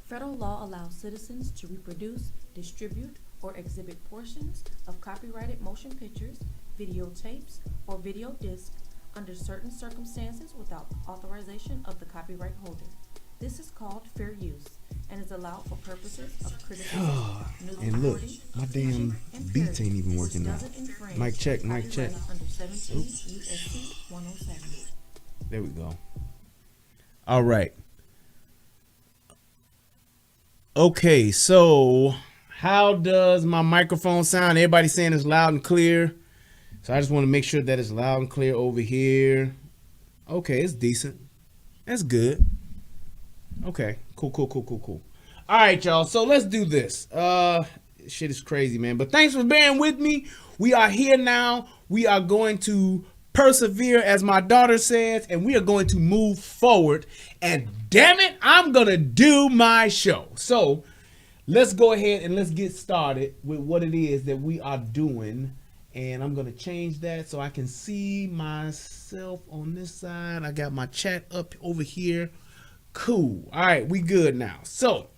Federal law allows citizens to reproduce, distribute, or exhibit portions of copyrighted motion pictures, videotapes, or video discs under certain circumstances without authorization of the copyright holder. This is called fair use and is allowed for purposes of criticism, news And look, reporting, my teaching, damn and beats ain't parody. even working now. Doesn't infringe Mic check, mic check. copyright under 17 U.S.C. 107. There we go. All right. Okay, so how does my microphone sound? Everybody saying it's loud and clear. So I just want to make sure that it's loud and clear over here. Okay, it's decent. That's good. Okay, cool. All right, y'all. So let's do this. Shit is crazy, man. But thanks for bearing with me. We are here now. We are going to persevere, as my daughter says, and we are going to move forward. And damn it, I'm gonna do my show. So let's go ahead and let's get started with what it is that we are doing. And I'm gonna change that so I can see myself on this side. I got my chat up over here. Cool. All right, we good now. So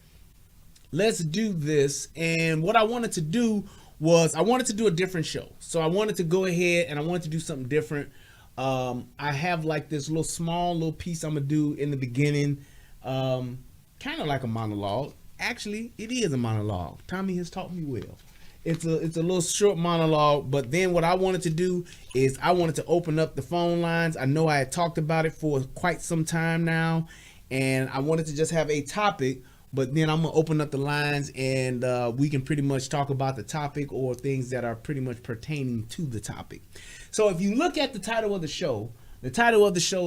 let's do this. And what I wanted to do was I wanted to do a different show. So I wanted to go ahead and I wanted to do something different. I have like this little piece I'm gonna do in the beginning, kind of like a monologue. Actually, it is a monologue. Tommy has taught me well. It's a little short monologue, but then what I wanted to do is I wanted to open up the phone lines. I know I had talked about it for quite some time now, and I wanted to just have a topic, but then I'm gonna open up the lines and we can pretty much talk about the topic or things that are pretty much pertaining to the topic. So if you look at the title of the show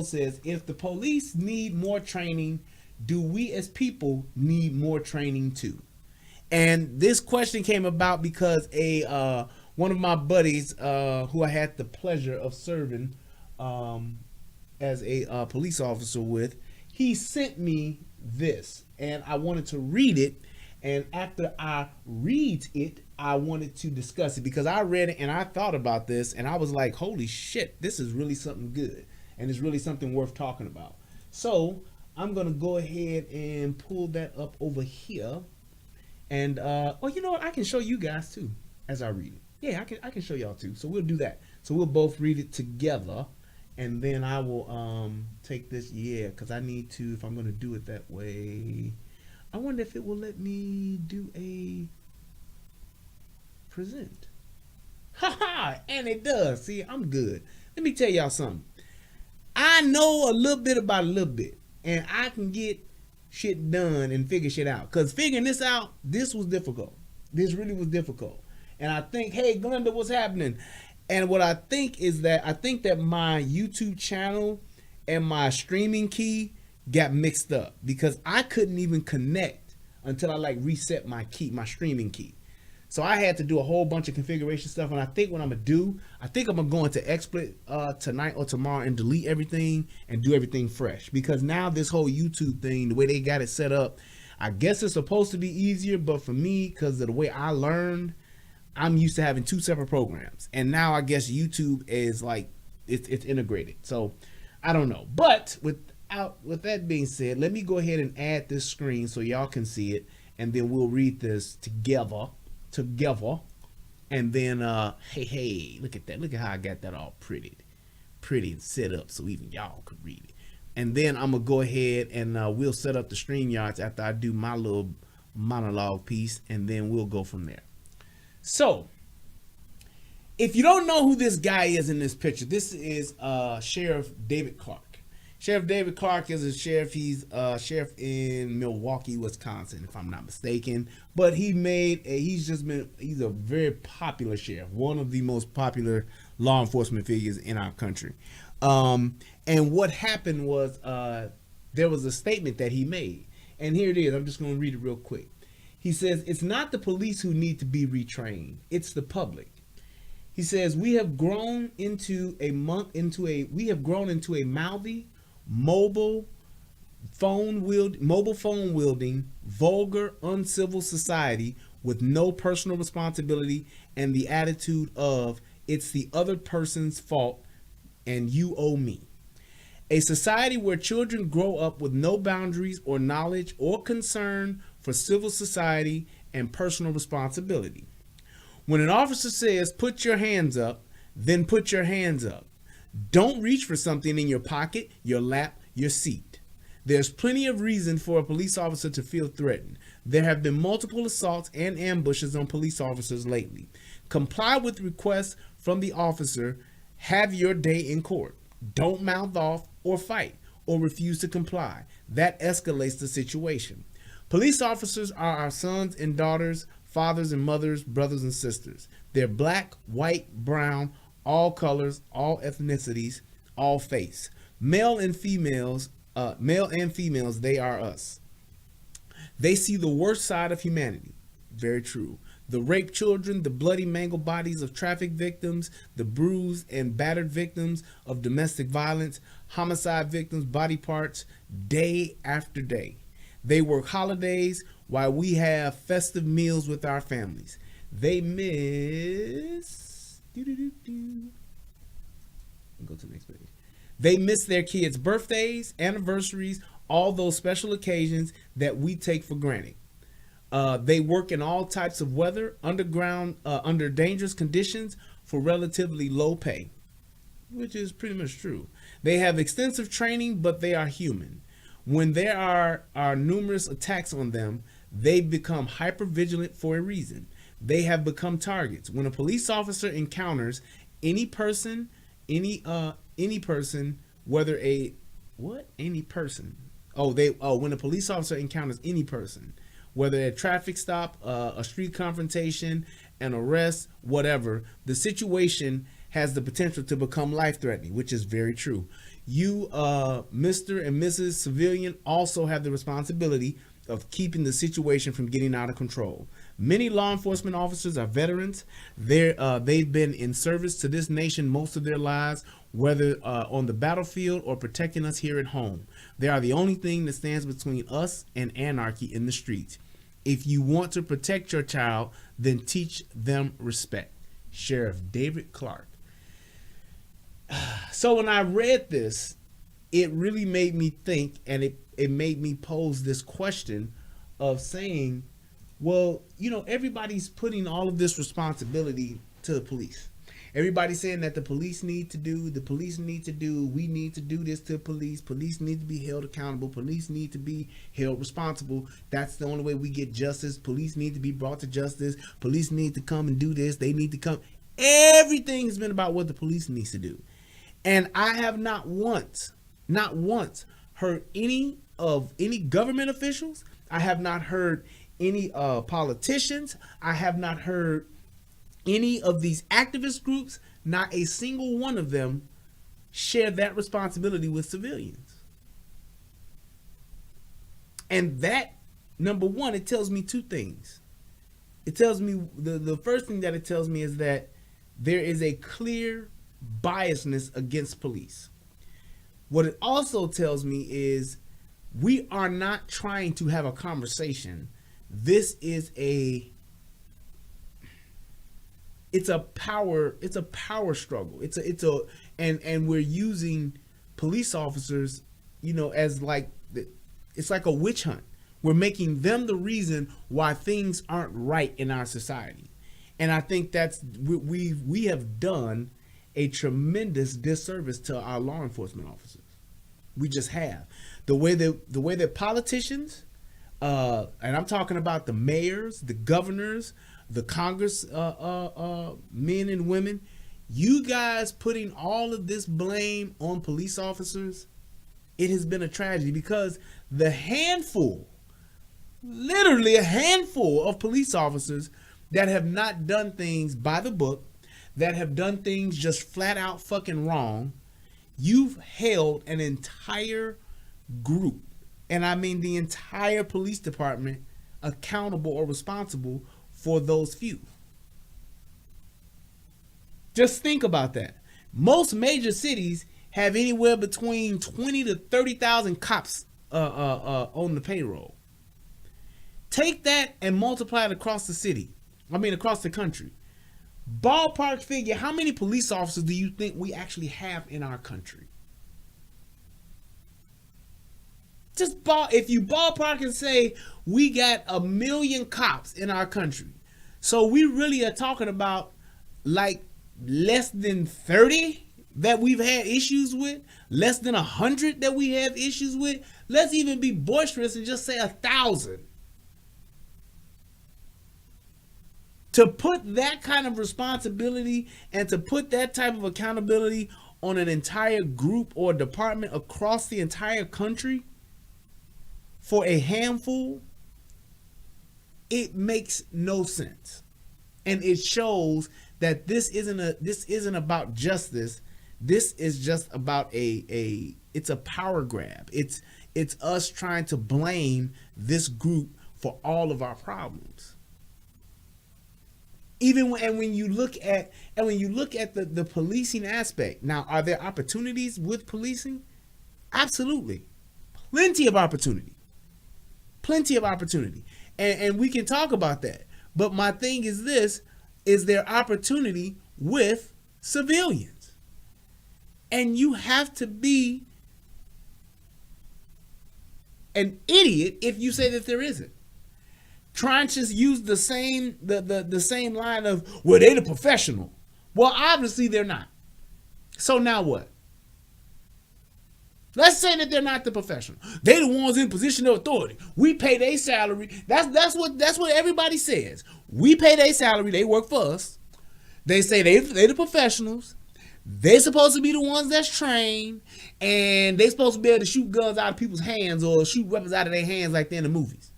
says, if the police need more training, do we as people need more training too? And this question came about because one of my buddies who I had the pleasure of serving as a police officer with, he sent me this and I wanted to read it. And after I read it, I wanted to discuss it because I read it and I thought about this and I was like, holy shit, this is really something good. And it's really something worth talking about. So I'm going to go ahead and pull that up over here. And, oh, you know what? I can show you guys too as I read it. Yeah, I can show y'all too. So we'll do that. So we'll both read it together. And then I will take this, because I need to, if I'm going to do it that way. I wonder if it will let me do a present. Haha, and it does. See, I'm good. Let me tell y'all something. I know a little bit about a little bit, and I can get shit done and figure shit out. Because figuring this out, this was difficult. This really was difficult. And I think, hey, Glenda, what's happening? And what I think is that my YouTube channel and my streaming key got mixed up because I couldn't even connect until I reset my streaming key. So I had to do a whole bunch of configuration stuff. And I think what I'm gonna do, I'm gonna go into XSplit tonight or tomorrow and delete everything and do everything fresh. Because now this whole YouTube thing, the way they got it set up, I guess it's supposed to be easier, but for me, because of the way I learned, I'm used to having two separate programs. And now I guess YouTube is it's integrated. So I don't know. But with that being said, let me go ahead and add this screen so y'all can see it, and then we'll read this together. And then hey, look at that. Look at how I got that all pretty and set up so even y'all could read it. And then I'm gonna go ahead and we'll set up the StreamYards after I do my little monologue piece, and then we'll go from there. So if you don't know who this guy is in this picture, this is Sheriff David Clark. Sheriff David Clark is a sheriff. He's a sheriff in Milwaukee, Wisconsin, if I'm not mistaken. But he's a very popular sheriff, one of the most popular law enforcement figures in our country. And what happened was there was a statement that he made. And here it is. I'm just going to read it real quick. He says, it's not the police who need to be retrained. It's the public. He says, we have grown into a mouthy, mobile phone wielding, vulgar, uncivil society with no personal responsibility and the attitude of it's the other person's fault and you owe me. A society where children grow up with no boundaries or knowledge or concern for civil society and personal responsibility. When an officer says, put your hands up, then put your hands up. Don't reach for something in your pocket, your lap, your seat. There's plenty of reason for a police officer to feel threatened. There have been multiple assaults and ambushes on police officers lately. Comply with requests from the officer. Have your day in court. Don't mouth off or fight or refuse to comply. That escalates the situation. Police officers are our sons and daughters, fathers and mothers, brothers and sisters. They're black, white, brown, all colors, all ethnicities, all faiths. Male and females, they are us. They see the worst side of humanity. Very true. The raped children, the bloody mangled bodies of traffic victims, the bruised and battered victims of domestic violence, homicide victims' body parts, day after day. They work holidays while we have festive meals with our families. They miss... Go to the next page. They miss their kids' birthdays, anniversaries, all those special occasions that we take for granted. They work in all types of weather, underground, under dangerous conditions for relatively low pay, which is pretty much true. They have extensive training, but they are human. When there are numerous attacks on them, they become hypervigilant for a reason. They have become targets. When a police officer encounters any person, any person, whether when a police officer encounters any person, whether a traffic stop, a street confrontation, an arrest, whatever, the situation has the potential to become life-threatening, which is very true. You, Mr. and Mrs. Civilian, also have the responsibility of keeping the situation from getting out of control. Many law enforcement officers are veterans. They've been in service to this nation most of their lives, whether on the battlefield or protecting us here at home. They are the only thing that stands between us and anarchy in the streets. If you want to protect your child, then teach them respect. Sheriff David Clark. So when I read this, it really made me think, and it made me pose this question of saying, well, everybody's putting all of this responsibility to the police. Everybody's saying that the police need to do, we need to do this to police. Police need to be held accountable. Police need to be held responsible. That's the only way we get justice. Police need to be brought to justice. Police need to come and do this. They need to come. Everything has been about what the police needs to do. And I have not once heard any government officials. I have not heard any politicians. I have not heard any of these activist groups. Not a single one of them share that responsibility with civilians. And that, number one, it tells me two things. It tells me, the first thing that it tells me is that there is a clear biasness against police. What it also tells me is we are not trying to have a conversation. This is it's a power struggle. And we're using police officers, as it's like a witch hunt. We're making them the reason why things aren't right in our society. And I think we have done a tremendous disservice to our law enforcement officers. We just have. The way that politicians, and I'm talking about the mayors, the governors, the Congress men and women, you guys putting all of this blame on police officers, it has been a tragedy, because the literally a handful of police officers that have not done things by the book, that have done things just flat out fucking wrong, you've held an entire group, and I mean the entire police department, accountable or responsible for those few. Just think about that. Most major cities have anywhere between 20 to 30,000 cops on the payroll. Take that and multiply it across the country. Ballpark figure, how many police officers do you think we actually have in our country? If you ballpark and say we got 1 million cops in our country, so we really are talking about like less than 30 that we've had issues with, less than 100 that we have issues with. Let's even be boisterous and just say 1,000. To put that kind of responsibility and to put that type of accountability on an entire group or department across the entire country for a handful, it makes no sense. And it shows that this isn't about justice. This is just about it's a power grab. It's us trying to blame this group for all of our problems. When you look at the policing aspect, now are there opportunities with policing? Absolutely. Plenty of opportunity. And we can talk about that. But my thing is this: is there opportunity with civilians? And you have to be an idiot if you say that there isn't. Trying to use the same line of, well, they the professional. Well, obviously they're not. So now what? Let's say that they're not the professional. They the ones in position of authority. We pay their salary. That's what everybody says. We pay their salary. They work for us. They say they the professionals. They're supposed to be the ones that's trained, and they're supposed to be able to shoot guns out of people's hands or shoot weapons out of their hands like they're in the movies.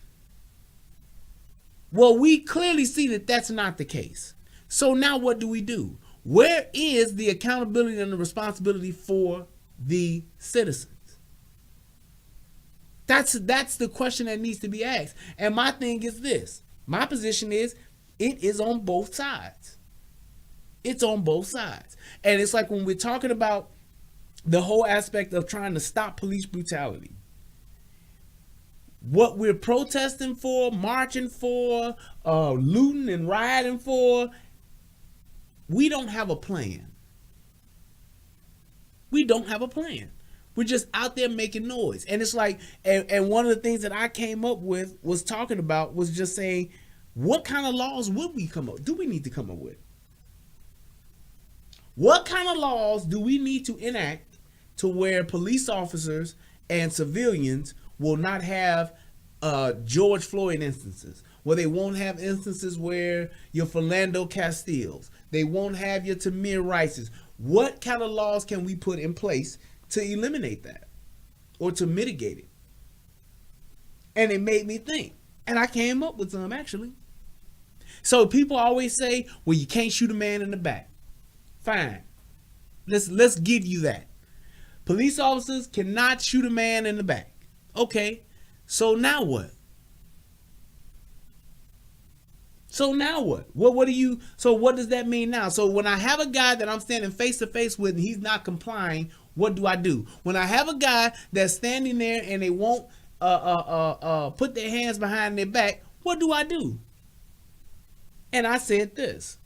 Well, we clearly see that that's not the case. So now what do? Where is the accountability and the responsibility for the citizens? That's the question that needs to be asked. And my thing is this. My position is it is on both sides. It's on both sides. And it's like when we're talking about the whole aspect of trying to stop police brutality, what we're protesting for, marching for, looting and rioting for, we don't have a plan. We don't have a plan. We're just out there making noise. And it's like, and one of the things that I came up with was just saying, what kind of laws do we need to come up with? What kind of laws do we need to enact to where police officers and civilians will not have George Floyd instances, where they won't have instances where your Philando Castiles, they won't have your Tamir Rices? What kind of laws can we put in place to eliminate that or to mitigate it? And it made me think, and I came up with some actually. So people always say, well, you can't shoot a man in the back. Fine. Let's give you that. Police officers cannot shoot a man in the back. Okay. So now what? What does that mean now? So when I have a guy that I'm standing face to face with and he's not complying, what do? When I have a guy that's standing there and they won't put their hands behind their back, what do? And I said this.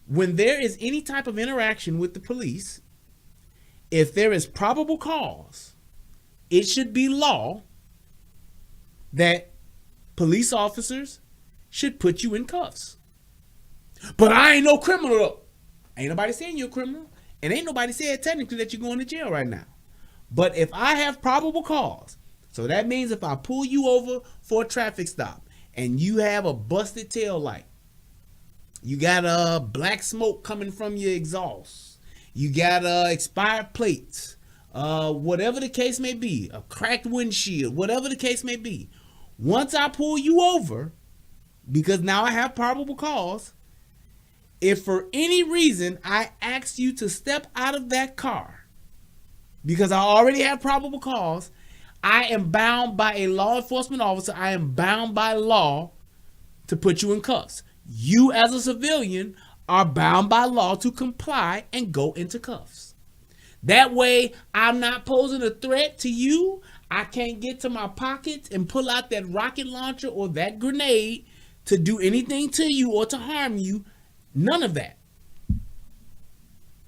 When there is any type of interaction with the police, if there is probable cause, it should be law that police officers should put you in cuffs. But I ain't no criminal though. Ain't nobody saying you're a criminal. And ain't nobody said technically that you're going to jail right now. But if I have probable cause, so that means if I pull you over for a traffic stop and you have a busted tail light, you got black smoke coming from your exhaust, you got expired plates, whatever the case may be, a cracked windshield, whatever the case may be. Once I pull you over, because now I have probable cause, if for any reason I ask you to step out of that car, because I already have probable cause, I am bound by a law enforcement officer, I am bound by law to put you in cuffs. You as a civilian are bound by law to comply and go into cuffs. That way, I'm not posing a threat to you. I can't get to my pockets and pull out that rocket launcher or that grenade to do anything to you or to harm you. None of that.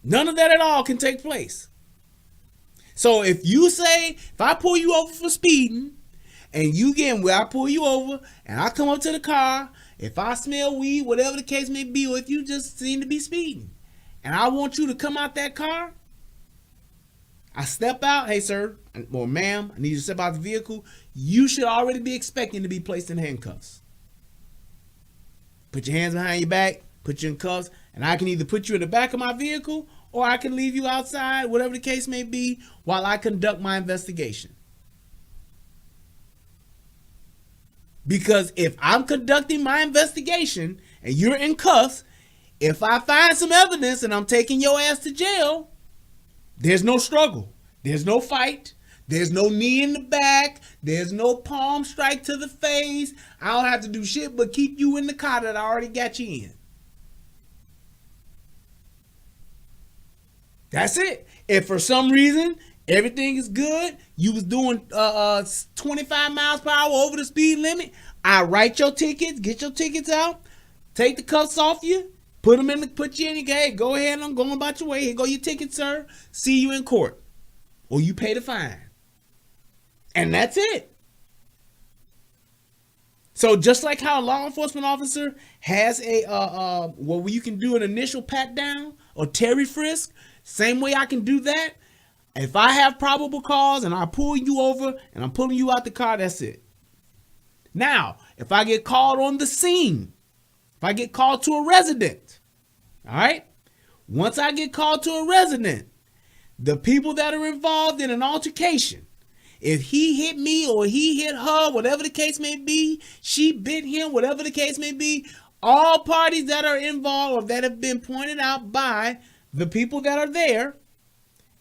None of that at all can take place. So if I pull you over for speeding, and I pull you over, and I come up to the car, if I smell weed, whatever the case may be, or if you just seem to be speeding, and I want you to come out that car, I step out, hey sir, or ma'am, I need you to step out the vehicle, you should already be expecting to be placed in handcuffs. Put your hands behind your back, put you in cuffs, and I can either put you in the back of my vehicle, or I can leave you outside, whatever the case may be, while I conduct my investigation. Because if I'm conducting my investigation and you're in cuffs, if I find some evidence and I'm taking your ass to jail, there's no struggle. There's no fight. There's no knee in the back. There's no palm strike to the face. I don't have to do shit but keep you in the car that I already got you in. That's it. If for some reason everything is good, you was doing 25 miles per hour over the speed limit, I write your tickets, get your tickets out, take the cuffs off you, put you in your gate, go ahead, I'm going about your way, here go your ticket, sir, see you in court, or you pay the fine. And that's it. So just like how a law enforcement officer has where you can do an initial pat down or Terry frisk, same way I can do that. If I have probable cause and I pull you over and I'm pulling you out the car, that's it. Now, if I get called on the scene, if I get called to a resident, all right? Once I get called to a resident, the people that are involved in an altercation, if he hit me or he hit her, whatever the case may be, she bit him, whatever the case may be, all parties that are involved or that have been pointed out by the people that are there,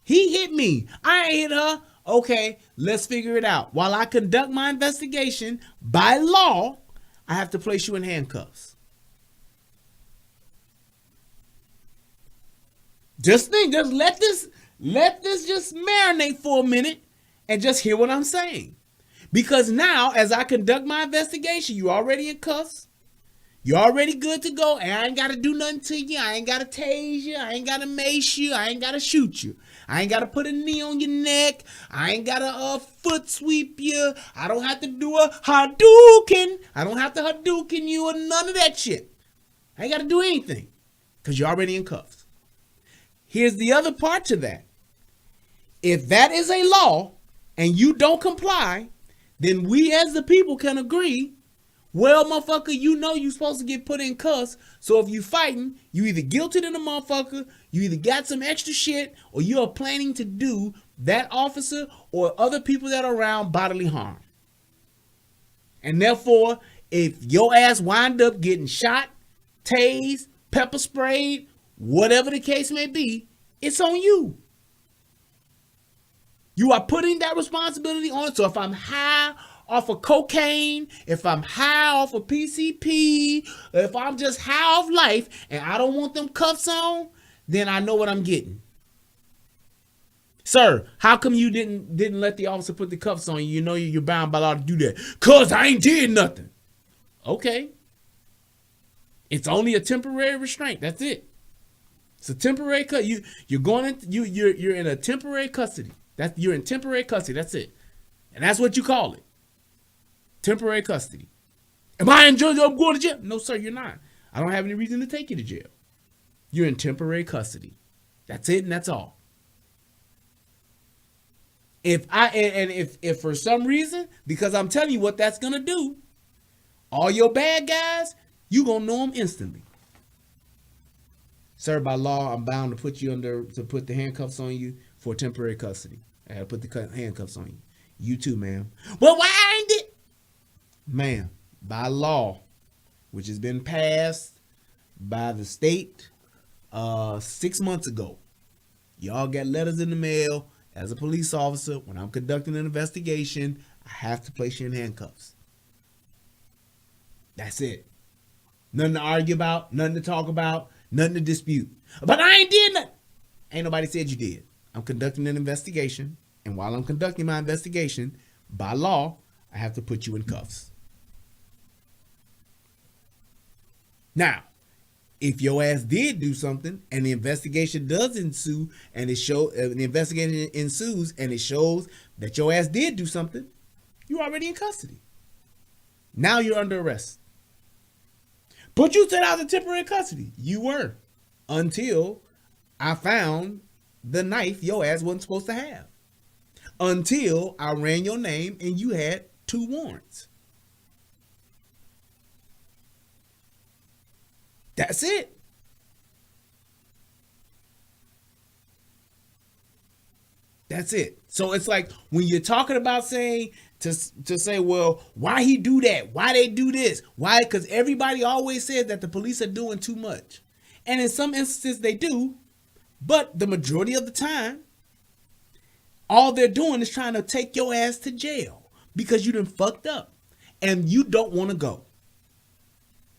he hit me, I ain't hit her. Okay, let's figure it out. While I conduct my investigation, by law, I have to place you in handcuffs. Just let this just marinate for a minute and just hear what I'm saying. Because now, as I conduct my investigation, you already in cuffs. You're already good to go, and I ain't got to do nothing to you. I ain't got to tase you. I ain't got to mace you. I ain't got to shoot you. I ain't got to put a knee on your neck. I ain't got to foot sweep you. I don't have to do a Hadouken. I don't have to Hadouken you or none of that shit. I ain't got to do anything because you're already in cuffs. Here's the other part to that. If that is a law and you don't comply, then we as the people can agree, well, motherfucker, you know you supposed to get put in cuffs. So if you fighting, you either guilty than a motherfucker, you either got some extra shit, or you are planning to do that officer or other people that are around bodily harm. And therefore, if your ass wind up getting shot, tased, pepper sprayed, whatever the case may be, it's on you. You are putting that responsibility on. So if I'm high off of cocaine, if I'm high off of PCP, if I'm just high off life and I don't want them cuffs on, then I know what I'm getting. Sir, how come you didn't let the officer put the cuffs on you? You know you're bound by law to do that. Cause I ain't did nothing. Okay. It's only a temporary restraint. That's it. It's a temporary cut. You're in a temporary custody. You're in temporary custody. That's it. And that's what you call it. Temporary custody. Am I in jail? I'm going to jail. No, sir, you're not. I don't have any reason to take you to jail. You're in temporary custody. That's it, and that's all. If for some reason, because I'm telling you what that's gonna do, all your bad guys, you gonna know them instantly. Sir, by law, I'm bound to put the handcuffs on you for temporary custody. I gotta put the handcuffs on you. You too, ma'am. Well, why ain't it? Ma'am, by law, which has been passed by the state 6 months ago, y'all got letters in the mail. As a police officer, when I'm conducting an investigation, I have to place you in handcuffs. That's it. Nothing to argue about, nothing to talk about, nothing to dispute. But I ain't did nothing. Ain't nobody said you did. I'm conducting an investigation, and while I'm conducting my investigation, by law, I have to put you in cuffs. Now, If your ass did do something and the investigation does ensue and the investigation ensues and it shows that your ass did do something, you're already in custody. Now you're under arrest. But you said I was in temporary custody. You were. Until I found the knife your ass wasn't supposed to have. Until I ran your name and you had 2 warrants. That's it. That's it. So it's like when you're talking about saying to say, well, why he do that? Why they do this? Why? Because everybody always says that the police are doing too much. And in some instances they do, but the majority of the time, all they're doing is trying to take your ass to jail because you done fucked up and you don't want to go.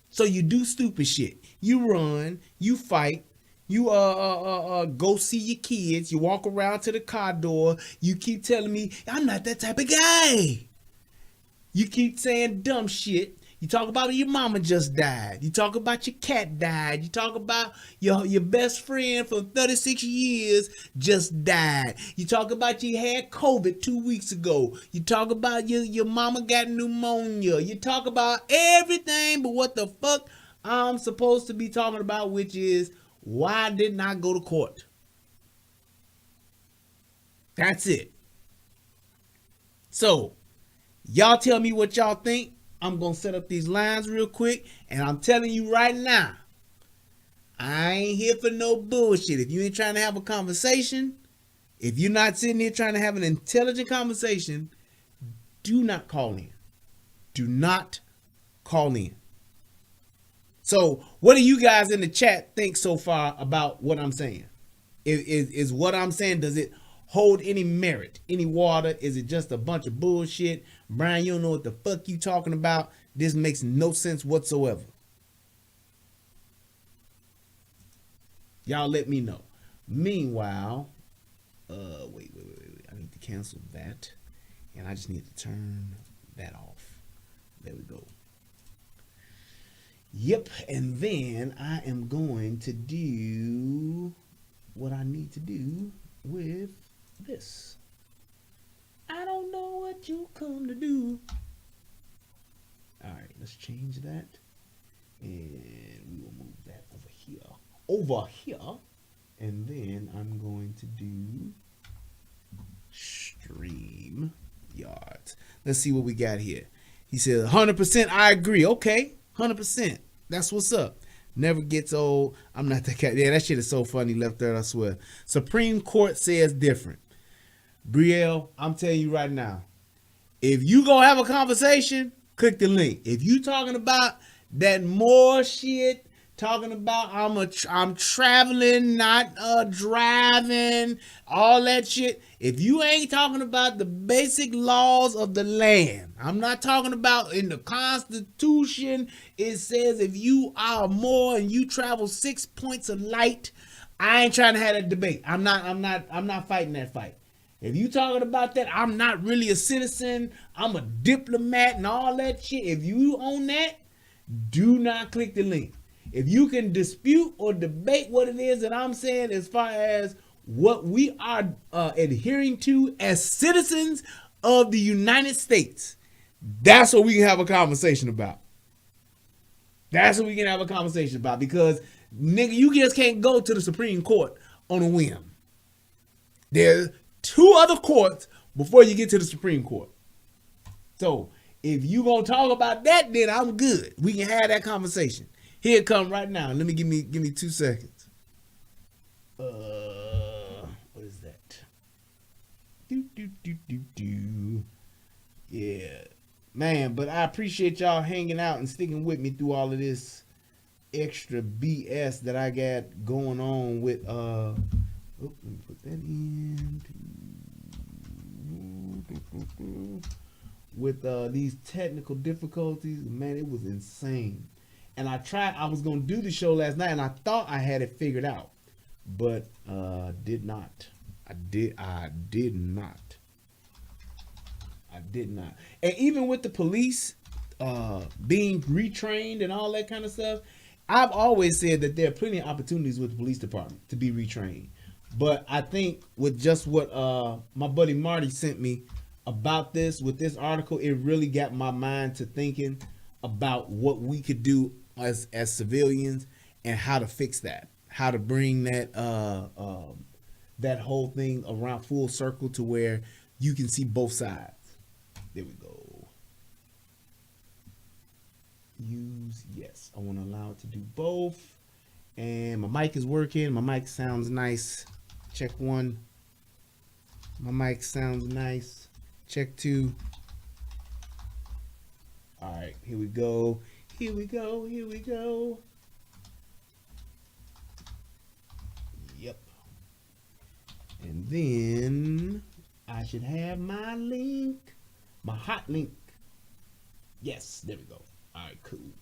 So you do stupid shit. You run, you fight, you go see your kids, you walk around to the car door, you keep telling me, I'm not that type of guy. You keep saying dumb shit. You talk about your mama just died. You talk about your cat died. You talk about your best friend for 36 years just died. You talk about you had COVID 2 weeks ago. You talk about your mama got pneumonia. You talk about everything but what the fuck I'm supposed to be talking about, which is why didn't I go to court? That's it. So, y'all tell me what y'all think. I'm going to set up these lines real quick. And I'm telling you right now, I ain't here for no bullshit. If you ain't trying to have a conversation, if you're not sitting here trying to have an intelligent conversation, do not call in. Do not call in. So what do you guys in the chat think so far about what I'm saying? Is what I'm saying, does it hold any merit, any water? Is it just a bunch of bullshit? Brian, you don't know what the fuck you talking about. This makes no sense whatsoever. Y'all let me know. Meanwhile, wait. I need to cancel that. And I just need to turn that off. There we go. Yep, and then I am going to do what I need to do with this. I don't know what you come to do. All right, let's change that. And we will move that over here. Over here. And then I'm going to do stream yards. Let's see what we got here. He said 100% I agree. Okay, 100%. That's what's up. Never gets old. I'm not that guy. Yeah, that shit is so funny left there, I swear. Supreme Court says different. Brielle, I'm telling you right now, if you gonna have a conversation, click the link. If you talking about that more shit, talking about I'm traveling, not driving, all that shit. If you ain't talking about the basic laws of the land, I'm not talking about in the Constitution. It says if you are more and you travel 6 points of light, I ain't trying to have that debate. I'm not fighting that fight. If you talking about that, I'm not really a citizen. I'm a diplomat and all that shit. If you own that, do not click the link. If you can dispute or debate what it is that I'm saying as far as what we are adhering to as citizens of the United States, that's what we can have a conversation about. That's what we can have a conversation about, because nigga, you just can't go to the Supreme Court on a whim. There's 2 other courts before you get to the Supreme Court. So if you gonna talk about that, then I'm good. We can have that conversation. Here it come right now. Let me give me 2 seconds. What is that? Yeah, man. But I appreciate y'all hanging out and sticking with me through all of this extra BS that I got going on with. Let me put that in. With these technical difficulties, man, it was insane. And I was going to do the show last night and I thought I had it figured out, but did not. I did not. And even with the police being retrained and all that kind of stuff, I've always said that there are plenty of opportunities with the police department to be retrained. But I think with just what my buddy Marty sent me about this, with this article, it really got my mind to thinking about what we could do as civilians and how to fix that, how to bring that whole thing around full circle to where you can see both sides. There we go. Use, yes. I want to allow it to do both. And my mic is working. My mic sounds nice. Check 1. My mic sounds nice. Check 2. All right, here we go. Here we go. Here we go. Yep. And then I should have my link, my hot link. Yes, there we go. All right, cool.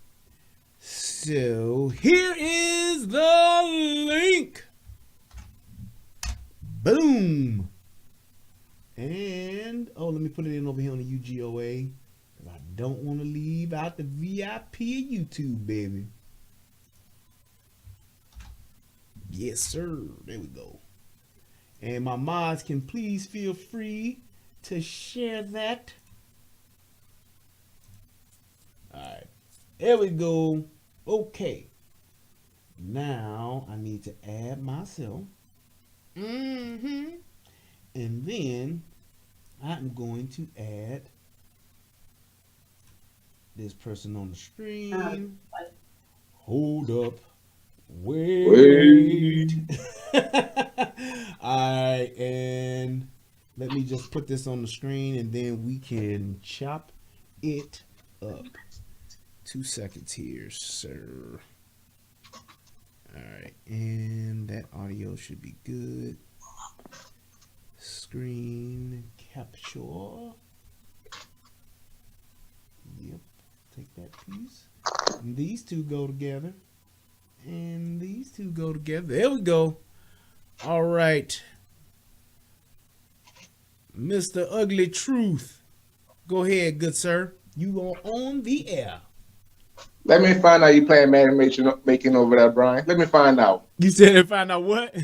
So here is the link. Boom. And, oh, let me put it in over here on the UGOA. Because I don't want to leave out the VIP of YouTube, baby. Yes, sir. There we go. And my mods can please feel free to share that. All right. There we go. Okay. Now I need to add myself. And then I'm going to add this person on the screen. Hold up. Wait. Alright, and let me just put this on the screen and then we can chop it up. 2 seconds here, sir. Alright, and that audio should be good. Screen capture. Yep, take that piece. And these two go together. And these two go together. There we go. All right. Mr. Ugly Truth. Go ahead, good sir. You are on the air. Let me find out you playing matchmaking over there, Brian. Let me find out. You said to find out what?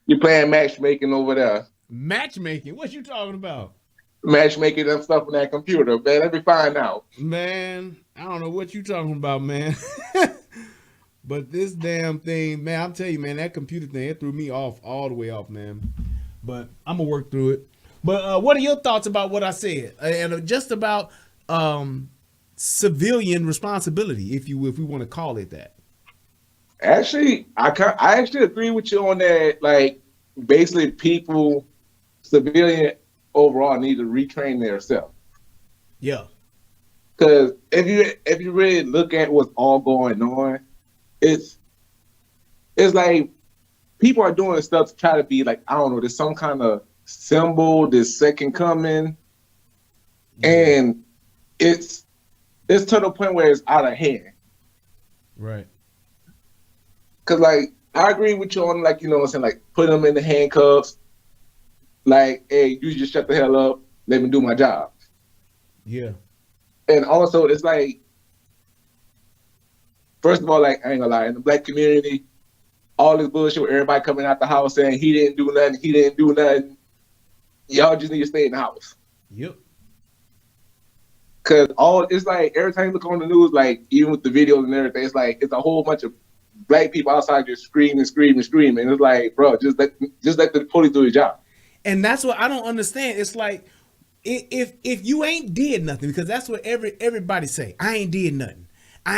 You playing matchmaking over there. Matchmaking? What you talking about? Matchmaking and stuff on that computer, man. Let me find out. Man, I don't know what you talking about, man. But this damn thing, man, I'm telling you, man, that computer thing, it threw me off, all the way off, man. But I'm going to work through it. But what are your thoughts about what I said? And just about civilian responsibility, if we want to call it that. Actually, I actually agree with you on that. Like, basically, people, civilian overall, need to retrain themselves. Yeah. Because if you really look at what's all going on, it's like people are doing stuff to try to be like, I don't know, there's some kind of symbol, this second coming, and it's to the point where it's out of hand. Right. Cause like I agree with you on, like, you know what I'm saying, like put them in the handcuffs, like, hey, you just shut the hell up, let me do my job. Yeah. And also it's like, first of all, like, I ain't gonna lie, in the black community, all this bullshit with everybody coming out the house saying he didn't do nothing. Y'all just need to stay in the house. Yep. Cause it's like every time you look on the news, like even with the videos and everything, it's like it's a whole bunch of black people outside just screaming. It's like, bro, just let the police do his job. And that's what I don't understand. It's like if you ain't did nothing, because that's what everybody say. I ain't did nothing. What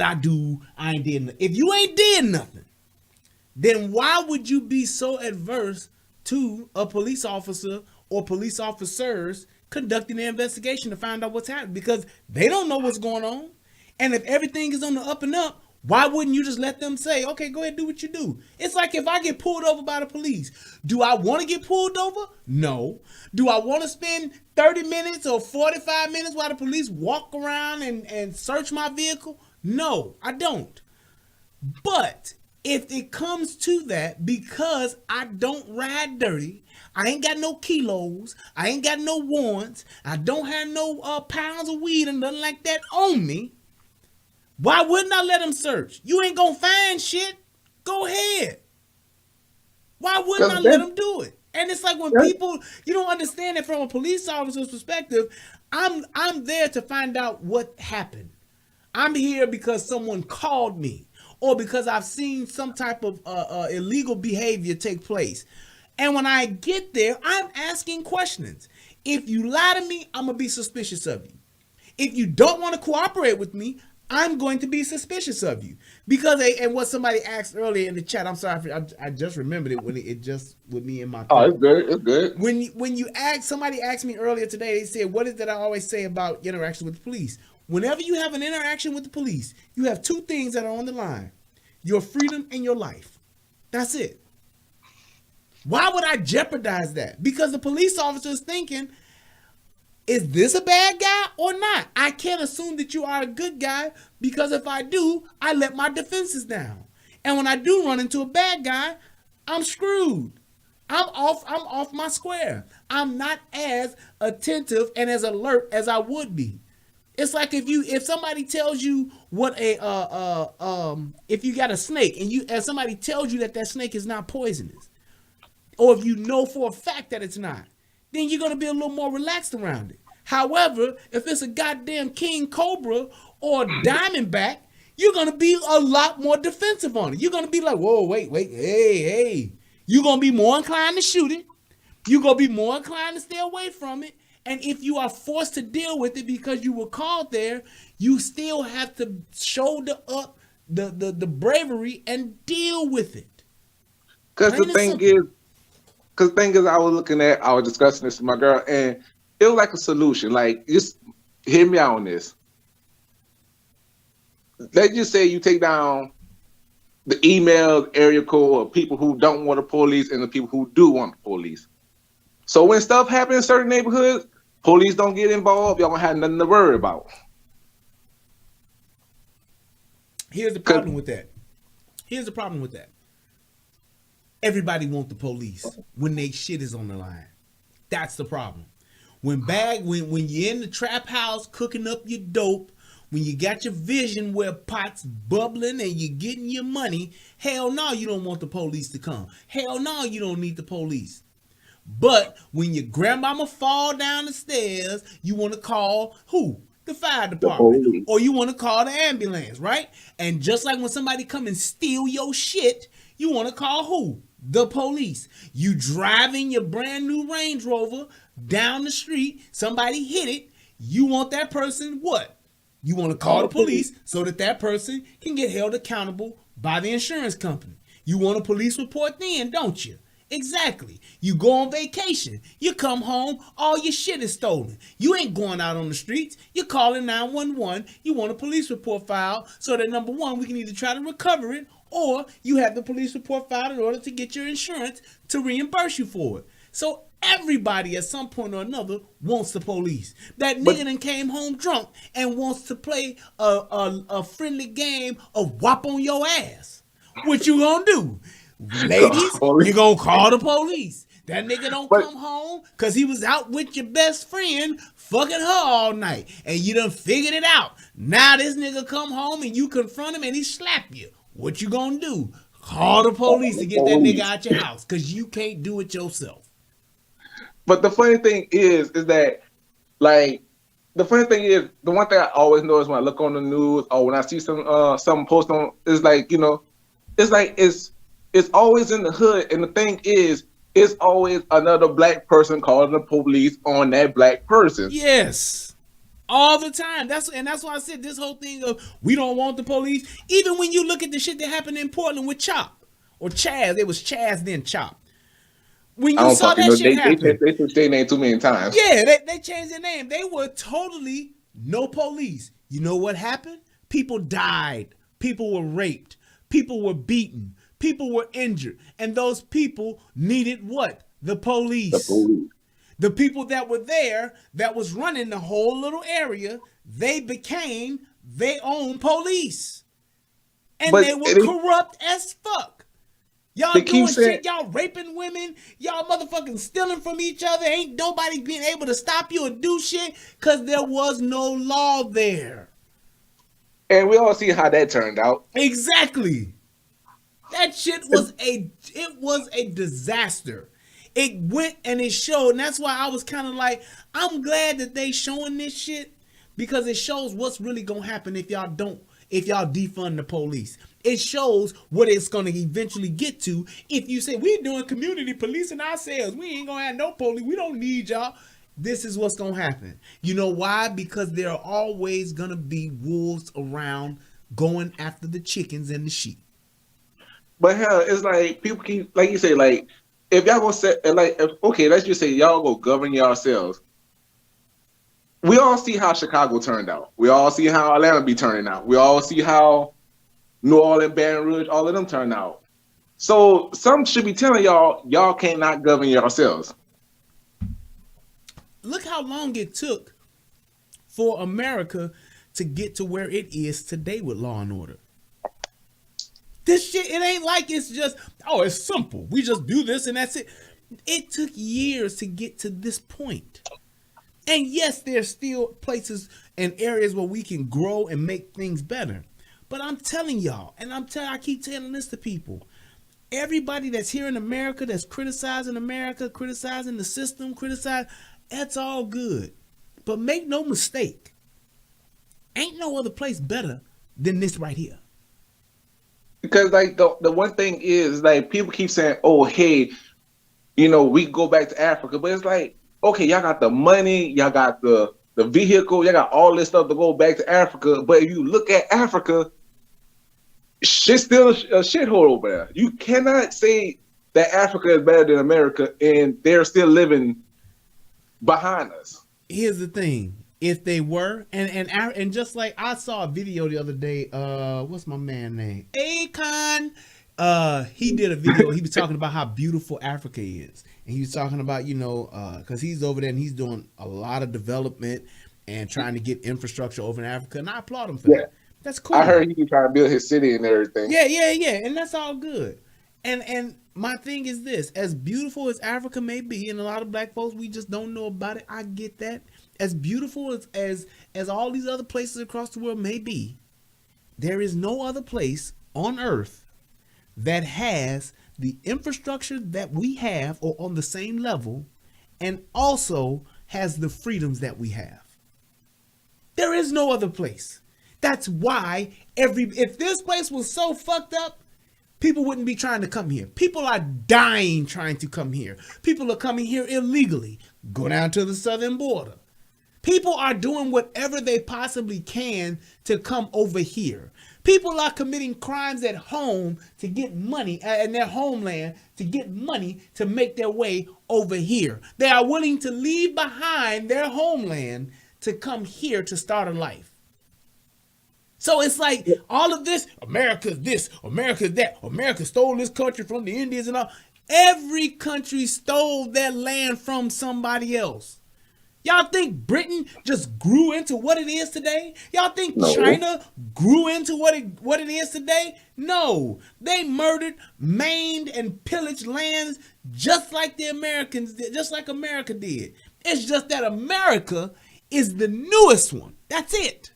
I do, I ain't did nothing. If you ain't did nothing, then why would you be so adverse to a police officer or police officers conducting the investigation to find out what's happening? Because they don't know what's going on. And if everything is on the up and up, why wouldn't you just let them say, okay, go ahead, do what you do? It's like if I get pulled over by the police, do I want to get pulled over? No. Do I want to spend 30 minutes or 45 minutes while the police walk around and search my vehicle? No, I don't. But if it comes to that, because I don't ride dirty, I ain't got no kilos, I ain't got no warrants, I don't have no pounds of weed and nothing like that on me, Why wouldn't I let them search? You ain't gonna find shit. Go ahead. Why wouldn't I let them do it? And it's like when people, you don't understand it from a police officer's perspective. I'm there to find out what happened. I'm here because someone called me or because I've seen some type of illegal behavior take place. And when I get there, I'm asking questions. If you lie to me, I'm going to be suspicious of you. If you don't want to cooperate with me, I'm going to be suspicious of you. Because, and what somebody asked earlier in the chat, I'm sorry, I just remembered it when it just with me in my thought. Oh, it's good, it's good. When you ask, somebody asked me earlier today, they said, what is that I always say about interaction with the police? Whenever you have an interaction with the police, you have two things that are on the line. Your freedom and your life. That's it. Why would I jeopardize that? Because the police officer is thinking, is this a bad guy or not? I can't assume that you are a good guy because if I do, I let my defenses down. And when I do run into a bad guy, I'm screwed. I'm off my square. I'm not as attentive and as alert as I would be. It's like if somebody tells you what if you got a snake and somebody tells you that snake is not poisonous, or if you know for a fact that it's not, then you're gonna be a little more relaxed around it. However, if it's a goddamn king cobra or a diamondback, you're gonna be a lot more defensive on it. You're gonna be like, whoa, wait, hey. You're gonna be more inclined to shoot it. You're gonna be more inclined to stay away from it. And if you are forced to deal with it because you were called there, you still have to shoulder up the bravery and deal with it. Because the thing is, I was discussing this with my girl, and it was like a solution. Like, just hear me out on this. Let's just say you take down the email area code of people who don't want the police and the people who do want the police. So when stuff happens in certain neighborhoods, police don't get involved. Y'all don't have nothing to worry about. Here's the problem with that. Everybody want the police when they shit is on the line. That's the problem. When you're in the trap house cooking up your dope, when you got your vision where pot's bubbling and you're getting your money, hell no, you don't want the police to come. Hell no, you don't need the police. But when your grandmama fall down the stairs, you want to call who? The fire department. Or you want to call the ambulance, right? And just like when somebody come and steal your shit, you want to call who? The police. You driving your brand new Range Rover down the street, somebody hit it, you want that person what? You want to call the police so that person can get held accountable by the insurance company. You want a police report then, don't you? Exactly. You go on vacation. You come home, all your shit is stolen. You ain't going out on the streets. You're calling 911. You want a police report filed so that number one, we can either try to recover it or you have the police report filed in order to get your insurance to reimburse you for it. So everybody at some point or another wants the police. That nigga done came home drunk and wants to play a friendly game of whop on your ass. What you gonna do? Ladies, you gonna call the police. That nigga don't come home because he was out with your best friend fucking her all night. And you done figured it out. Now this nigga come home and you confront him and he slap you. What you gonna do? Call the police to get that nigga out your house because you can't do it yourself. But the funny thing is that, like, the one thing I always notice when I look on the news or when I see some post on, is like, it's always in the hood. And the thing is, it's always another black person calling the police on that black person. Yes. All the time. That's why I said this whole thing of we don't want the police. Even when you look at the shit that happened in Portland with Chop or Chaz, it was Chaz then Chop. When you saw that shit happen, they changed their name too many times. Yeah, they changed their name. They were totally no police. You know what happened? People died. People were raped. People were beaten. People were injured. And those people needed what? The police. The police. The people that were there, that was running the whole little area, they became their own police. And they were corrupt as fuck. Y'all doing shit, y'all raping women, y'all motherfucking stealing from each other. Ain't nobody being able to stop you or do shit because there was no law there. And we all see how that turned out. Exactly. That shit was a disaster. It went and it showed, and that's why I was kind of like, I'm glad that they showing this shit because it shows what's really gonna happen if y'all defund the police. It shows what it's gonna eventually get to if you say we doing community policing ourselves. We ain't gonna have no police. We don't need y'all. This is what's gonna happen. You know why? Because there are always gonna be wolves around going after the chickens and the sheep. But hell, it's like people keep, like you say, like if y'all gonna set, like, okay, let's just say y'all go govern yourselves. We all see how Chicago turned out. We all see how Atlanta be turning out. We all see how New Orleans, Baton Rouge, all of them turned out. So some should be telling y'all cannot govern yourselves. Look how long it took for America to get to where it is today with law and order. This shit, it ain't like it's just, oh, it's simple. We just do this and that's it. It took years to get to this point. And yes, there's still places and areas where we can grow and make things better. But I'm telling y'all, and I keep telling this to people, everybody that's here in America that's criticizing America, criticizing the system, that's all good. But make no mistake, ain't no other place better than this right here. Because like the one thing is like people keep saying, oh hey, we go back to Africa, but it's like, okay, y'all got the money, y'all got the vehicle, y'all got all this stuff to go back to Africa. But if you look at Africa, shit's still a shithole over there. You cannot say that Africa is better than America and they're still living behind us. Here's the thing. If they were, and just like I saw a video the other day, what's my man name? Akon. He did a video. He was talking about how beautiful Africa is. And he was talking about, because he's over there and he's doing a lot of development and trying to get infrastructure over in Africa. And I applaud him for that. That's cool. I heard he was trying to build his city and everything. Yeah. And that's all good. And my thing is this, as beautiful as Africa may be, and a lot of black folks, we just don't know about it. I get that. As beautiful as all these other places across the world may be, there is no other place on earth that has the infrastructure that we have or on the same level and also has the freedoms that we have. There is no other place. That's why if this place was so fucked up, people wouldn't be trying to come here. People are dying trying to come here. People are coming here illegally. Go down to the southern border. People are doing whatever they possibly can to come over here. People are committing crimes at home to get money in their homeland, to get money to make their way over here. They are willing to leave behind their homeland to come here to start a life. So it's like all of this, America's this, America's that, America stole this country from the Indians and all. Every country stole their land from somebody else. Y'all think Britain just grew into what it is today? Y'all think China grew into what it is today? No. They murdered, maimed, and pillaged lands just like the Americans did, just like America did. It's just that America is the newest one. That's it.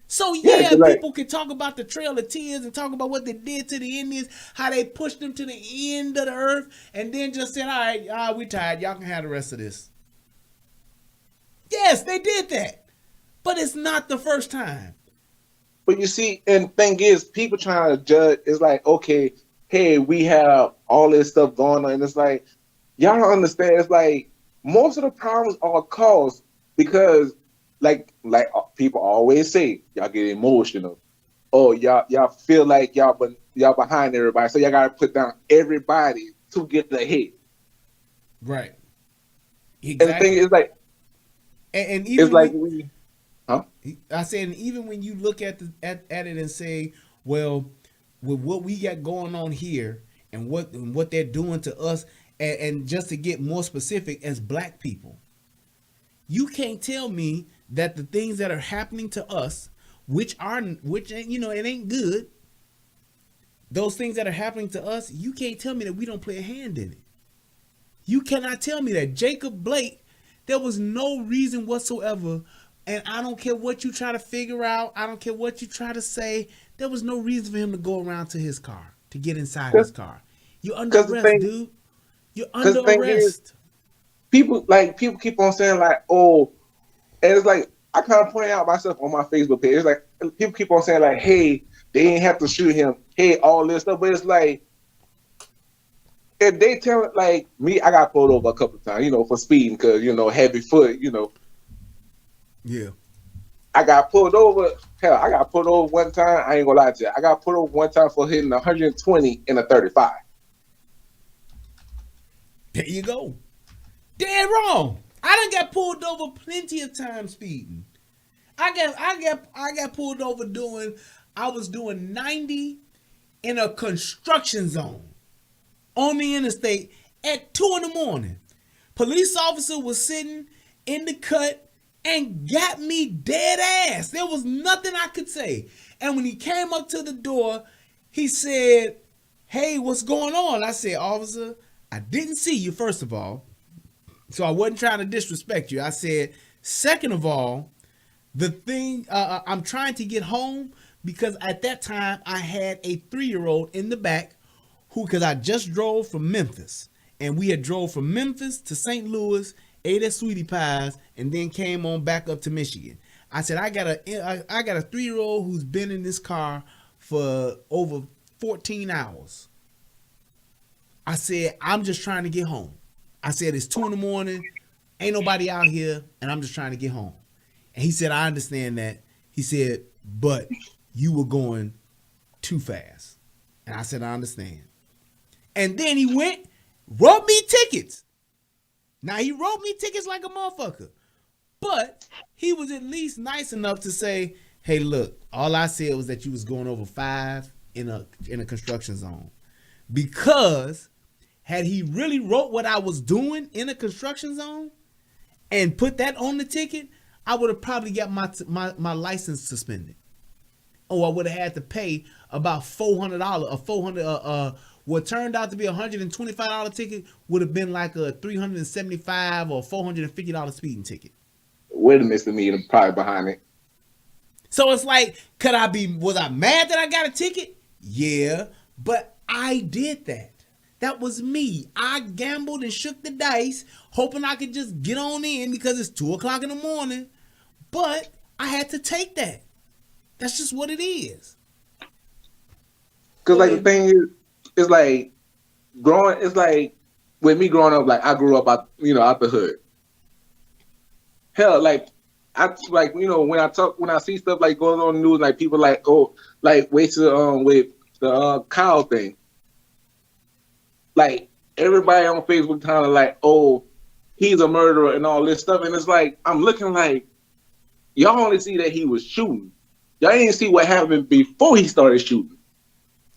So people can talk about the Trail of Tears and talk about what they did to the Indians, how they pushed them to the end of the earth, and then just said, all right, we tired. Y'all can have the rest of this. Yes, they did that. But it's not the first time. But you see, and the thing is, people trying to judge, it's like, okay, hey, we have all this stuff going on. And it's like, y'all don't understand. It's like, most of the problems are caused because, like people always say, y'all get emotional. Oh, y'all feel like y'all behind everybody. So y'all got to put down everybody to get the hit. Right. Exactly. And the thing is, like, and even it's like I said, and even when you look at it and say, well, with what we got going on here and what they're doing to us, and just to get more specific, as black people, you can't tell me that the things that are happening to us, which it ain't good. Those things that are happening to us, you can't tell me that we don't play a hand in it. You cannot tell me that Jacob Blake, there was no reason whatsoever And I don't care what you try to figure out. I don't care what you try to say. There was no reason for him to go around to his car, to get inside his car. You're under Because the arrest, thing, dude. You're because under the thing is, arrest. people keep on saying like, oh, and it's like I kind of point out myself on my Facebook page. It's like people keep on saying like, hey, they didn't have to shoot him. Hey, all this stuff, but it's like if they tell it like me, I got pulled over a couple of times, for speeding because heavy foot, Yeah. I got pulled over. Hell, I got pulled over one time. I ain't gonna lie to you. I got pulled over one time for hitting 120 in a 35. There you go. Dead wrong. I done got pulled over plenty of times speeding. I got pulled over I was doing 90 in a construction zone on the interstate at 2 in the morning. Police officer was sitting in the cut and got me dead ass. There was nothing I could say. And when he came up to the door, he said, hey, what's going on? I said, officer, I didn't see you, first of all. So I wasn't trying to disrespect you. I said, second of all, I'm trying to get home because at that time I had a 3-year-old in the back because I just drove from Memphis. And we had drove from Memphis to St. Louis, ate at Sweetie Pies, and then came on back up to Michigan. I said, I got a 3-year-old who's been in this car for over 14 hours. I said, I'm just trying to get home. I said, it's 2 in the morning, ain't nobody out here, and I'm just trying to get home. And he said, I understand that. He said, but you were going too fast. And I said, I understand. And then he wrote me tickets. Now, he wrote me tickets like a motherfucker. But he was at least nice enough to say, hey, look, all I said was that you was going over 5 in a construction zone. Because had he really wrote what I was doing in a construction zone and put that on the ticket, I would have probably got my license suspended. Or I would have had to pay about $400, what turned out to be a $125 ticket would have been like a $375 or $450 speeding ticket. With a misdemeanor probably behind it. So it's like, was I mad that I got a ticket? Yeah, but I did that. That was me. I gambled and shook the dice, hoping I could just get on in because it's 2 o'clock in the morning. But I had to take that. That's just what it is. Because like the thing is, it's like with me growing up, like I grew up out the hood. Hell, like when I see stuff like going on the news, like people like with the Kyle thing. Like everybody on Facebook kind of like, oh, he's a murderer and all this stuff, and it's like I'm looking like y'all only see that he was shooting. Y'all didn't see what happened before he started shooting.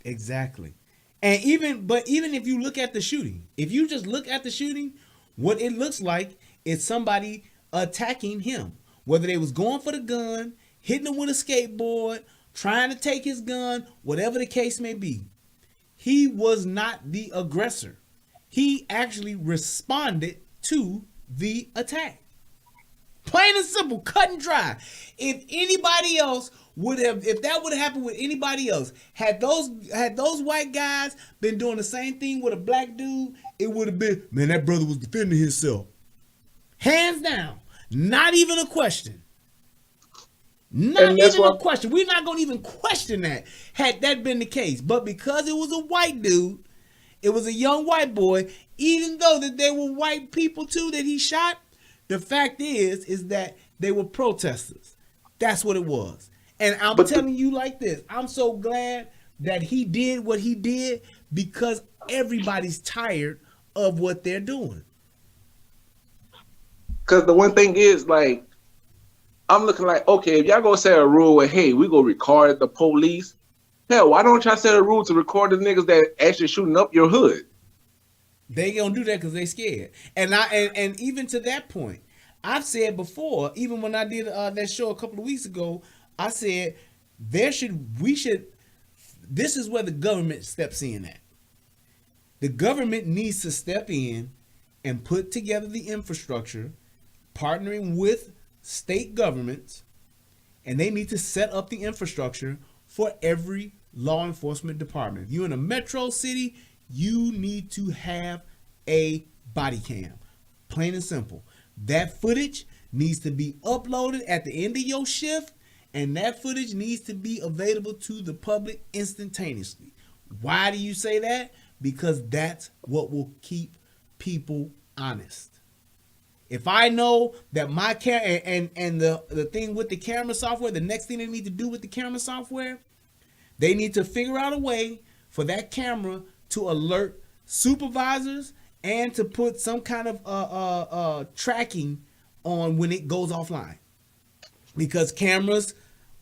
Exactly. And even if you look at the shooting, if you just look at the shooting, what it looks like is somebody attacking him. Whether they was going for the gun, hitting him with a skateboard, trying to take his gun, whatever the case may be. He was not the aggressor. He actually responded to the attack. Plain and simple, cut and dry. If that would have happened with anybody else, had those white guys been doing the same thing with a black dude, it would have been, man, that brother was defending himself. Hands down. Not even a question. Not even a question. We're not going to even question that had that been the case. But because it was a white dude, it was a young white boy, even though that there were white people too that he shot, the fact is that they were protesters. That's what it was. And I'm telling you like this, I'm so glad that he did what he did because everybody's tired of what they're doing. Because the one thing is, like, I'm looking like, okay, if y'all gonna set a rule where, hey, we gonna record the police, hell, why don't y'all set a rule to record the niggas that actually shooting up your hood? They gonna do that because they scared. And even to that point, I've said before, even when I did that show a couple of weeks ago, I said this is where the government steps in at. The government needs to step in and put together the infrastructure, partnering with state governments, and they need to set up the infrastructure for every law enforcement department. If you're in a metro city, you need to have a body cam. Plain and simple. That footage needs to be uploaded at the end of your shift, and that footage needs to be available to the public instantaneously. Why do you say that? Because that's what will keep people honest. If I know that my camera and the thing with the camera software, the next thing they need to do with the camera software, they need to figure out a way for that camera to alert supervisors and to put some kind of tracking on when it goes offline. Because cameras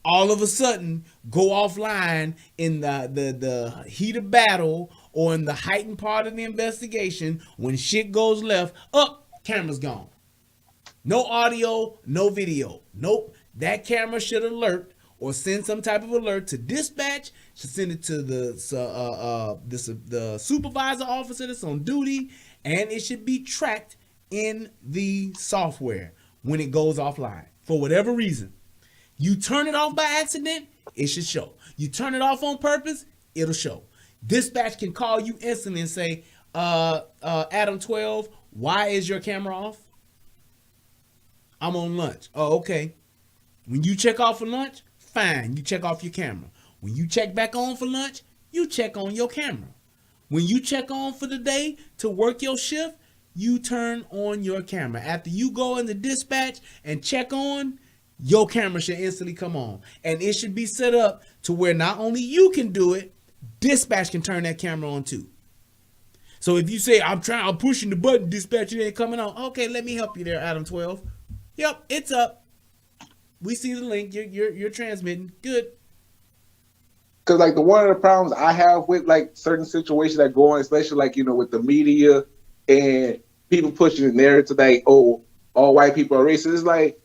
all of a sudden go offline in the heat of battle or in the heightened part of the investigation. When shit goes left, camera's gone. No audio, no video. Nope. That camera should alert or send some type of alert to dispatch. Should send it to the supervisor officer that's on duty, and it should be tracked in the software when it goes offline for whatever reason. You turn it off by accident, it should show. You turn it off on purpose, it'll show. Dispatch can call you instantly and say, Adam 12, why is your camera off? I'm on lunch. Oh, okay. When you check off for lunch, fine, you check off your camera. When you check back on for lunch, you check on your camera. When you check on for the day to work your shift, you turn on your camera. After you go in the dispatch and check on, your camera should instantly come on. And it should be set up to where not only you can do it, dispatch can turn that camera on too. So if you say, I'm pushing the button, dispatch, it ain't coming on. Okay, let me help you there, Adam 12. Yep, it's up. We see the link. You're transmitting. Good. Because like one of the problems I have with like certain situations that go on, especially like with the media and people pushing the narrative like, oh, all white people are racist. It's like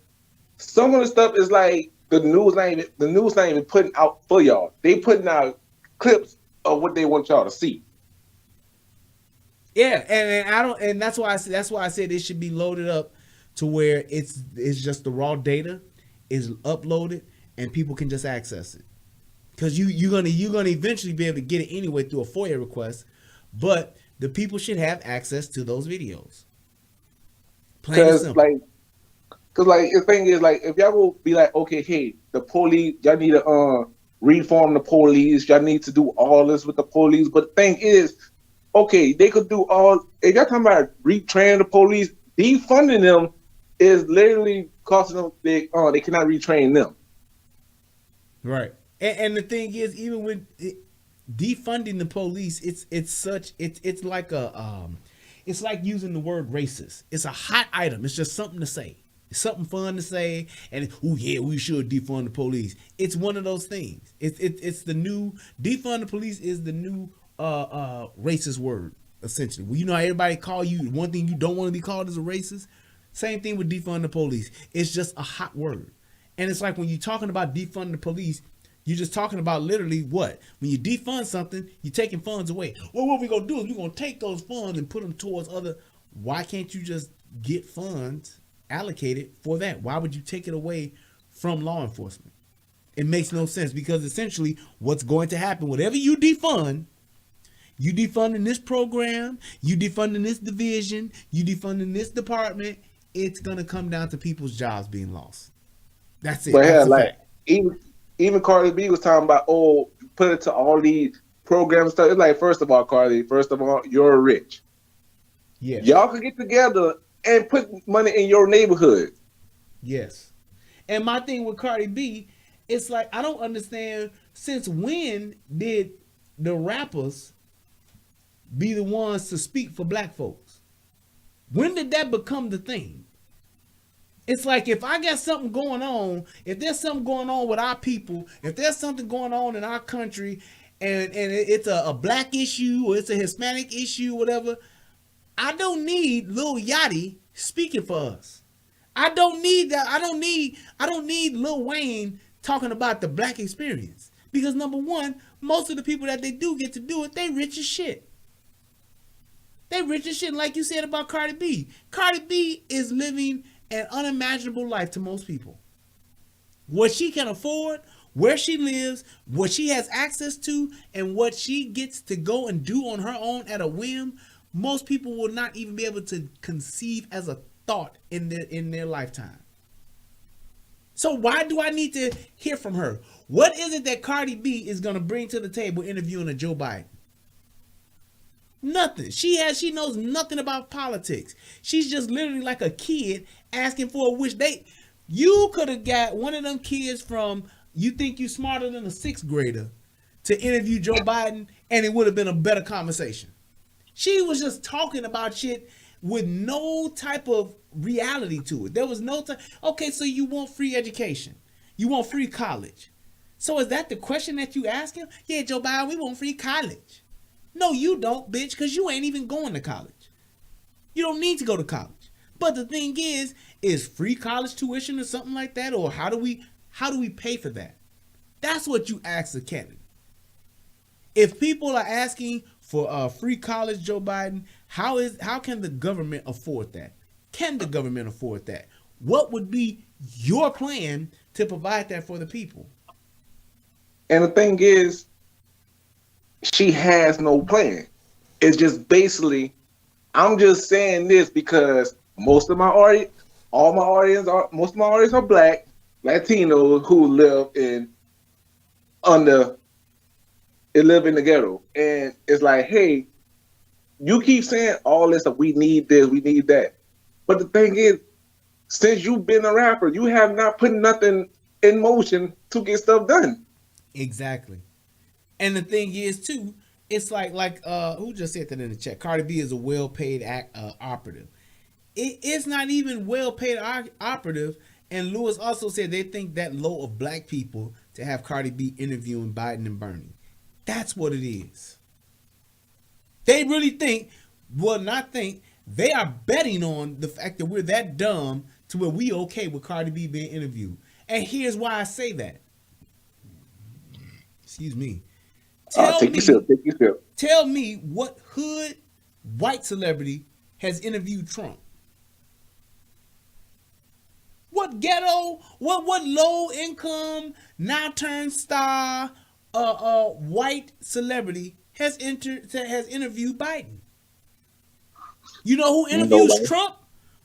some of the stuff is like the news not even putting out for y'all. They putting out clips of what they want y'all to see. Yeah, and that's why I said it should be loaded up to where it's just the raw data is uploaded and people can just access it. Because you're gonna eventually be able to get it anyway through a FOIA request, but the people should have access to those videos. Plain and simple. Because the thing is like if y'all will be like, okay, hey, the police, y'all need to reform the police, y'all need to do all this with the police. But the thing is, okay, they could do all. If y'all talking about retraining the police, defunding them is literally costing them. They cannot retrain them. Right. And the thing is, even with defunding the police, it's like using the word racist. It's a hot item. It's just something to say. It's something fun to say. And we should defund the police. It's one of those things. It's the new defund the police is the new racist word essentially. Well, you know how everybody call you one thing you don't want to be called as a racist. Same thing with defund the police. It's just a hot word. And it's like when you're talking about defunding the police, you're just talking about literally what? When you defund something, you're taking funds away. Well, what we're going to do is we're going to take those funds and put them towards other. Why can't you just get funds allocated for that? Why would you take it away from law enforcement? It makes no sense because essentially what's going to happen, whatever you defunding this program, you defunding this division, you defunding this department, it's going to come down to people's jobs being lost. That's it. But That's yeah, like even Cardi B was talking about, put it to all these programs and stuff. It's like, first of all, Cardi, you're rich. Yes. Y'all could get together and put money in your neighborhood. Yes. And my thing with Cardi B, it's like, I don't understand, since when did the rappers be the ones to speak for black folks? When did that become the thing? It's like if I got something going on, if there's something going on with our people, if there's something going on in our country and it's a black issue or it's a Hispanic issue, whatever, I don't need Lil Yachty speaking for us. I don't need that. I don't need Lil Wayne talking about the black experience. Because number one, most of the people that they do get to do it, they rich as shit. They rich as shit, like you said about Cardi B. Cardi B is living an unimaginable life to most people. What she can afford, where she lives, what she has access to, and what she gets to go and do on her own at a whim, most people will not even be able to conceive as a thought in their lifetime. So why do I need to hear from her? What is it that Cardi B is going to bring to the table interviewing a Joe Biden? Nothing. She knows nothing about politics. She's just literally like a kid asking for a wish. You could have got one of them kids from You Think You Smarter Than a sixth grader to interview Joe Biden, and it would have been a better conversation. She was just talking about shit with no type of reality to it. There was no time. Okay, so you want free education. You want free college. So is that the question that you ask him? Yeah, Joe Biden, we want free college. No, you don't, bitch, because you ain't even going to college. You don't need to go to college. But the thing is free college tuition or something like that? Or how do we pay for that? That's what you ask the candidate. If people are asking for free college, Joe Biden, how can the government afford that? Can the government afford that? What would be your plan to provide that for the people? And the thing is, she has no plan. It's just basically, I'm just saying this because most of my audience are black, Latinos who live in the ghetto. And it's like, hey, you keep saying all this stuff, we need this, we need that. But the thing is, since you've been a rapper, you have not put nothing in motion to get stuff done. Exactly. And the thing is too, it's like who just said that in the chat? Cardi B is a well-paid operative. It's not even well-paid operative. And Lewis also said they think that low of black people to have Cardi B interviewing Biden and Bernie. That's what it is. They really think, they are betting on the fact that we're that dumb to where we okay with Cardi B being interviewed. And here's why I say that. Excuse me. Tell me what hood white celebrity has interviewed Trump. What ghetto, what low income, now turned star, white celebrity has interviewed Biden? You know who interviews Trump?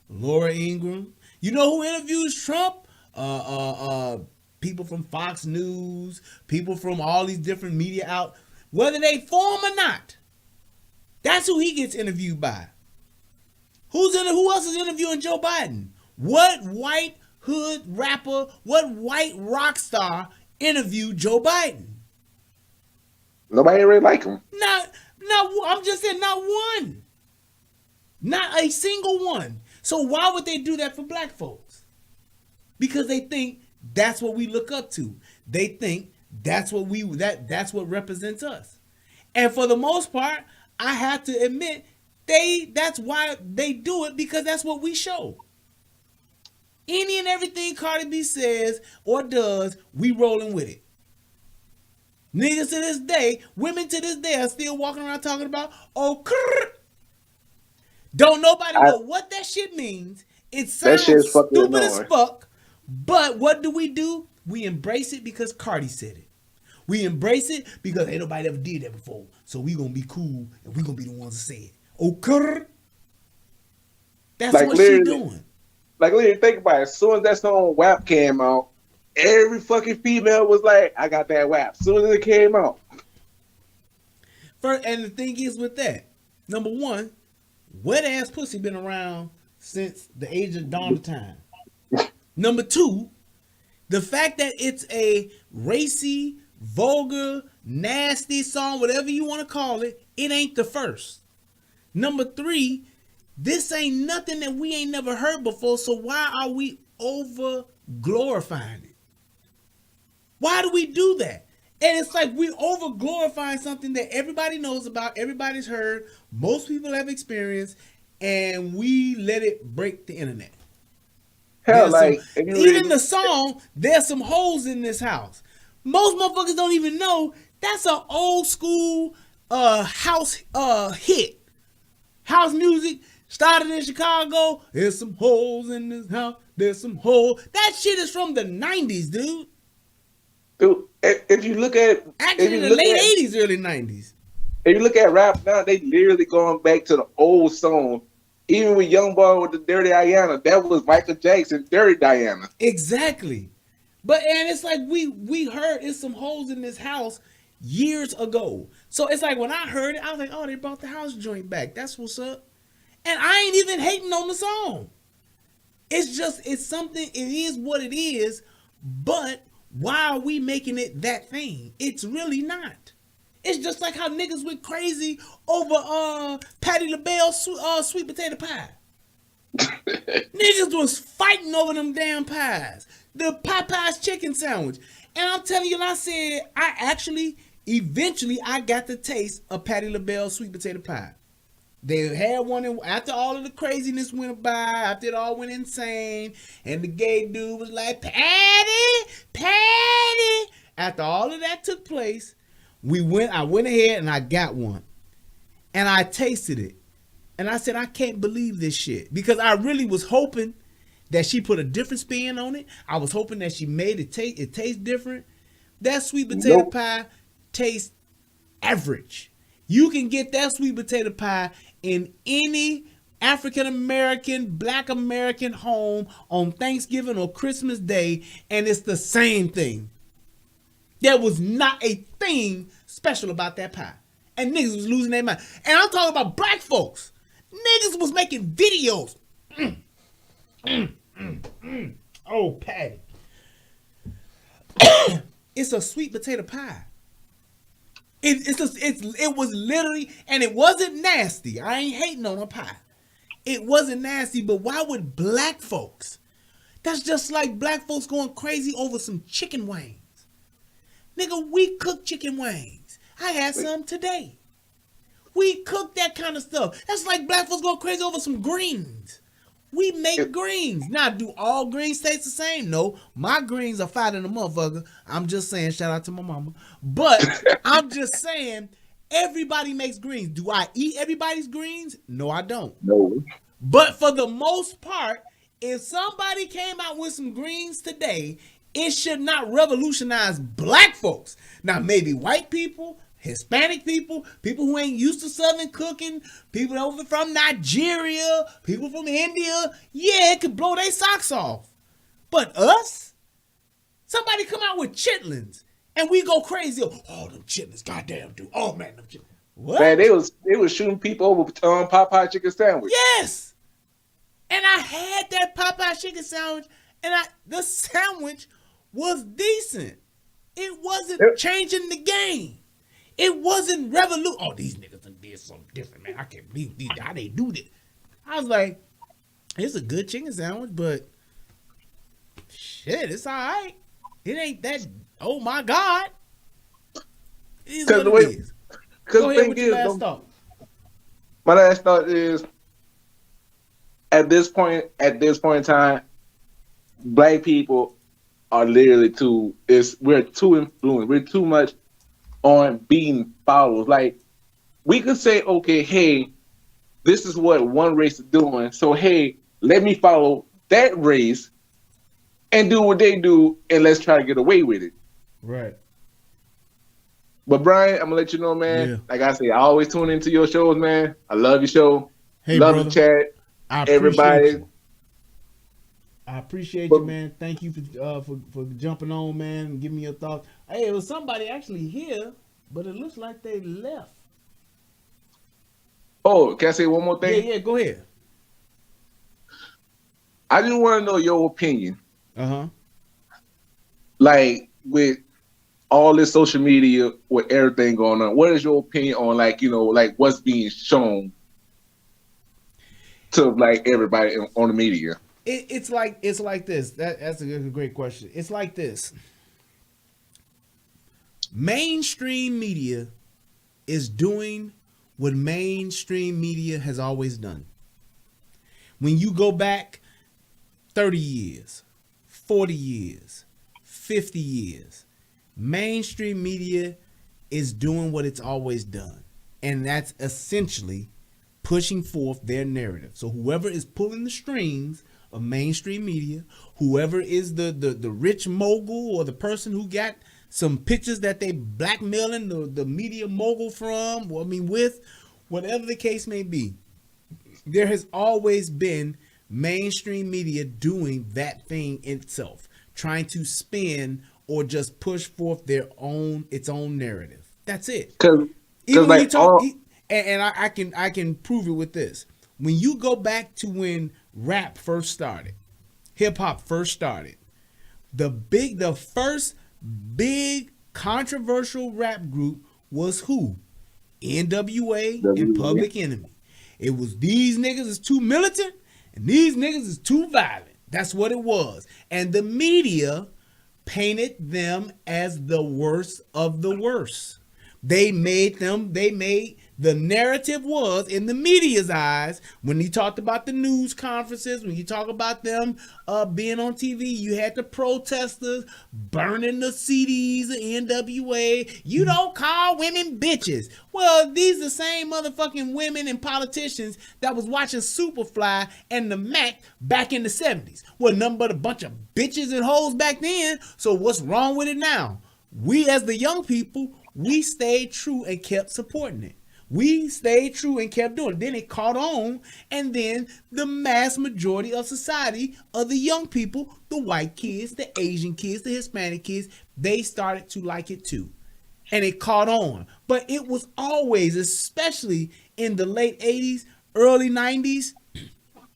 Laura Ingraham. You know who interviews Trump? People from Fox News, people from all these different media out, whether they form or not. That's who he gets interviewed by. Who else is interviewing Joe Biden? What white hood rapper, what white rock star interviewed Joe Biden? Nobody really like him. I'm just saying, not one. Not a single one. So why would they do that for black folks? Because they think that's what we look up to. They think that's what that's what represents us. And for the most part, I have to admit, that's why they do it, because that's what we show. Any and everything Cardi B says or does, we rolling with it. Niggas to this day, women to this day are still walking around talking about, don't nobody know what that shit means. It sounds stupid as fuck. But what do? We embrace it because Cardi said it. We embrace it because ain't nobody ever did that before. So we gonna be cool and we gonna be the ones that say it. Okay? That's like what she doing. Like, literally, think about it. As soon as that song WAP came out, every fucking female was like, I got that WAP. As soon as it came out. And the thing is with that, number one, wet ass pussy been around since the age of dawn of time. Number two, the fact that it's a racy, vulgar, nasty song, whatever you want to call it, it ain't the first. Number three, this ain't nothing that we ain't never heard before, so why are we over glorifying it? Why do we do that? And it's like we over glorifying something that everybody knows about, everybody's heard, most people have experienced, and we let it break the internet. Hell, even the song, there's some holes in this house. Most motherfuckers don't even know that's an old school house hit. House music Started in Chicago. There's some holes in this house. There's some holes. That shit is from the 90s, dude. Dude, if you look at Actually, the late 80s, early 90s. if you look at rap now, they literally going back to the old song. Even with Young Boy with the Dirty Diana, that was Michael Jackson, Dirty Diana. Exactly. And it's like we heard it's some holes in this house years ago. So it's like when I heard it, I was like, oh, they brought the house joint back. That's what's up. And I ain't even hating on the song. It's something, it is what it is, but why are we making it that thing? It's really not. It's just like how niggas went crazy over Patti LaBelle's sweet potato pie. Niggas was fighting over them damn pies. The Popeye's chicken sandwich. And I'm telling you, I said, eventually I got the taste of Patti LaBelle's sweet potato pie. They had one after all of the craziness went by, after it all went insane, and the gay dude was like, Patty. After all of that took place, I went ahead and I got one. And I tasted it. And I said, I can't believe this shit. Because I really was hoping that she put a different spin on it. I was hoping that she made it taste different. That sweet potato pie tastes average. You can get that sweet potato pie in any African American, Black American home on Thanksgiving or Christmas Day, and it's the same thing. There was not a thing special about that pie. And niggas was losing their mind. And I'm talking about black folks. Niggas was making videos. Oh, Patty. It's a sweet potato pie. It was literally, and it wasn't nasty. I ain't hating on a pie. It wasn't nasty, but why would black folks? That's just like black folks going crazy over some chicken wings. Nigga, we cook chicken wings. I had some today. We cook that kind of stuff. That's like black folks going crazy over some greens. We make greens. Now, do all greens taste the same? No. My greens are fat in the motherfucker. I'm just saying, shout out to my mama. But I'm just saying, everybody makes greens. Do I eat everybody's greens? No, I don't. No. But for the most part, if somebody came out with some greens today, it should not revolutionize black folks. Now, maybe white people, Hispanic people who ain't used to Southern cooking, people over from Nigeria, people from India, yeah, it could blow their socks off. But us? Somebody come out with chitlins and we go crazy. Oh, them chitlins, goddamn, dude. Oh, man, them chitlins. What? Man, they was shooting people over Popeye chicken sandwich. Yes. And I had that Popeye chicken sandwich, and the sandwich was decent. It wasn't changing the game. It wasn't revolution. Oh, these niggas done did something different, man. I can't believe how they do this. I was like, it's a good chicken sandwich, but shit, it's all right. It ain't that, oh my God. It is what it is. Go ahead with your last thought. My last thought is, at this point in time, black people are literally we're too influenced. We're too much on being followers. Like, we could say, okay, hey, this is what one race is doing, so hey, let me follow that race and do what they do, and let's try to get away with it. Right. But Brian, I'm gonna let you know, man. Yeah. Like I say, I always tune into your shows, man. I love your show. Hey, love brother. the chat. Everybody. I appreciate you, man. Thank you for jumping on, man, and giving me your thoughts. Hey, it was somebody actually here, but it looks like they left. Oh, can I say one more thing? Yeah, go ahead. I just want to know your opinion. Uh-huh. Like, with all this social media, with everything going on, what is your opinion on, like, you know, like what's being shown to like everybody on the media? It's like this. That's a great question. It's like this. Mainstream media is doing what mainstream media has always done. When you go back 30 years, 40 years, 50 years, mainstream media is doing what it's always done. And that's essentially pushing forth their narrative. So whoever is pulling the strings of mainstream media, whoever is the rich mogul or the person who got some pictures that they blackmailing the media mogul from, with, whatever the case may be, there has always been mainstream media doing that thing itself, trying to spin or just push forth its own narrative. That's it. Even when you talk, and I can prove it with this. When you go back to when rap first started, hip hop first started, the first big controversial rap group was who? NWA and Public Enemy. It was these niggas is too militant and these niggas is too violent. That's what it was. And the media painted them as the worst of the worst. The narrative was, in the media's eyes, when you talked about the news conferences, when you talk about them being on TV, you had the protesters burning the CDs of NWA. You don't call women bitches. Well, these are the same motherfucking women and politicians that was watching Superfly and the Mac back in the 70s. Well, nothing but a bunch of bitches and hoes back then. So what's wrong with it now? We as the young people, we stayed true and kept supporting it. We stayed true and kept doing it. Then it caught on, and then the mass majority of society, of the young people, the white kids, the Asian kids, the Hispanic kids, they started to like it too. And it caught on. But it was always, especially in the late 80s, early 90s,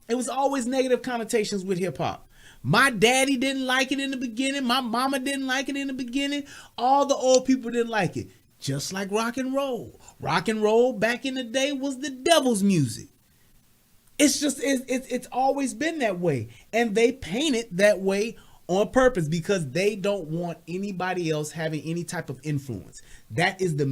it was always negative connotations with hip hop. My daddy didn't like it in the beginning. My mama didn't like it in the beginning. All the old people didn't like it. Just like rock and roll. Rock and roll back in the day was the devil's music. It's always been that way. And they paint it that way on purpose because they don't want anybody else having any type of influence. That is the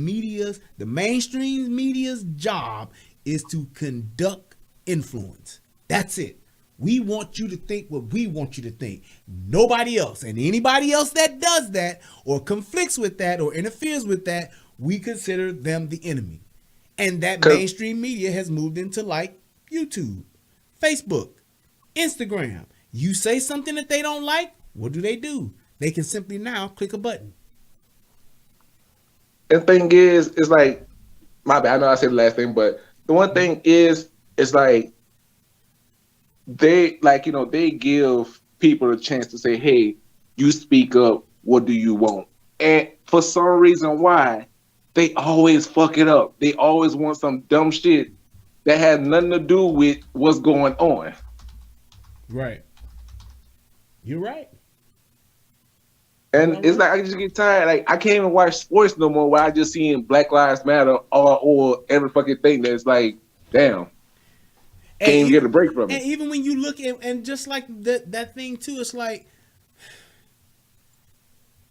mainstream media's job, is to conduct influence. That's it. We want you to think what we want you to think. Nobody else. And anybody else that does that or conflicts with that or interferes with that, we consider them the enemy. And that mainstream media has moved into like YouTube, Facebook, Instagram. You say something that they don't like, what do? They can simply now click a button. The thing is, it's like, my bad, I know I said the last thing, but the one thing is, it's like, they give people a chance to say, hey, you speak up, what do you want? And for some reason why, they always fuck it up. They always want some dumb shit that has nothing to do with what's going on. Right. You're right. And it's like, I just get tired. Like, I can't even watch sports no more where I just seeing Black Lives Matter or every fucking thing that's like, damn. Can't even get a break from it. And even when you look at, and just like that thing too, it's like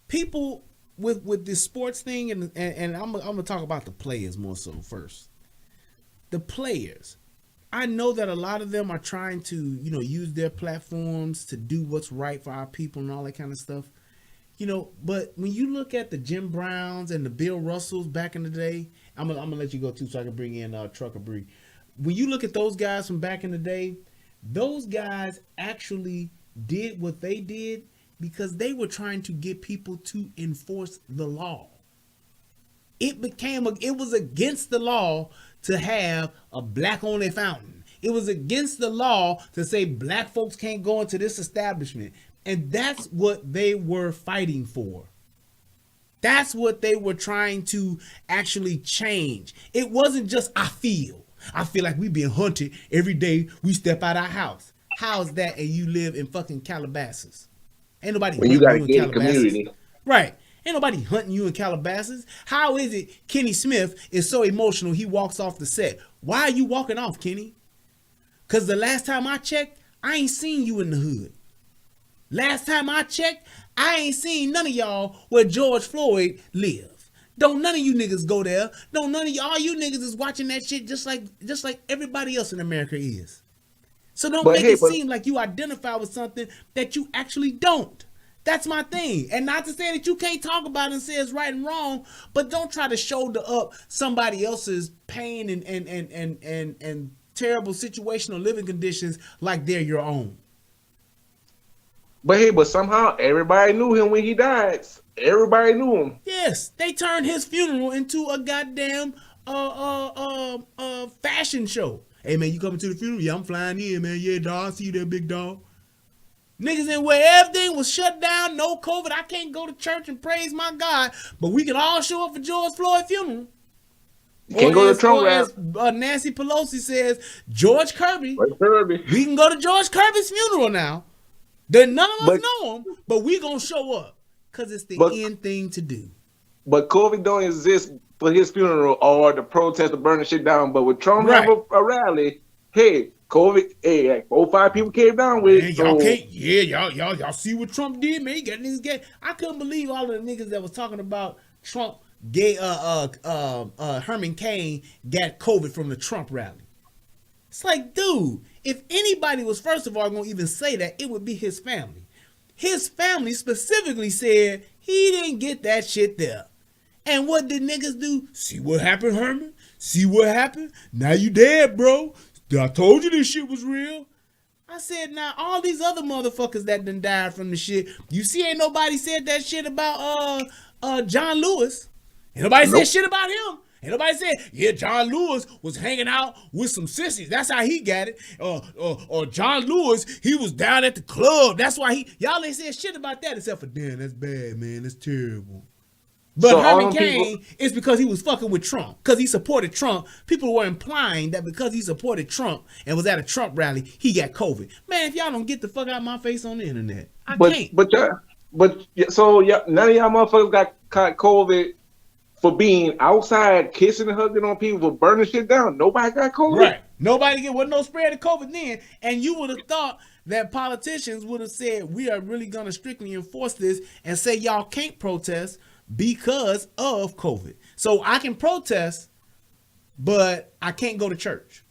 people with this sports thing, and I'm gonna talk about the players more so first. The players, I know that a lot of them are trying to, use their platforms to do what's right for our people and all that kind of stuff. But when you look at the Jim Browns and the Bill Russells back in the day, I'm gonna let you go too, so I can bring in Trucker Bree. When you look at those guys from back in the day, those guys actually did what they did because they were trying to get people to enforce the law. It was against the law to have a black-only fountain. It was against the law to say black folks can't go into this establishment. And that's what they were fighting for. That's what they were trying to actually change. It wasn't just, I feel like we being hunted every day we step out our house. How's that? And you live in fucking Calabasas. Ain't nobody when you got a gated community. Right. Ain't nobody hunting you in Calabasas. How is it Kenny Smith is so emotional he walks off the set? Why are you walking off, Kenny? Because the last time I checked, I ain't seen you in the hood. Last time I checked, I ain't seen none of y'all where George Floyd live. Don't none of you niggas go there. Don't none of y'all, all you niggas is watching that shit just like everybody else in America is. So don't make it seem like you identify with something that you actually don't. That's my thing. And not to say that you can't talk about it and say it's right and wrong, but don't try to shoulder up somebody else's pain and terrible situational living conditions like they're your own. But hey, but somehow everybody knew him when he died. Everybody knew him. Yes, they turned his funeral into a goddamn fashion show. Hey man, you coming to the funeral? Yeah, I'm flying in, man. Yeah, dog, I see you there, big dog. Niggas in where everything was shut down, no COVID. I can't go to church and praise my God, but we can all show up for George Floyd's funeral. You can't go to Trump as Nancy Pelosi says, George Kirby. Kirby. We can go to George Kirby's funeral now. Then none of us know him, but we gonna show up because it's the end thing to do. But COVID don't exist for his funeral or the protest to burn the shit down. But with Trump have a rally, hey, COVID, hey, like 4 or 5 people came down with it. Y'all can't, y'all see what Trump did, man. He got niggas get. I couldn't believe all of the niggas that was talking about Trump Herman Cain got COVID from the Trump rally. It's like, dude, if anybody was first of all gonna even say that, it would be his family. His family specifically said he didn't get that shit there. And what did niggas do? See what happened, Herman? See what happened? Now you dead, bro. I told you this shit was real. I said, now all these other motherfuckers that done died from the shit, you see ain't nobody said that shit about John Lewis. Ain't nobody said shit about him. Ain't nobody said, yeah, John Lewis was hanging out with some sissies. That's how he got it. Or John Lewis, he was down at the club. That's why y'all ain't said shit about that except for, damn, that's bad, man. That's terrible. But so Herman Cain is because he was fucking with Trump. Because he supported Trump. People were implying that because he supported Trump and was at a Trump rally, he got COVID. Man, if y'all don't get the fuck out of my face on the internet, I can't. So none of y'all motherfuckers got caught COVID for being outside, kissing and hugging on people, for burning shit down. Nobody got COVID. Right. Nobody wasn't no spread of COVID then. And you would have thought that politicians would have said, we are really going to strictly enforce this and say y'all can't protest because of COVID. So I can protest, but I can't go to church.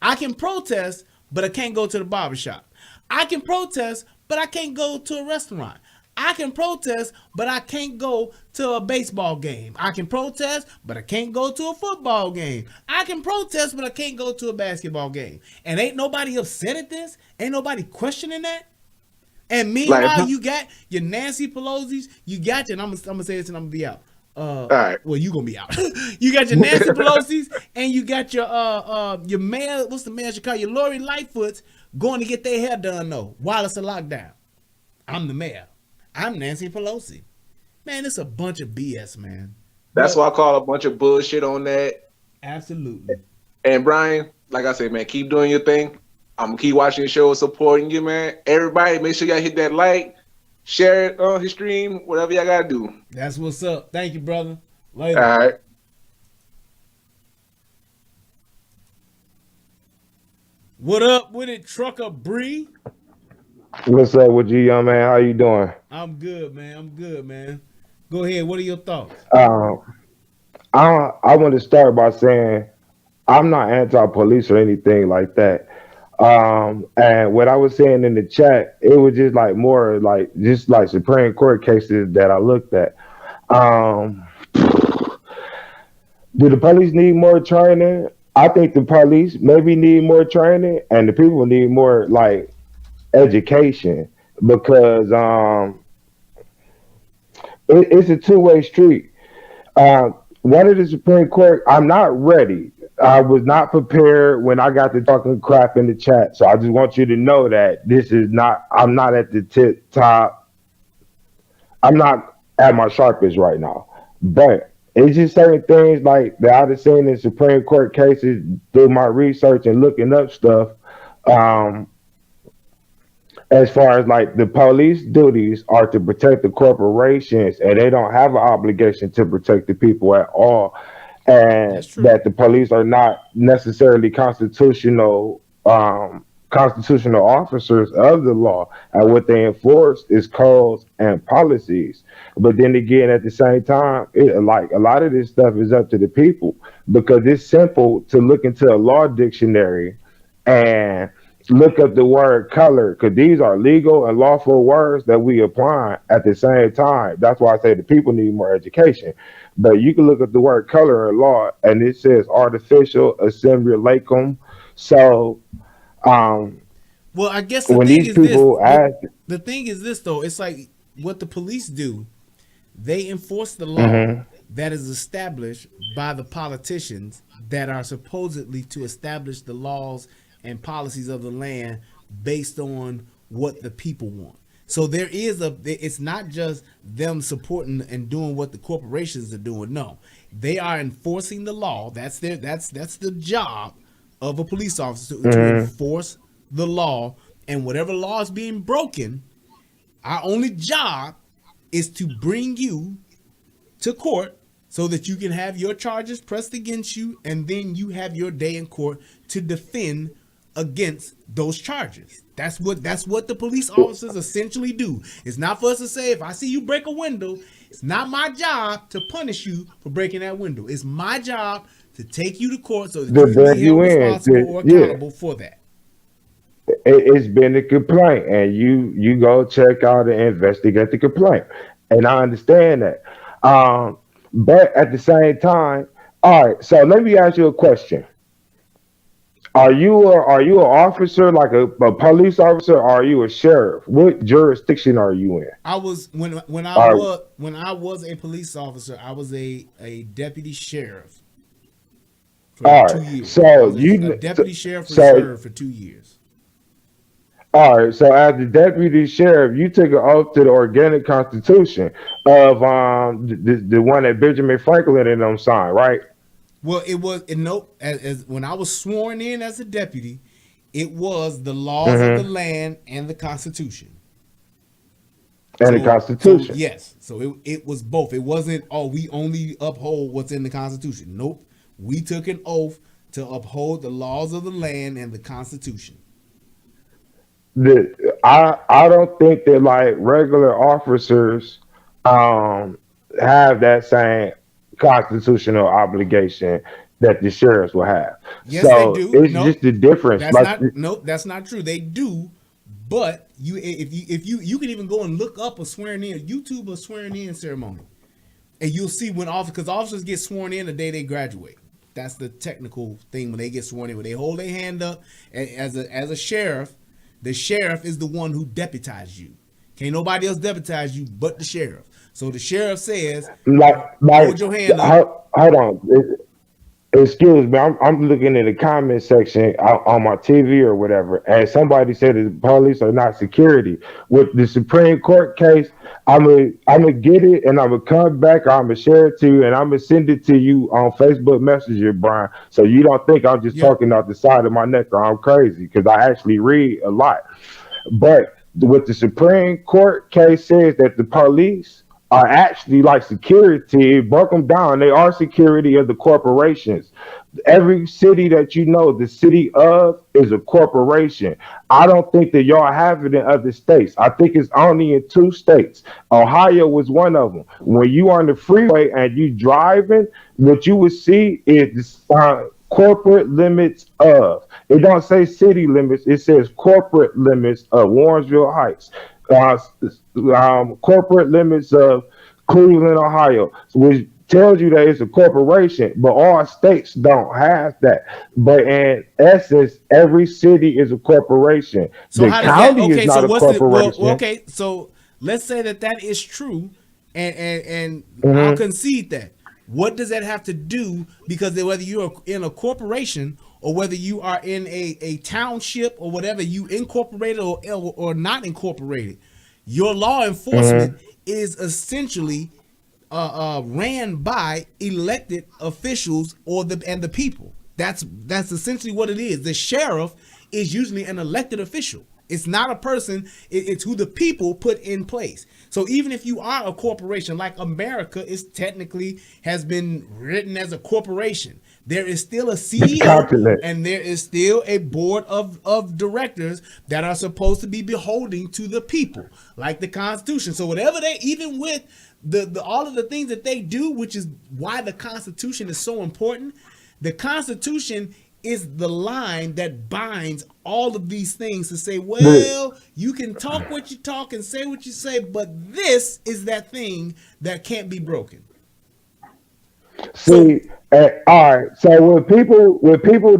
I can protest, but I can't go to the barbershop. I can protest, but I can't go to a restaurant. I can protest, but I can't go to a baseball game. I can protest, but I can't go to a football game. I can protest, but I can't go to a basketball game. And ain't nobody upset at this? Ain't nobody questioning that? And meanwhile, you got your Nancy Pelosi's, you got your, and I'm gonna say this and I'm gonna be out. All right. Well, you gonna be out. You got your Nancy Pelosi's and you got your mayor, what's the mayor you call your Lori Lightfoot's going to get their hair done though, while it's a lockdown. I'm the mayor. I'm Nancy Pelosi. Man, it's a bunch of BS, man. That's why I call a bunch of bullshit on that. Absolutely. And Brian, like I said, man, keep doing your thing. I'm gonna keep watching the show, supporting you, man. Everybody, make sure y'all hit that like, share it on his stream, whatever y'all gotta do. That's what's up. Thank you, brother. Later. All right. What up with it, Trucker Bree? What's up with you, young man? How you doing? I'm good, man. Go ahead. What are your thoughts? I want to start by saying I'm not anti-police or anything like that. And what I was saying in the chat, it was just like more like just like Supreme Court cases that I looked at. Do the police need more training? I think the police maybe need more training, and the people need more like education, because it's a two-way street. One of the Supreme Court, I'm not ready. I was not prepared when I got to talking crap in the chat. So I just want you to know that this is not, I'm not at the tip top. I'm not at my sharpest right now. But it's just certain things like that I've seen in Supreme Court cases through my research and looking up stuff. As far as like the police duties are to protect the corporations, and they don't have an obligation to protect the people at all. And that the police are not necessarily constitutional officers of the law, and what they enforce is codes and policies. But then again, at the same time, like a lot of this stuff is up to the people, because it's simple to look into a law dictionary and look up the word color, because these are legal and lawful words that we apply at the same time. That's why I say the people need more education. But you can look up the word color in law, and it says artificial assimilacum. So um, Well, I guess the when thing these is this. people ask, The thing is this though. It's like what the police do. They enforce the law mhm, that is established by the politicians that are supposedly to establish the laws and policies of the land based on what the people want. So there is it's not just them supporting and doing what the corporations are doing. No, they are enforcing the law. That's the job of a police officer to mhm. enforce the law, and whatever law is being broken, our only job is to bring you to court so that you can have your charges pressed against you, and then you have your day in court to defend against those charges. That's what the police officers essentially do. It's not for us to say, if I see you break a window, it's not my job to punish you for breaking that window. It's my job to take you to court so that To you can beg be held you in, responsible or yeah, accountable for that. it's been a complaint, and you go check out and investigate the complaint, and I understand that. But at the same time, all right. So let me ask you a question: are you an officer, like a police officer, or are you a sheriff? What jurisdiction are you in? I was when Are I was a police officer, I was a deputy sheriff for all two right. years. I So was a you deputy sheriff so reserve for 2 years. all right. So as the deputy sheriff, you took an oath to the organic constitution of the one that Benjamin Franklin and them signed, right? Well, it was nope. As when I was sworn in as a deputy, it was the laws of the Mm-hmm. land and the Constitution. And the So Constitution. yes, so it was both. It wasn't, oh, we only uphold what's in the Constitution. Nope, we took an oath to uphold the laws of the land and the Constitution. I don't think that like regular officers um have that same constitutional obligation that the sheriffs will have. Yes, they So do. it's just Nope, the difference. that's Like, not. Nope, that's not true. They do, but if you can even go and look up a swearing in, YouTube a swearing in ceremony, and you'll see when officers, because officers get sworn in the day they graduate. That's the technical thing when they get sworn in. When they hold their hand up as a sheriff, the sheriff is the one who deputizes you. Can't nobody else deputize you but the sheriff. So the sheriff says, hold your hand up. hold on. Excuse me, I'm looking in the comment section on my TV or whatever, and somebody said that the police are not security. With the Supreme Court case, I'm gonna get it, and I'm gonna come back. I'm gonna share it to you, and I'm gonna send it to you on Facebook Messenger, Brian. So you don't think I'm just Yep. talking out the side of my neck or I'm crazy, because I actually read a lot. But what the Supreme Court case says that the police are actually like security. It broke them down. They are security of the corporations. Every city that you know, the city of is a corporation. I don't think that y'all have it in other states. I think it's only in 2 states. Ohio was one of them. When you are on the freeway and you driving, what you would see is corporate limits of. It don't say city limits. It says corporate limits of Warrensville Heights. Uh, Corporate limits of Cleveland, Ohio, which tells you that it's a corporation, but all states don't have that. But in essence, every city is a corporation. So The how does that? county is Okay, so not a what's the well? corporation. Okay, so let's say that is true, and I'll Mhm. concede that. What does that have to do? Because whether you're in a corporation or whether you are in a township or whatever, you incorporated or not incorporated, your law enforcement Mhm. is essentially ran by elected officials or the people. That's essentially what it is. The sheriff is usually an elected official. It's not a person. It's who the people put in place. So even if you are a corporation, like America is technically has been written as a corporation, there is still a CEO Continent. and there is still a board of directors that are supposed to be beholding to the people, like the Constitution. So whatever they, even with the all of the things that they do, which is why the Constitution is so important. The Constitution is the line that binds all of these things to say, The- well, you can talk what you talk and say what you say, but this is that thing that can't be broken. So, See, all right. So what people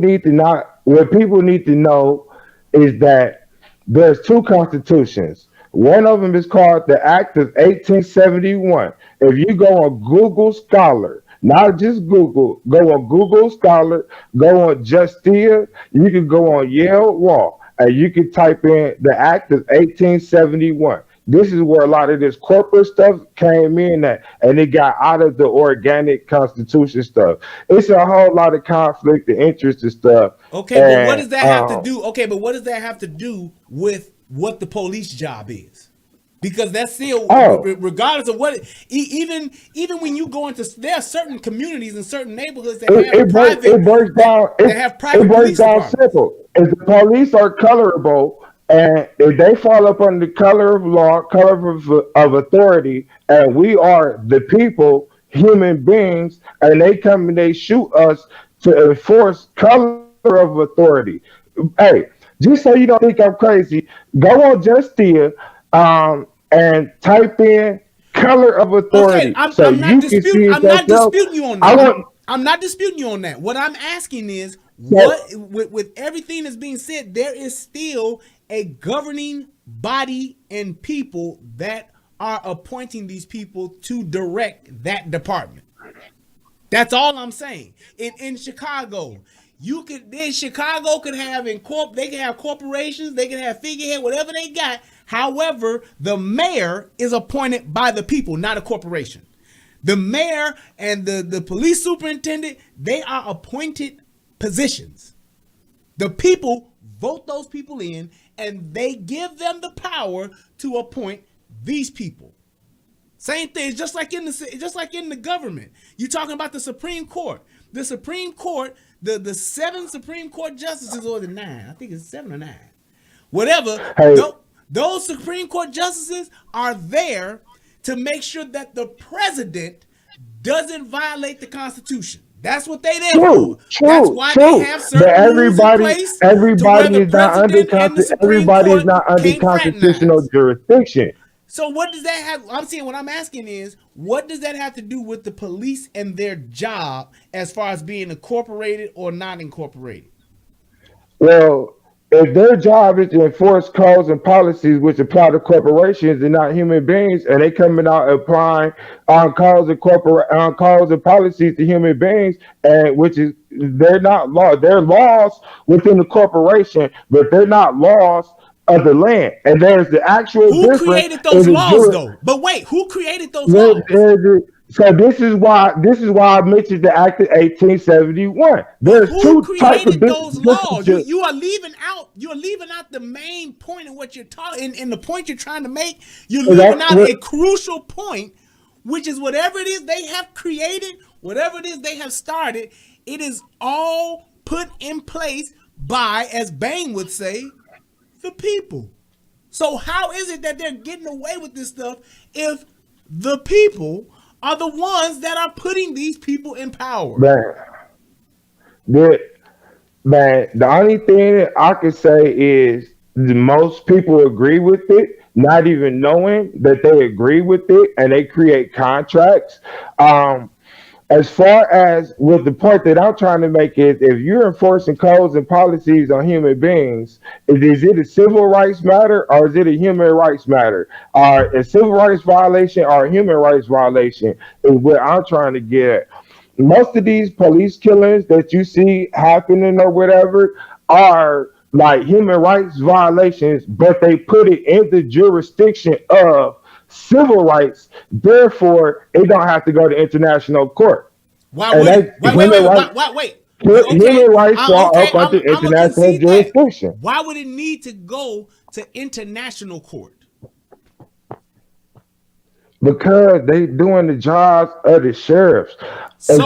need to know is that there's two constitutions. One of them is called the Act of 1871. If you go on Google Scholar, not just Google, go on Google Scholar, go on Justia, you can go on Yale Law, and you can type in the Act of 1871. This is where a lot of this corporate stuff came in at, and it got out of the organic constitution stuff. It's a whole lot of conflict of interest and stuff. okay, but what And does that have to do? Okay, but what does that have to do with what the police job is? Because that's still, oh, regardless of what, even when you go into, there are certain communities and certain neighborhoods that it, have it breaks private, it breaks down that have it private breaks police down departments. simple. If the police are colorable and if they fall up under the color of law, color of authority, and we are the people, human beings, and they come and they shoot us to enforce color of authority. Hey, just so you don't think I'm crazy, go on Justia and type in color of Okay, authority so you can see it I'm not yourself. disputing you on I that. want I'm not disputing you on that. What I'm asking is, what so with everything that's being said, there is still a governing body and people that are appointing these people to direct that department. That's all I'm saying. In Chicago, Chicago could have they can have corporations, they can have figurehead, whatever they got. However, the mayor is appointed by the people, not a corporation. The mayor and the police superintendent, they are appointed positions. The people vote those people in, and they give them the power to appoint these people. Same thing, just like in the government. You're talking about the Supreme Court. The Supreme Court, the 7 Supreme Court justices, or the 9, I think it's 7 or 9, whatever. hey, Those Supreme Court justices are there to make sure that the president doesn't violate the Constitution. That's what they there for. That's why they true. have But certain rules in place to where the president and the Supreme everybody is Court not under can't constitutional fraternize. jurisdiction. So what does that have? I'm saying, what I'm asking is, what does that have to do with the police and their job as far as being incorporated or not incorporated? Well, if their job is to enforce codes and policies which apply to corporations and not human beings, and they coming out applying on codes and policies to human beings, and which is they're not law, they're laws within the corporation, but they're not laws of the land. And there's the actual Who difference created in those the laws, though? But wait, who created those There- laws? there- so this is why I mentioned the Act of 1871. But There's who two type of created those laws? different. You're leaving out the main point of what you're talking, in the point you're trying to make. You're So leaving that's out what a crucial point, which is whatever it is they have created, whatever it is they have started, it is all put in place by, as Bain would say, the people. So how is it that they're getting away with this stuff if the people are the ones that are putting these people in power? man. The the only thing that I can say is most people agree with it, not even knowing that they agree with it, and they create contracts. Um, as far as with the point that I'm trying to make is, if you're enforcing codes and policies on human beings, is it a civil rights matter or is it a human rights matter? A civil rights violation or a human rights violation is what I'm trying to get at. Most of these police killings that you see happening or whatever are like human rights violations, but they put it in the jurisdiction of civil rights. Therefore, it don't have to go to international court. Why And would that it? Wait, wait, human wait, rights, wait, wait, wait. Okay, human rights fall okay. up under I'm gonna international concede that. jurisdiction Why would it need to go to international court? because they doing the jobs of the sheriffs. And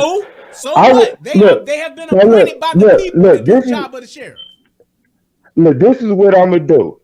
So I would what? look. They have been So appointed by the people to look. do the job of the sheriff. This is what I'm gonna do.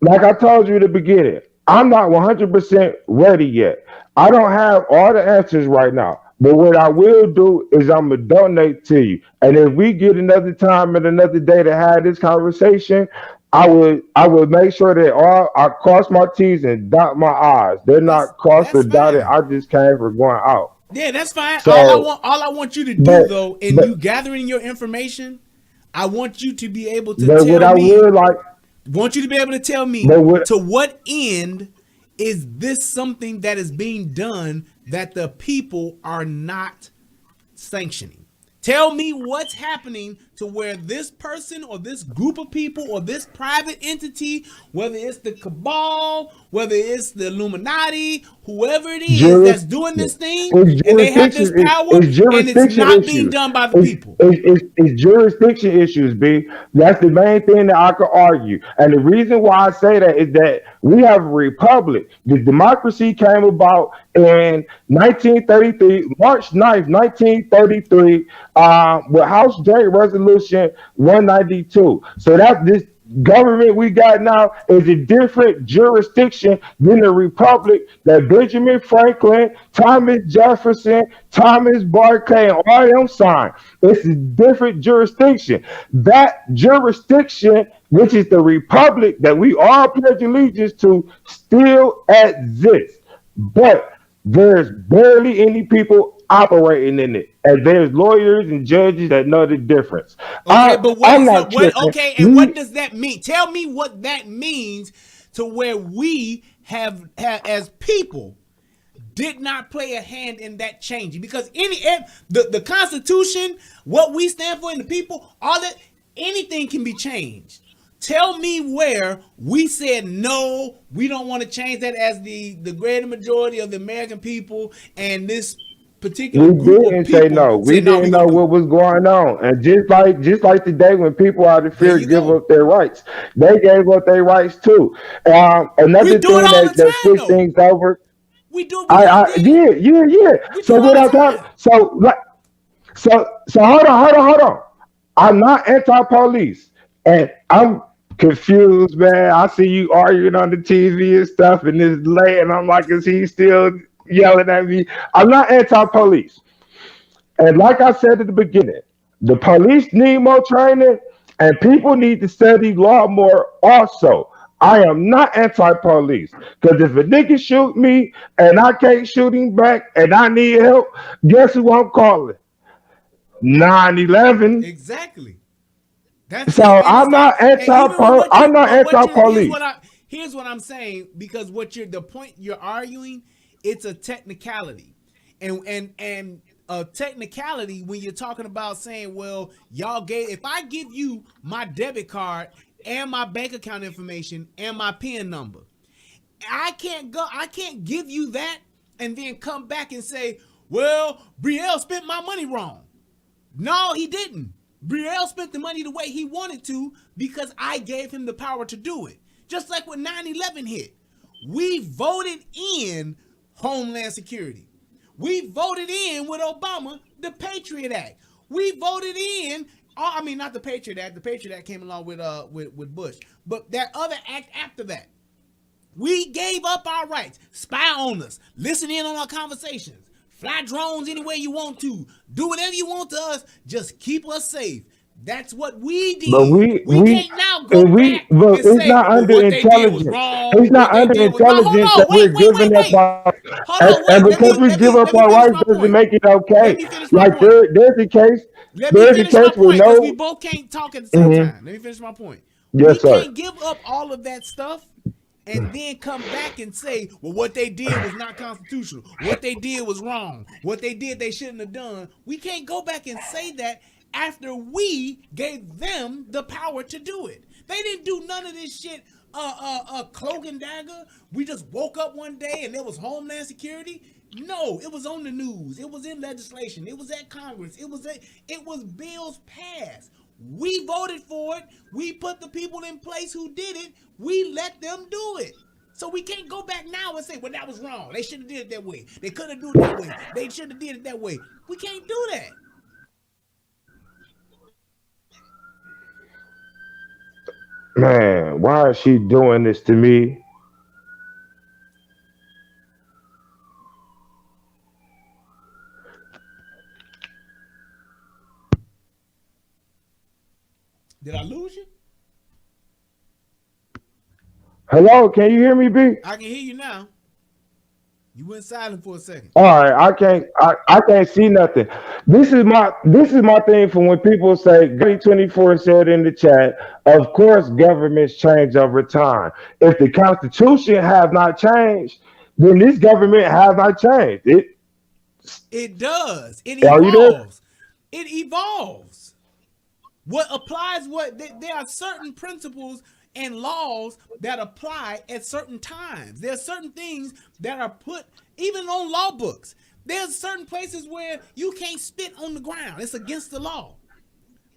Like I told you at the beginning, I'm not 100% ready yet. I don't have all the answers right now, But what I will do is I'm gonna donate to you. And if we get another time and another day to have this conversation, I would make sure that all I cross my T's and dot my I's. They're not crossed or That's dotted. fine. I just came for going out. Yeah, that's fine. So, All I want you to do but though, in but you gathering your information, I want you to be able to but what tell I me. would like, Want you to be able to tell me but what to what end is this something that is being done that the people are not sanctioning. Tell me what's happening to where this person or this group of people or this private entity, whether it's the cabal, whether it's the Illuminati, whoever it is that's doing this jurisdiction. thing, It's and they have this jurisdiction. power, It's and it's jurisdiction not being issues. done by the It's, people. it's jurisdiction issues, B. That's the main thing that I could argue. And the reason why I say that is that we have a republic. The democracy came about in 1933, March 9th, 1933, with House Joint Resolution 192. So that this government we got now is a different jurisdiction than the republic that Benjamin Franklin, Thomas Jefferson, Thomas Barclay, and all them signed. It's a different jurisdiction. That jurisdiction, which is the republic that we all pledge allegiance to, still exists. But there's barely any people operating in it. And there's lawyers and judges that know the difference. Okay, but I'm what? So not what? tripping. Okay, and what We does that mean? Tell me what that means to where we have as people did not play a hand in that changing because the Constitution, what we stand for, and the people, all that, anything can be changed. Tell me where we said no, we don't want to change that as the greater majority of the American people, and this particular we group of didn't say people no. We said no, we're didn't know gonna do what it. was going on. And just like today when people out of There fear you give go. up their rights, they gave up their rights too. We Another do it thing all the that time switched though. things over. We do. We just I did it. yeah, yeah, yeah. We do So it all what the I'm talking time. so hold on. I'm not anti-police, and I'm confused, man. I see you arguing on the TV and stuff, and this late, and I'm like, is he still yelling at me? I'm not anti-police, and like I said at the beginning, the police need more training, and people need to study law more. Also, I am not anti-police because if a nigga shoot me and I can't shoot him back, and I need help, guess who I'm calling? 911. Exactly. That's So it. And I'm it's like, not and even with what I'm you, not but what you, anti-police. here's what I'm saying, because what you're, the point you're arguing, it's a technicality. And a technicality when you're talking about saying, well, y'all gave, if I give you my debit card and my bank account information and my PIN number, I can't give you that and then come back and say, well, Brielle spent my money wrong. No, he didn't. Brielle spent the money the way he wanted to because I gave him the power to do it. Just like when 9/11 hit. We voted in Homeland Security. We voted in with Obama the Patriot Act. We voted in, I mean, not the Patriot Act. The Patriot Act came along with Bush. But that other act after that. We gave up our rights. Spy on us. Listen in on our conversations. Fly drones anywhere you want to. Do whatever you want to us. Just keep us safe. That's what we But did. We can't now go back but and it's say, not well, under what they did was intelligence. wrong. It's What not they under did was no. Hold intelligence that on. we're Wait, wait, wait, giving up wait. our Hold on. and Wait. because we give up Let me our finish rights my doesn't point. make it Let okay. me finish my Like point. Let me there's a finish my case where point because we no. both can't talk at the same Mhm. time. Let me finish my point. We Yes, sir. can't give up all of that stuff and then come back and say, well, what they did was not constitutional. What they did was wrong. What they did, they shouldn't have done. We can't go back and say that after we gave them the power to do it. They didn't do none of this shit, cloak and dagger. We just woke up one day and there was Homeland Security. No, it was on the news. It was in legislation. It was at Congress. It was bills passed. We voted for it. We put the people in place who did it. We let them do it. So we can't go back now and say, well, that was wrong. They should have did it that way. They could have done it that way. They should have did it that way. We can't do that. Man, why is she doing this to me? Did I lose you? Hello, can you hear me, B? I can hear you now. You went silent for a second. All right, I can't see nothing. This is my thing for when people say Gotti 24 said in the chat, of course governments change over time. If the Constitution have not changed, then this government have not changed. It does. It Are you there? evolves. It evolves. What applies, there are certain principles and laws that apply at certain times. There are certain things that are put even on law books. There's certain places where you can't spit on the ground. It's against the law.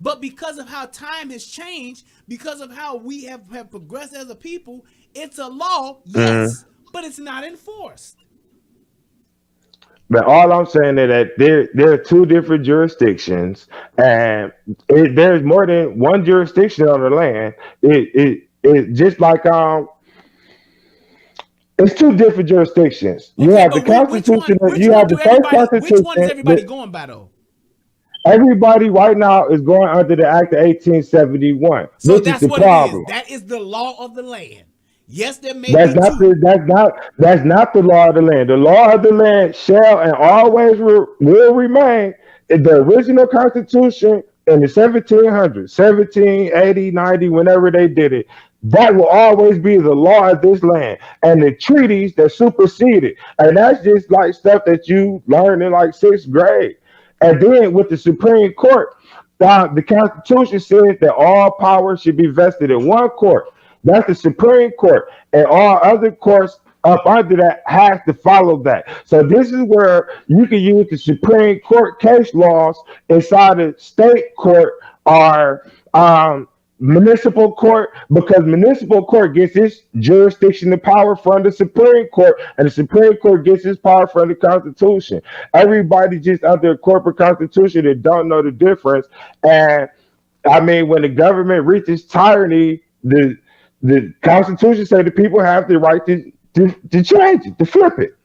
But because of how time has changed, because of how we have progressed as a people, it's a law, yes, but it's not enforced. But all I'm saying is that there are two different jurisdictions, and there's more than one jurisdiction on the land. It just like it's two different jurisdictions. You Okay, have the but which one? Constitution. Which You one have the do first everybody? Which one is Constitution. everybody going by though? Everybody right now is going under the Act of 1871. So This is that's the what it is. problem. That is the law of the land. Yes, there may That's be not two. that's not the law of the land. The law of the land shall and always will remain in the original Constitution in the 1700s, 1780, 90, whenever they did it. That will always be the law of this land, and the treaties that supersede it. And that's just like stuff that you learn in like sixth grade. And then with the Supreme Court, the Constitution says that all power should be vested in one court. That's the Supreme Court, and all other courts up under that has to follow that. So this is where you can use the Supreme Court case laws inside the state court or municipal court, because municipal court gets its jurisdiction and power from the Supreme Court, and the Supreme Court gets its power from the Constitution. Everybody just under a corporate constitution that don't know the difference. And I mean, when the government reaches tyranny, the Constitution say the people have the right to change it, to flip it.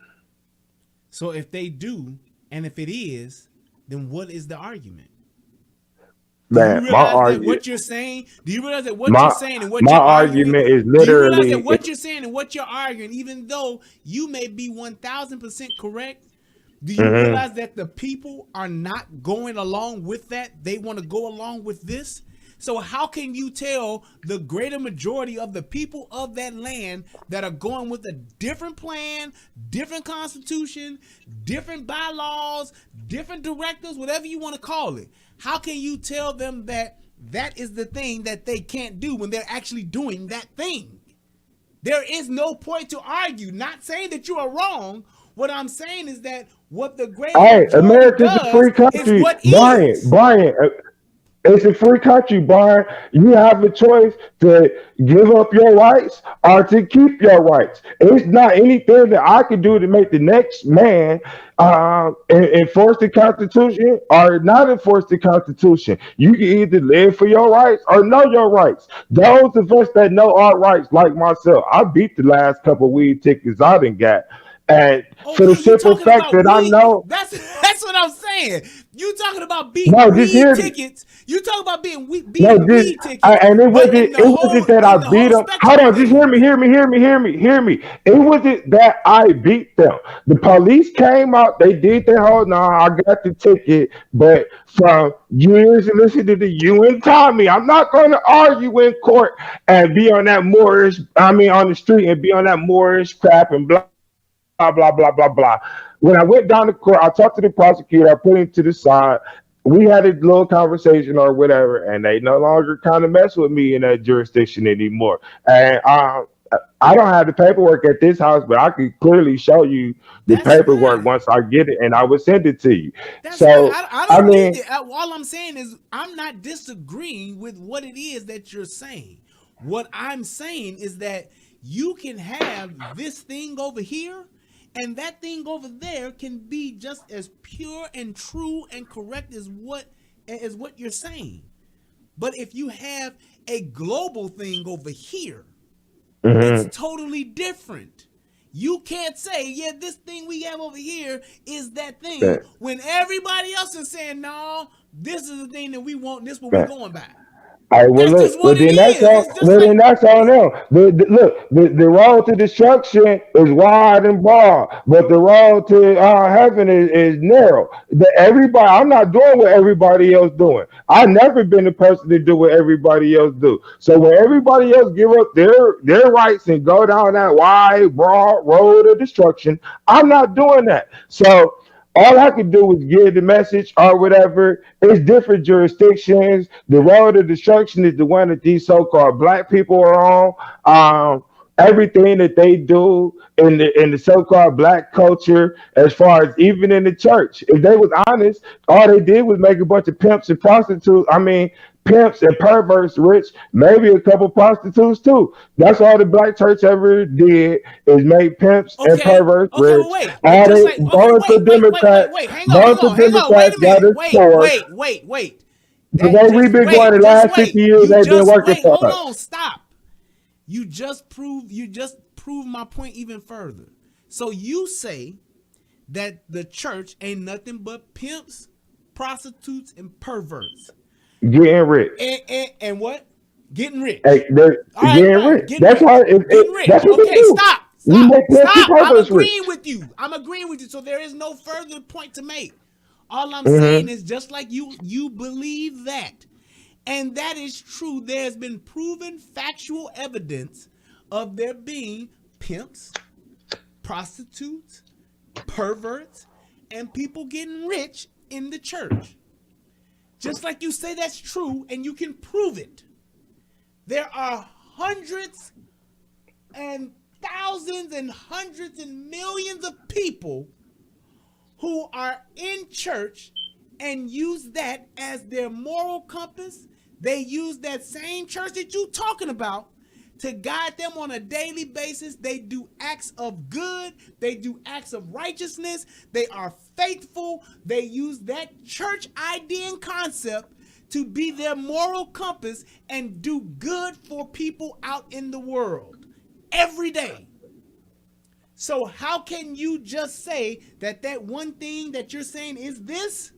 So if they do, and if it is, then what is the argument? Do you Man, realize that what you're saying? Do you realize that what my you're saying and what my you're arguing? argument is Do you realize literally that what you're saying and what you're arguing, even though you may be 1,000% correct, do you realize that the people are not going along with that? They want to go along with this. So how can you tell the greater majority of the people of that land that are going with a different plan, different constitution, different bylaws, different directives, whatever you want to call it? How can you tell them that that is the thing that they can't do when they're actually doing that thing? There is no point to argue. Not saying that you are wrong. What I'm saying is that what the greater majority America's a does free is country. what is. Brian, it's a free country, Brian. You have a choice to give up your rights or to keep your rights. It's not anything that I can do to make the next man enforce the Constitution or not enforce the Constitution. You can either live for your rights or know your rights. Those of us that know our rights, like myself, I beat the last couple weed tickets I done got. And for the Okay, you simple talking fact about that I weed? know, That's what I'm saying. You talking about no, beating just weed hear me. tickets? You talking about No, beating just weed tickets? and it But wasn't that I in the beat whole them. spectrum Hold of on, just hear me, things. hear me. It wasn't that I beat them. The police came out, they did their whole. No, I got the ticket, but from years of listening to you and Tommy, I'm not going to argue in court and be on that Moorish. I mean, on the street and be on that Moorish crap and blah blah blah blah blah blah. When I went down to court, I talked to the prosecutor. I put him to the side. We had a little conversation or whatever, and they no longer kind of mess with me in that jurisdiction anymore. And I don't have the paperwork at this house, but I could clearly show you the That's paperwork fine. once I get it, and I would send it to you. That's fine. So I I don't need mean, it. All I'm saying is I'm not disagreeing with what it is that you're saying. What I'm saying is that you can have this thing over here, and that thing over there can be just as pure and true and correct as what you're saying. But if you have a global thing over here, it's mhm. totally different. You can't say, yeah, this thing we have over here is that thing Man, when everybody else is saying, no, this is the thing that we want, this is what we're man. going by. All right, well, That's look, just what it is. It's just well, like then that's on them. Look, the road to destruction is wide and broad, but the road to heaven is narrow. Everybody, I'm not doing what everybody else doing. I've never been the person to do what everybody else do. So when everybody else give up their rights and go down that wide, broad road of destruction, I'm not doing that. So all I could do was give the message or whatever. It's different jurisdictions. The road of destruction is the one that these so-called black people are on. Everything that they do in the so-called black culture, as far as even in the church, if they was honest, all they did was make a bunch of pimps and prostitutes. I mean, pimps and perverts rich, maybe a couple prostitutes too. That's all the black church ever did is make pimps and okay, perverts okay, rich. well, wait, All just they like okay, bunch of Democrats, bunch of hang on, wait Democrats a got minute, us poor. wait. The way we've been going the Just last 50 wait. years, You they've been just working wait. for Hold on, us. stop. You just proved my point even further. So you say that the church ain't nothing but pimps, prostitutes, and perverts. Getting rich. And what? Getting rich. Hey, they're All right, getting fine. rich. Getting That's rich. why Getting rich. that's what they Okay, do. We make pimps and I'm perverts rich. agreeing with you. So there is no further point to make. All I'm saying Hmm. is just like you believe that. And that is true. There's been proven factual evidence of there being pimps, prostitutes, perverts, and people getting rich in the church. Just like you say that's true and you can prove it. There are hundreds and thousands and hundreds and millions of people who are in church and use that as their moral compass. They use that same church that you're talking about to guide them on a daily basis. They do acts of good. They do acts of righteousness. They are faithful. They use that church idea and concept to be their moral compass and do good for people out in the world every day. So how can you just say that one thing that you're saying is this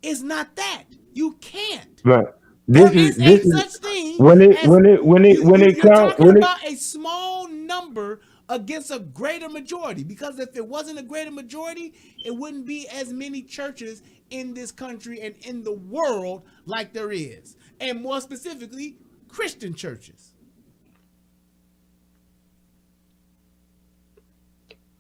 is not that? You can't. But There this a is such thing when it as when it when it when it you're comes talking when it about a small number against a greater majority, because if it wasn't a greater majority, it wouldn't be as many churches in this country and in the world like there is, and more specifically Christian churches.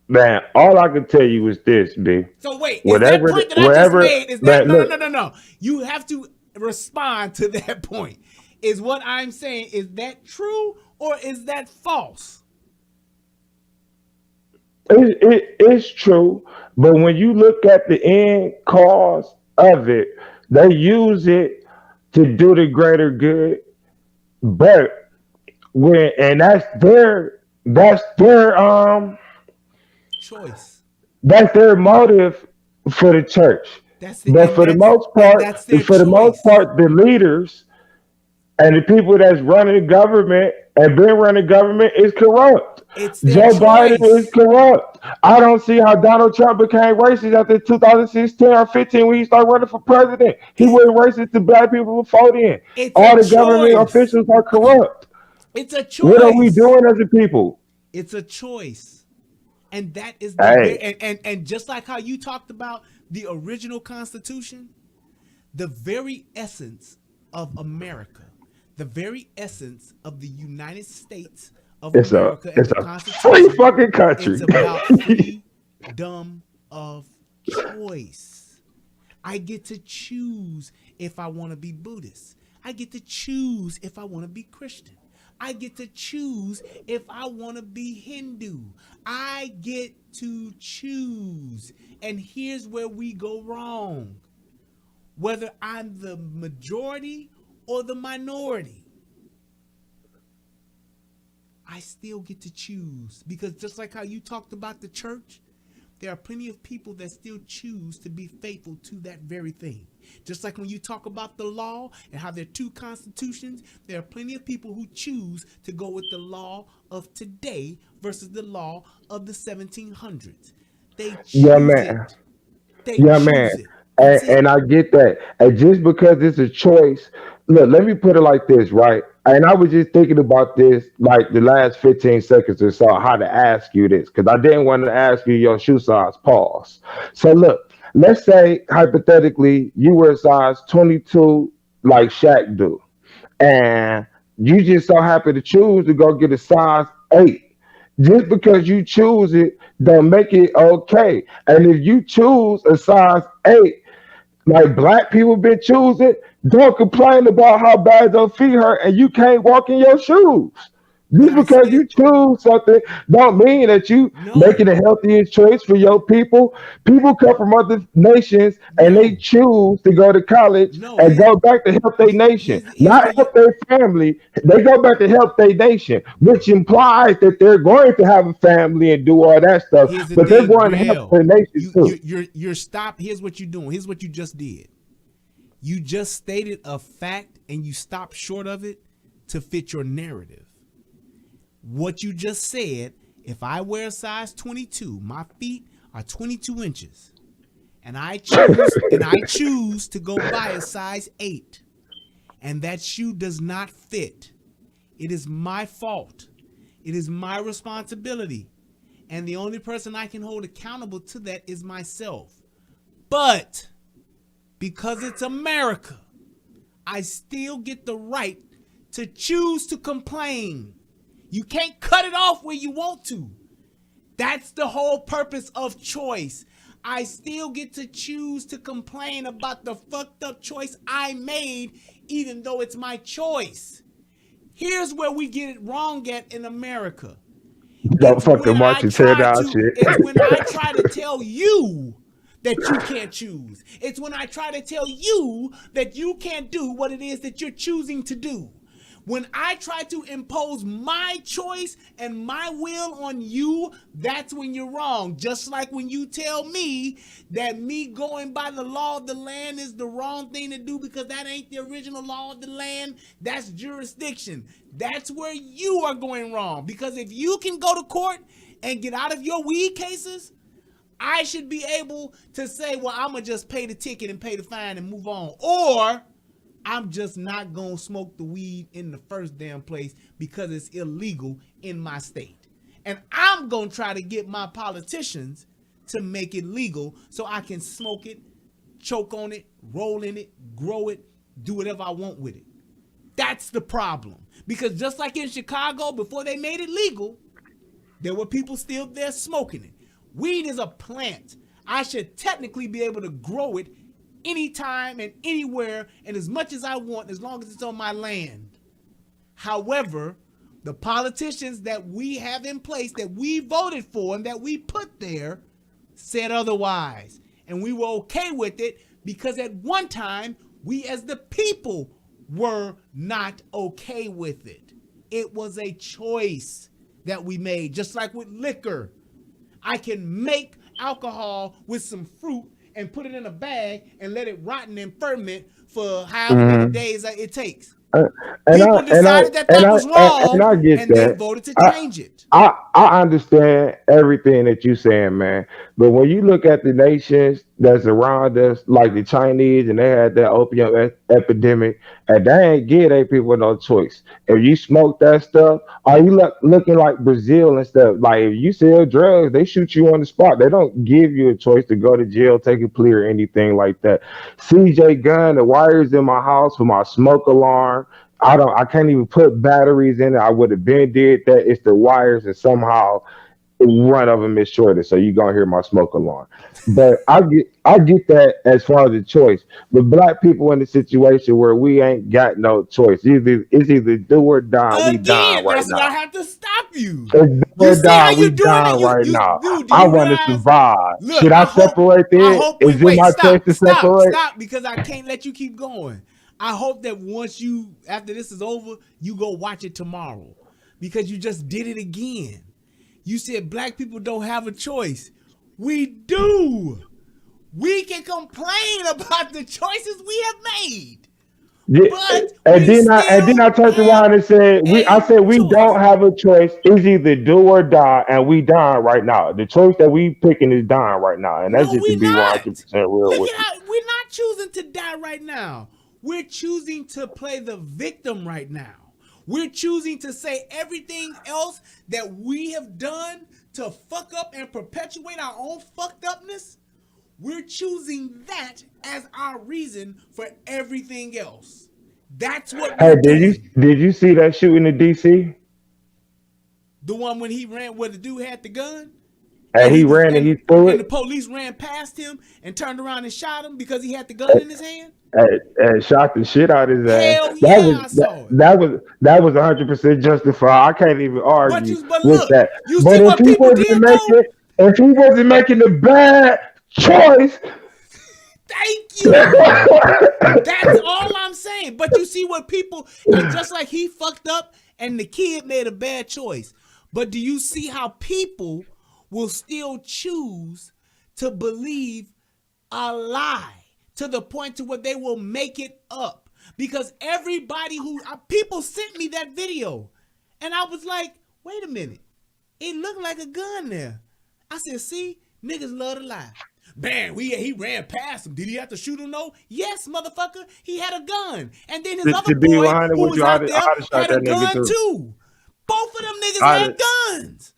man, all I can tell you is this, B. So wait, is that Whatever point that I just wherever made, is that man, look, no. You have to respond to that point. Is what I'm saying, is that true or is that false? it's true, but when you look at the end cause of it, they use it to do the greater good. But when and Choice. that's their motive for the church. That's the But and that's their for the most choice. part, the leaders and the people that's running the government and been running government is corrupt. It's their Joe Biden is choice. corrupt. I don't see how Donald Trump became racist after 2016 or 15 when he started running for president. He It, wasn't racist to black people before then. it's a All the government choice. officials are corrupt. It's a What are we choice. doing as a people? It's a choice. And that is the Hey, very and just like how you talked about the original Constitution, the very essence of America, the very essence of the United States of America and it's the a free Constitution, fucking it's country. about freedom of choice. I get to choose if I want to be Buddhist. I get to choose if I want to be Christian. I get to choose if I want to be Hindu. I get to choose. And here's where we go wrong. Whether I'm the majority or the minority, I still get to choose. Because just like how you talked about the church, there are plenty of people that still choose to be faithful to that very thing. Just like when you talk about the law and how there are two constitutions, there are plenty of people who choose to go with the law of today versus the law of the 1700s. They Yeah, choose man. it. They Yeah, man. choose it. That's it. And I get that. And just because it's a choice, look, let me put it like this, right? And I was just thinking about this like the last 15 seconds or so, how to ask you this, because I didn't want to ask you your shoe size. Pause. So look, let's say hypothetically you were a size 22 like Shaq do, and you just so happen to choose to go get a size 8. Just because you choose it don't make it okay. And if you choose a size 8, like black people been choosing, don't complain about how bad your feet hurt and you can't walk in your shoes. But Just I because said you choose something don't mean that you making no, the healthiest choice for your people. People come from other nations and they no, choose to go to college no. and go back to help their nation, Here's not where you help their family. They go back to help their nation, which implies that they're going to have a family and do all that stuff, here's the but they're thing, going to help real. their nation You too. you're stop. Here's what you're doing. Here's what you just did. You just stated a fact and you stopped short of it to fit your narrative. What you just said, if I wear a size 22, my feet are 22 inches, and I choose to go buy a size 8, and that shoe does not fit. It is my fault. It is my responsibility. And the only person I can hold accountable to that is myself. But because it's America, I still get the right to choose to complain. You can't cut it off where you want to. That's the whole purpose of choice. I still get to choose to complain about the fucked up choice I made, even though it's my choice. Here's where we get it wrong at in America. Don't It's fucking when march I and tear try down to shit. it's when I try to tell you that you can't choose. It's when I try to tell you that you can't do what it is that you're choosing to do. When I try to impose my choice and my will on you, that's when you're wrong. Just like when you tell me that me going by the law of the land is the wrong thing to do because that ain't the original law of the land, that's jurisdiction. That's where you are going wrong. Because if you can go to court and get out of your weed cases, I should be able to say, well, I'm going to just pay the ticket and pay the fine and move on. Or I'm just not going to smoke the weed in the first damn place because it's illegal in my state. And I'm going to try to get my politicians to make it legal so I can smoke it, choke on it, roll in it, grow it, do whatever I want with it. That's the problem. Because just like in Chicago, before they made it legal, there were people still there smoking it. Weed is a plant. I should technically be able to grow it anytime and anywhere and as much as I want as long as it's on my land. However, the politicians that we have in place that we voted for and that we put there said otherwise. And we were okay with it because at one time we as the people were not okay with it. It was a choice that we made, just like with liquor. I can make alcohol with some fruit and put it in a bag and let it rotten and ferment for however many Mhm. days it takes. Uh, and I People and I decided that and that I was and wrong I get and they that. voted to I change it. I understand everything that you're saying, man. But when you look at the nations that's around us, like the Chinese, and they had that opium epidemic, and they ain't give their people no choice. If you smoke that stuff, are you looking like Brazil and stuff? Like if you sell drugs, they shoot you on the spot. They don't give you a choice to go to jail, take a plea, or anything like that. CJ gun, the wires in my house for my smoke alarm. I can't even put batteries in it. I would have been did that. It's the wires and somehow one of them is shorted, so you gonna hear my smoke alarm. But I get that as far as the choice. But black people in a situation where we ain't got no choice. It's either do or die. We dying Again, right that's why I now. have to stop you. It's do You or see die. how you We doing it? dying right now. Dude, do I you want to realize? survive. Look, Should I separate it? Is it wait, my choice to separate? stop, because I can't let you keep going. I hope that after this is over, you go watch it tomorrow because you just did it again. You said black people don't have a choice. We do. We can complain about the choices we have made, Yeah, but and we then I still turned have around and said I a said we don't choice. have a choice. It's either do or die, and we dying right now. The choice that we picking is dying right now, and that's No, just to we be not. 100% real Look with at you. how we're not choosing to die right now. We're choosing to play the victim right now. We're choosing to say everything else that we have done to fuck up and perpetuate our own fucked upness. We're choosing that as our reason for everything else. That's what Hey, we're doing. did you see that shooting in DC? The one when he ran where the dude had the gun And and he ran and he threw and it the police ran past him and turned around and shot him because he had the gun in his hand. and shot the shit out his ass. Hell yeah, I saw it. That was 100% justified. I can't even argue But with look, that. you see But what people did though? if he wasn't making the bad choice, Thank you. That's all I'm saying. But you see what people, and just like he fucked up and the kid made a bad choice. But do you see how people will still choose to believe a lie to the point to where they will make it up? Because everybody people sent me that video and I was like, wait a minute. It looked like a gun there. I said, see, niggas love to lie. Bam, he ran past him. Did he have to shoot him? No. Yes, motherfucker. He had a gun. And then his other to be boy 100 who with was you, out there I'd have shot had a that nigga gun too. too. Both of them niggas I'd had guns.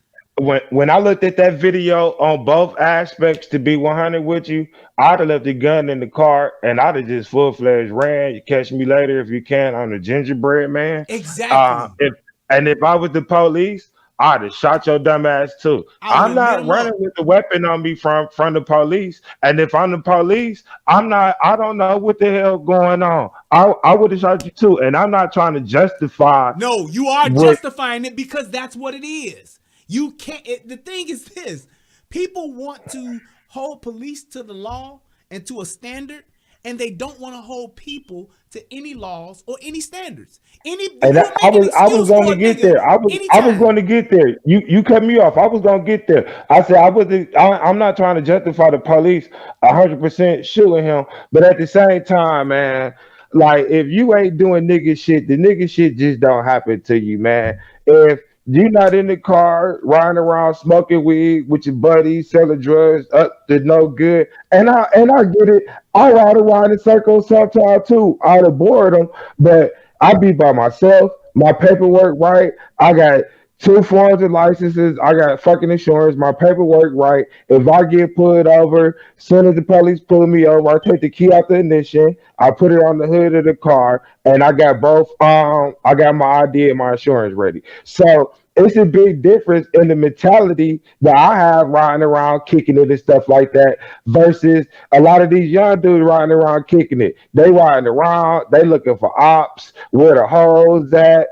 when I looked at that video on both aspects, to be 100 with you, I'd have left the gun in the car and I'd have just full fledged ran. You catch me later if you can on the gingerbread man. Exactly. If I was the police, I'd have shot your dumb ass too. I would I'm have lit not him running up. with the weapon on me from the police. And if I'm the police, I don't know what the hell going on. I would have shot you too. And I'm not trying to justify No, you are what. justifying it because that's what it is. You can't. The thing is this: people want to hold police to the law and to a standard, and they don't want to hold people to any laws or any standards. And You'll make an I was excuse going for to a get nigga there. I was going anytime. to get there. You cut me off. I was going to get there. I said I'm not trying to justify the police 100% shooting him, but at the same time, man, like if you ain't doing nigga shit, the nigga shit just don't happen to you, man. If you're not in the car riding around smoking weed with your buddies, selling drugs up to no good, and I get it. I ride around in circles sometimes too, out of boredom, but I be by myself. My paperwork right. I got two forms of licenses. I got fucking insurance. My paperwork right. If I get pulled over, soon as the police pull me over, I take the key out the ignition. I put it on the hood of the car, and I got both. I got my ID and my insurance ready. So it's a big difference in the mentality that I have riding around kicking it and stuff like that versus a lot of these young dudes riding around kicking it. They riding around, they looking for ops, where the hoes at.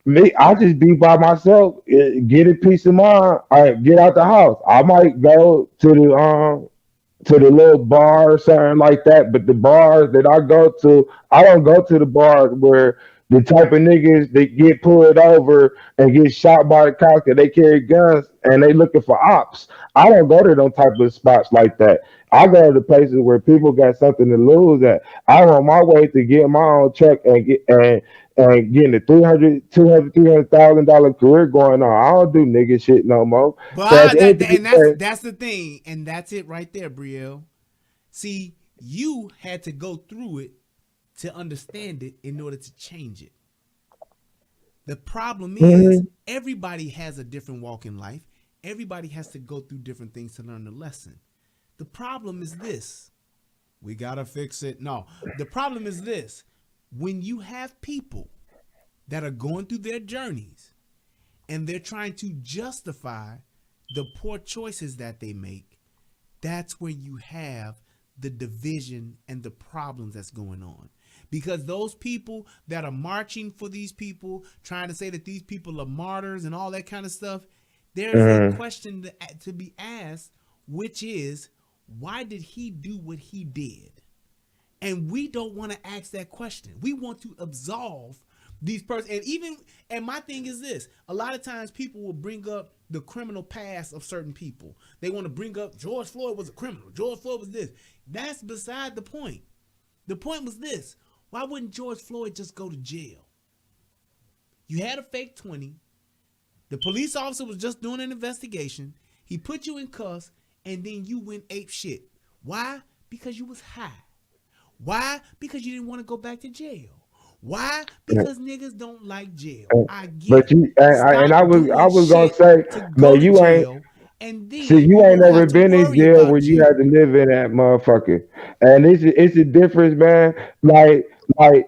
Me, I just be by myself, get a peace of mind. I get out the house. I might go to the little bar or something like that. But the bars that I go to, I don't go to the bars where the type of niggas that get pulled over and get shot by the cops because they carry guns and they looking for ops. I don't go to those type of spots like that. I go to the places where people got something to lose at. I'm on my way to get my own truck and getting a $300,000 career going on. I don't do nigga shit no more. So at But the end of the day, that's the thing, and that's it right there, Brielle. See, you had to go through it to understand it in order to change it. The problem is mhm. everybody has a different walk in life. Everybody has to go through different things to learn the lesson. The problem is this. We gotta fix it. No, the problem is this. When you have people that are going through their journeys and they're trying to justify the poor choices that they make, that's where you have the division and the problems that's going on. Because those people that are marching for these people, trying to say that these people are martyrs and all that kind of stuff, there's a question to be asked, which is, why did he do what he did? And we don't want to ask that question. We want to absolve these persons. And my thing is this: a lot of times people will bring up the criminal past of certain people. They want to bring up George Floyd was a criminal. George Floyd was this. That's beside the point. The point was this: why wouldn't George Floyd just go to jail? You had a fake 20. The police officer was just doing an investigation. He put you in cuffs, and then you went ape shit. Why? Because you was high. Why? Because you didn't want to go back to jail. Why? Because niggas don't like jail. I get But it. you and Stop I doing was gonna shit say, to go man, to you ain't jail, and see, then you you ain't won't have never to been in worry jail where about you had jail. to live in that motherfucker, and it's a difference, man. Like like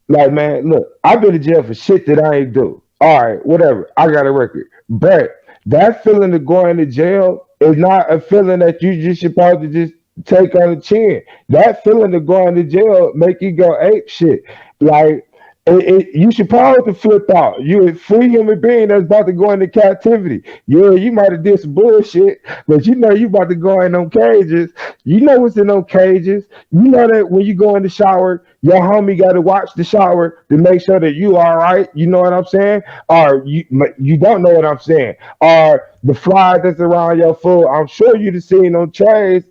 like, man, look, I've been to jail for shit that I ain't do. All right, whatever. I got a record. But that feeling of going to jail is not a feeling that you just supposed to just take on the chin. That feeling of going to jail make you go ape shit. Like, you supposed to flip out. You're a free human being that's about to go into captivity. Yeah, you might have did some bullshit, but you know you about to go in them cages. You know what's in them cages. You know that when you go in the shower, your homie got to watch the shower to make sure that you all right. You know what I'm saying? Or you don't know what I'm saying. Or the fly that's around your food. I'm sure you've seen them trays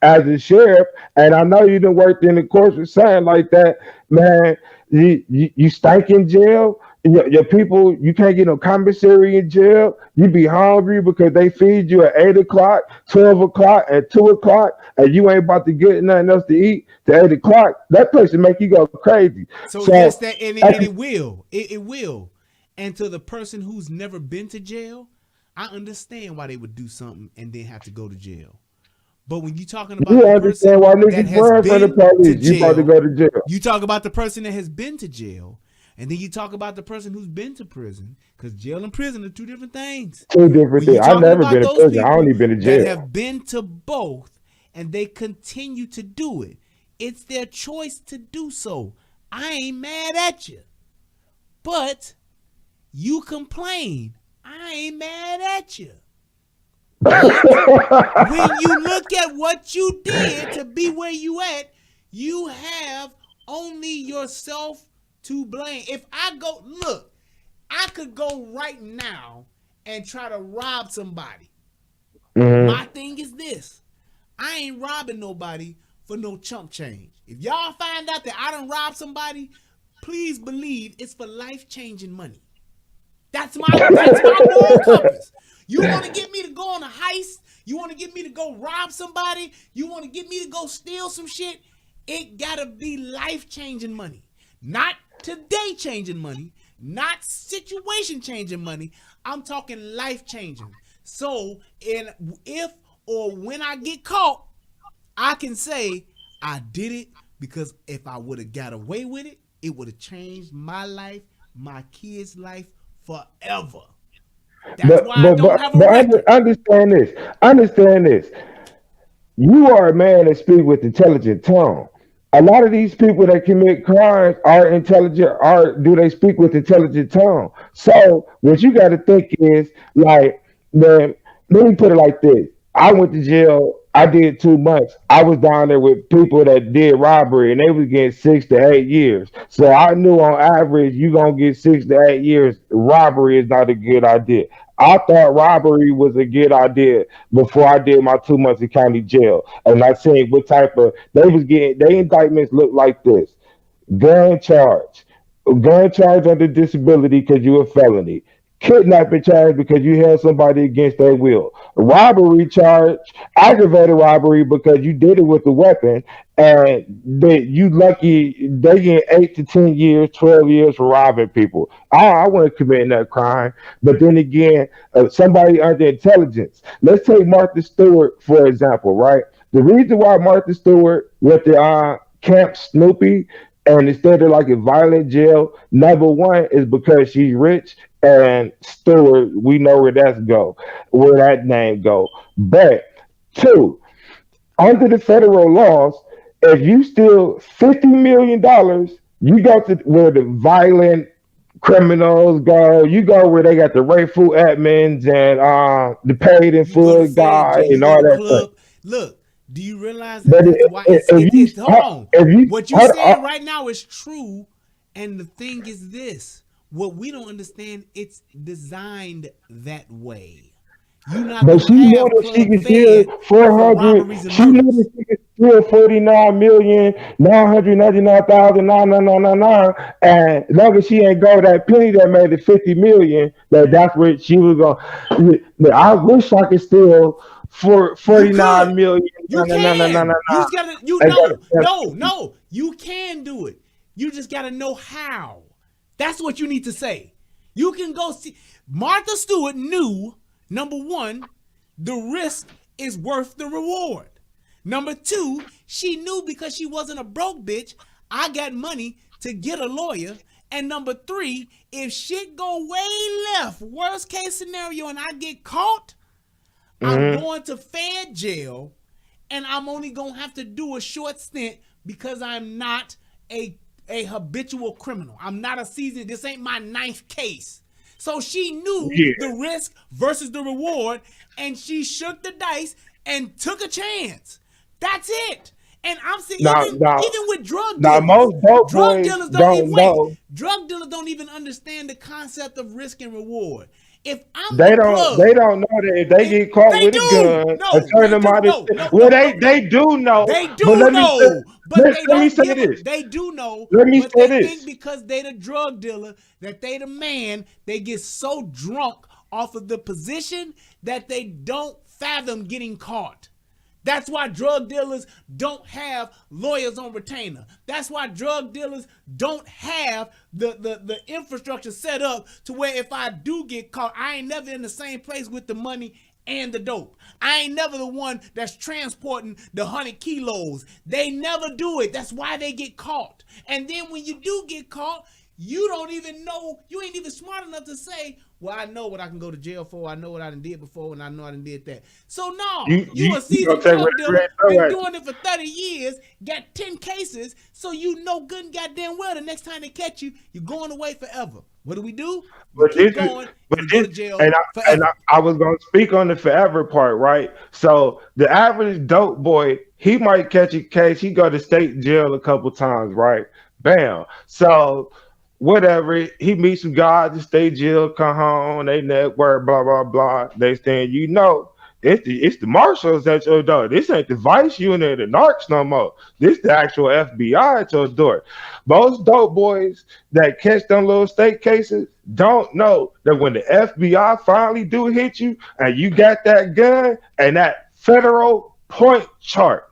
as a sheriff, and I know you done worked in the courts with something like that, man. You stank in jail. Your people, you can't get no commissary in jail. You be hungry because they feed you at 8 o'clock, 12 o'clock, and 2 o'clock, and you ain't about to get nothing else to eat to 8 o'clock. That place will make you go crazy. So yes, So, that and that's- it will. It will. And to the person who's never been to jail, I understand why they would do something and then have to go to jail. But when you're talking about you the understand person why that niggas has run from the been to police. You about to jail, go to jail. you talk about the person that has been to jail, and then you talk about the person who's been to prison, because jail and prison are two different things. Two different When you're things. I talking never about been in those prison. I only people been in that jail. have been to both and they continue to do it, it's their choice to do so. I ain't mad at you, but you complain. I ain't mad at you. But when you look at what you did to be where you at, you have only yourself to blame. If I go, look, I could go right now and try to rob somebody. Mhm. My thing is this: I ain't robbing nobody for no chump change. If y'all find out that I done robbed somebody, please believe it's for life changing money. That's my moral compass. You want to get me to go on a heist? You want to get me to go rob somebody? You want to get me to go steal some shit? It gotta be life changing money, not today changing money, not situation changing money. I'm talking life changing. So, if or when I get caught, I can say I did it because if I would have got away with it, it would have changed my life, my kids' life forever. That's But why I but don't but have a but record. understand this. Understand this. You are a man that speak with intelligent tone. A lot of these people that commit crimes are intelligent, or do they speak with intelligent tone? So what you got to think is like, man, let me put it like this. I went to jail. I did 2 months. I was down there with people that did robbery, and they was getting 6 to 8 years. So I knew on average you gonna get 6 to 8 years. Robbery is not a good idea. I thought robbery was a good idea before I did my 2 months in county jail. And I seen what type of they was getting. They indictments look like this: gun charge, gun charge under disability because you a felony, kidnapping charge because you held somebody against their will, robbery charge, aggravated robbery because you did it with a weapon, and you lucky they get 8 to 10 years, 12 years for robbing people. I wasn't committing that crime, but then again, somebody under intelligence. Let's take Martha Stewart for example, right? The reason why Martha Stewart went to Camp Snoopy and instead of like a violent jail, number one is because she's rich and Stewart, we know where that name go. But two, under the federal laws, if you steal $50 million, you go to where the violent criminals go. You go where they got the racial admins and the paid in You go to full Fed guy Jail. You and go all to that stuff. club. Look, do you realize that But that's why if you it's hold on. if you What you hold, saying right now is true, and the thing is this: what we don't understand, it's designed that way. You're not but gonna she knew have that she Club could steal Fed for 400. robberies and She knew murders. that she could steal 49,999,999, and as long as she ain't go that penny that made it 50 million, that's where she was going. I wish I could steal for You 49 could. million You can. You just gotta. No. You can do it. You just gotta know how. That's what you need to say. You can go see. Martha Stewart knew, number one, the risk is worth the reward. Number two, she knew because she wasn't a broke bitch, I got money to get a lawyer. And number three, if shit go way left, worst case scenario, and I get caught, I'm going to Fed jail, and I'm only going to have to do a short stint because I'm not a habitual criminal. I'm not a seasoned. This ain't my ninth case. So she knew the risk versus the reward, and she shook the dice and took a chance. That's it. And I'm saying, even with drug dealers, most dope drug boys dealers don't know. Drug dealers don't even understand the concept of risk and reward. If I'm They the don't. plug, They don't know that if they get caught with a gun, turn them out. They do know. They do but know, but they let me don't say give this. a, they do know, Let me but say they this. think because they the drug dealer, that they the man, they get so drunk off of the position that they don't fathom getting caught. That's why drug dealers don't have lawyers on retainer. That's why drug dealers don't have the infrastructure set up to where if I do get caught, I ain't never in the same place with the money and the dope. I ain't never the one that's transporting the 100 kilos. They never do it. That's why they get caught. And then when you do get caught, you don't even know, you ain't even smart enough to say, well, I know what I can go to jail for. I know what I done did before, and I know I done did that. So no, you a seasoned drug dealer, been doing it for 30 years, got 10 cases, so you know good and goddamn well the next time they catch you, you're going away forever. What do? We keep going, and go to jail forever. I was going to speak on the forever part, right? So the average dope boy, he might catch a case. He go to state jail a couple times, right? Bam. So whatever, he meets some guys in state jail, come home, they network, blah, blah, blah. They saying, it's the marshals at your door. This ain't the vice unit, the narcs no more. This the actual FBI at your door. Most dope boys that catch them little state cases don't know that when the FBI finally do hit you and you got that gun and that federal point chart,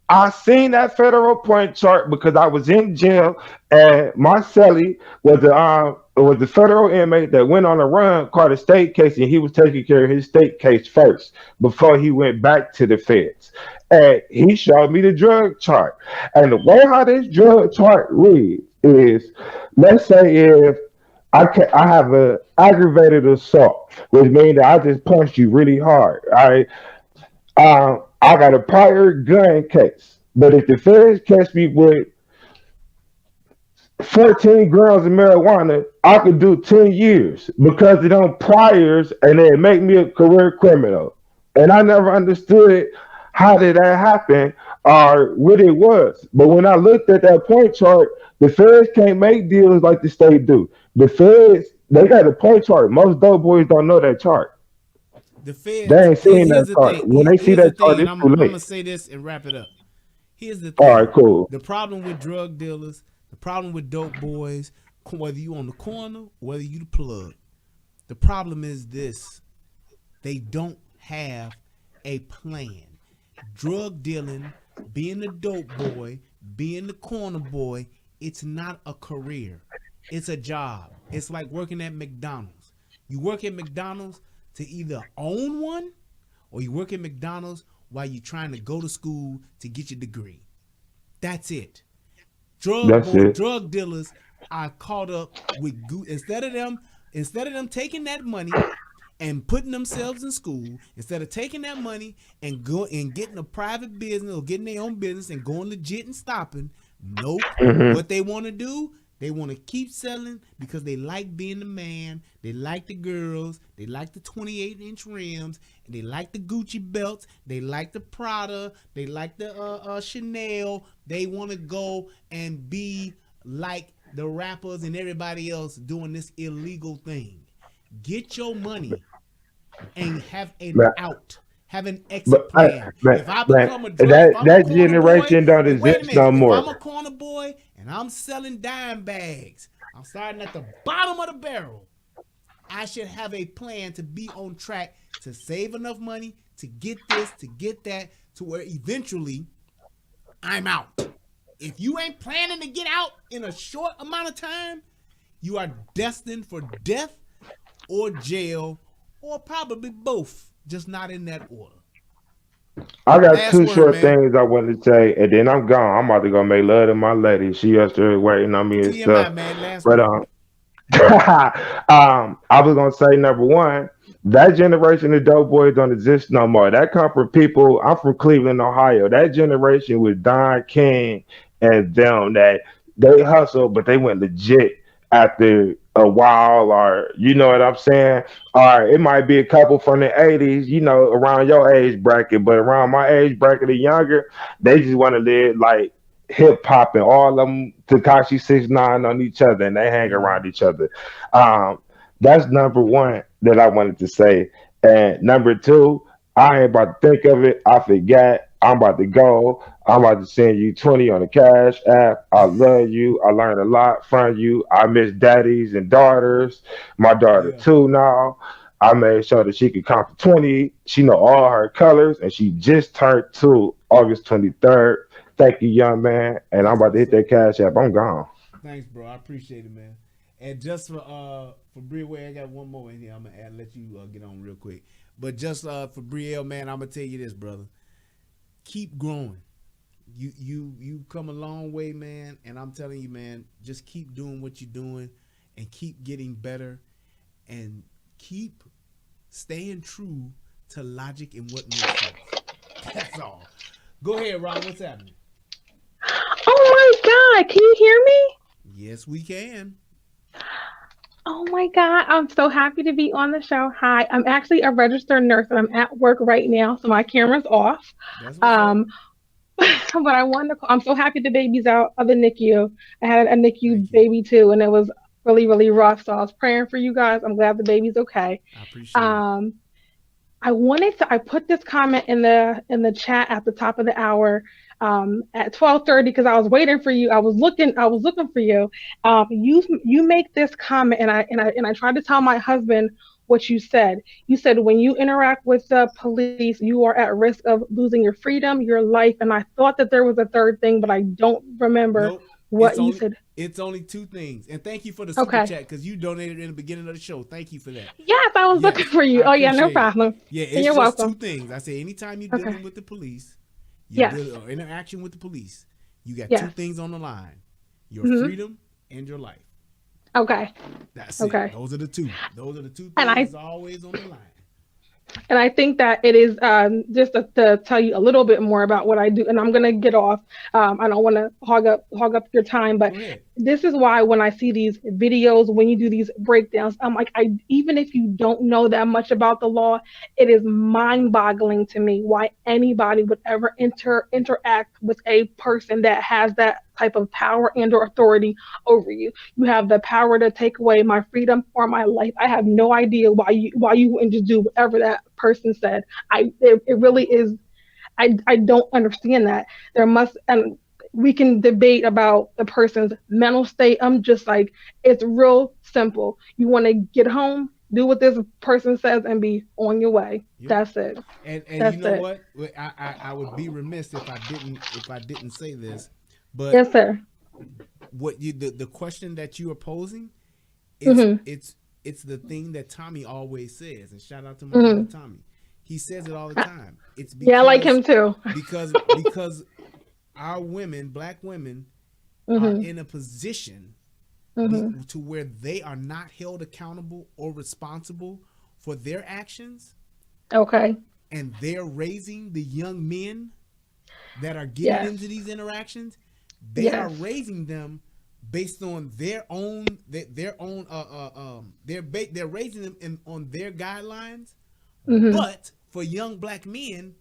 I seen that federal point chart because I was in jail and my cellie was the federal inmate that went on a run, caught a state case, and he was taking care of his state case first before he went back to the feds. And he showed me the drug chart. And the way how this drug chart reads is, let's say if I have a aggravated assault, which means that I just punched you really hard. I got a prior gun case, but if the feds catch me with 14 grams of marijuana, I could do 10 years because of them priors, and they make me a career criminal. And I never understood how did that happen or what it was. But when I looked at that point chart, the feds can't make deals like the state do. The feds, they got a point chart. Most dope boys don't know that chart. The feds, they ain't seen that the chart. When they see that chart, it's too late. I'm gonna say this and wrap it up. Here's the thing. All right, cool. The problem with drug dealers, the problem with dope boys, whether you on the corner or whether you the plug, the problem is this: they don't have a plan. Drug dealing, being the dope boy, being the corner boy, it's not a career. It's a job. It's like working at McDonald's. You work at McDonald's to either own one or you work at McDonald's while you're trying to go to school to get your degree. That's it. Drug dealers are caught up with instead of them taking that money and putting themselves in school, instead of taking that money and getting a private business or getting their own business and going legit and stopping. Nope. What they want to do, they want to keep selling because they like being the man. They like the girls. They like the 28-inch rims. And they like the Gucci belts. They like the Prada. They like the Chanel. They want to go and be like the rappers and everybody else doing this illegal thing. Get your money and have an out. Have an exit plan. If I become a that generation don't exist no more. If I'm a corner boy and I'm selling dime bags, I'm starting at the bottom of the barrel. I should have a plan to be on track to save enough money to get this, to get that, to where eventually I'm out. If you ain't planning to get out in a short amount of time, you are destined for death or jail or probably both, just not in that order. I got Last two word, short man. things I want to say, and then I'm gone. I'm about to go make love to my lady. She yesterday waiting on me and TMI, stuff. man. Last But word. I was gonna say number one, that generation of dope boys don't exist no more. That come from people. I'm from Cleveland, Ohio. That generation was Don King and them that they hustled, but they went legit after a while, or you know what I'm saying? Or it might be a couple from the '80s, you know, around your age bracket, but around my age bracket or younger, they just want to live like hip hop and all of them Takashi 6ix9ine on each other and they hang Mm-hmm. around each other. Um, that's number one that I wanted to say. And number two, I ain't about to think of it. I forgot. I'm about to go. I'm about to send you 20 on the cash app. I love you. I learned a lot from you. I miss daddies and daughters. My daughter Yeah. too now. I made sure that she could count to 20. She know all her colors, and she just turned 2 August 23rd. Thank you, young man. And I'm That's about to what's hit up. that cash app. I'm gone. Thanks, bro. I appreciate it, man. And just for Brielle, I got one more in here. I'm gonna let you get on real quick. But just for Brielle, man, I'm gonna tell you this, brother. Keep growing. You come a long way, man. And I'm telling you, man, just keep doing what you're doing, and keep getting better, and keep staying true to logic and what makes sense. That's all. Go ahead, Ron. What's happening? Oh my God, can you hear me? Yes, we can. Oh my God, I'm so happy to be on the show. Hi, I'm actually a registered nurse and I'm at work right now, so my camera's off. That's what's up. Um, but I wanted to call, I'm so happy the baby's out of the NICU. I had a Thank NICU you. baby too, and it was really, really rough. So I was praying for you guys. I'm glad the baby's okay. I appreciate it. Um, I put this comment in the chat at the top of the hour at 12:30 because I was waiting for you. I was looking for you. You make this comment and I tried to tell my husband what you said. You said when you interact with the police, you are at risk of losing your freedom, your life, and I thought that there was a third thing, but I don't remember Nope. It's what you only said. it's only two things. And thank you for the super Okay. chat because you donated in the beginning of the show. Thank you for that. Yes, I was looking Yes, for you. I Oh yeah, no appreciate it. problem. Yeah, And it's you're just two welcome. things. I say anytime you're Okay. dealing with the police, you're Yes. dealing or interaction with the police, you got two Yes. things on the line: your Hmm. freedom and your life. Okay. That's it. Okay. Those are the two. Those are the two And things I always on the line. And I think that it is just to tell you a little bit more about what I do, and I'm gonna get off. I don't want to hog up your time, but Go ahead. this is why when I see these videos, when you do these breakdowns, I'm like, I even if you don't know that much about the law, it is mind-boggling to me why anybody would ever interact with a person that has that type of power and or authority over you. You have the power to take away my freedom or my life. I have no idea why you wouldn't just do whatever that person said. It really is. I don't understand that. There must and we can debate about the person's mental state. I'm just like it's real simple. You want to get home, do what this person says, and be on your way. Yep. That's it. And you That's know it. what? I would be remiss if I didn't say this, but Yes, sir. what you the question that you are posing, it's Mhm. it's it's the thing that Tommy always says, and shout out to my brother Mhm. Tommy. He says it all the time. It's Yeah, I like him too. because our women, black women, are Mhm. in a position Mhm. to where they are not held accountable or responsible for their actions, Okay. and they're raising the young men that are getting Yes. into these interactions. They are Yes. raising them based on their own they're raising them on their guidelines. Mhm. But for young black men,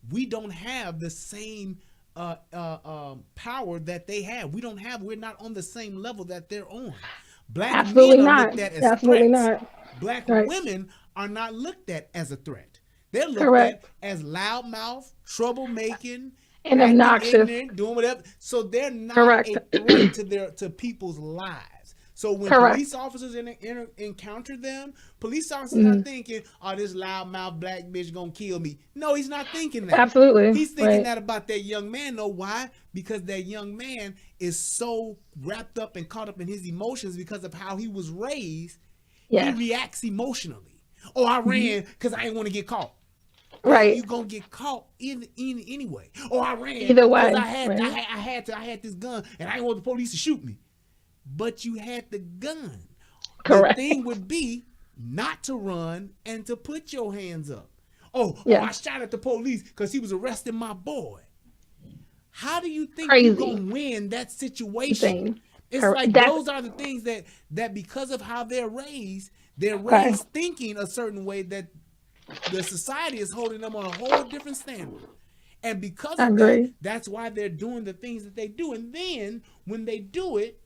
we don't have the same power that they have. We're not on the same level that they're on. Black men Absolutely are not. looked at as Absolutely threats. not. Black Right. women are not looked at as a threat. They're looked at Correct. as loudmouth, troublemaking, And acting obnoxious. ignorant, doing whatever. So they're not Correct. a threat to people's lives. So when Correct. police officers encounter them, police officers not thinking, "Oh, this loudmouth black bitch gonna kill me." No, he's not thinking that. Absolutely. He's thinking Right. that about that young man. Know why? Because that young man is so wrapped up and caught up in his emotions because of how he was raised. Yes. He reacts emotionally. Oh, I ran because I didn't want to get caught. Right. You gonna get caught anyway. Oh, I ran Either way, because I right. had this gun and I didn't want the police to shoot me. But you had the gun. Correct. The thing would be not to run and to put your hands up. Oh, Yeah. I shot at the police because he was arresting my boy. How do you think Crazy. you're gonna win that situation? Thing. It's Correct. like That's- those are the things that because of how they're raised Okay. thinking a certain way that the society is holding them on a whole different standard. And because I of that, agree. that's why they're doing the things that they do. And then when they do it,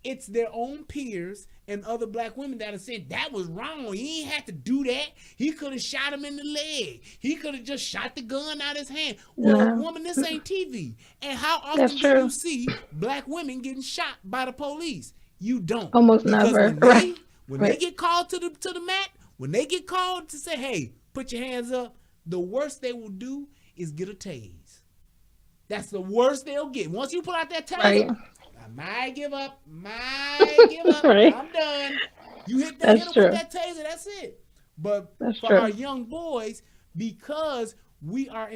it's their own peers and other black women that are saying that was wrong. He ain't had to do that. He could have shot him in the leg. He could have just shot the gun out his hand. Well, No. woman, this ain't TV. And how That's often do true. you see black women getting shot by the police? You don't. Almost because never. When Right. they get called to the mat, when they get called to say, "Hey, put your hands up," the worst they will do is get a tase. That's the worst they'll get. Once you pull out that taser, Right. I might give up. Right. I'm done. You hit That's hit 'em true. with that taser, that's it. But That's for true. our young boys, because we are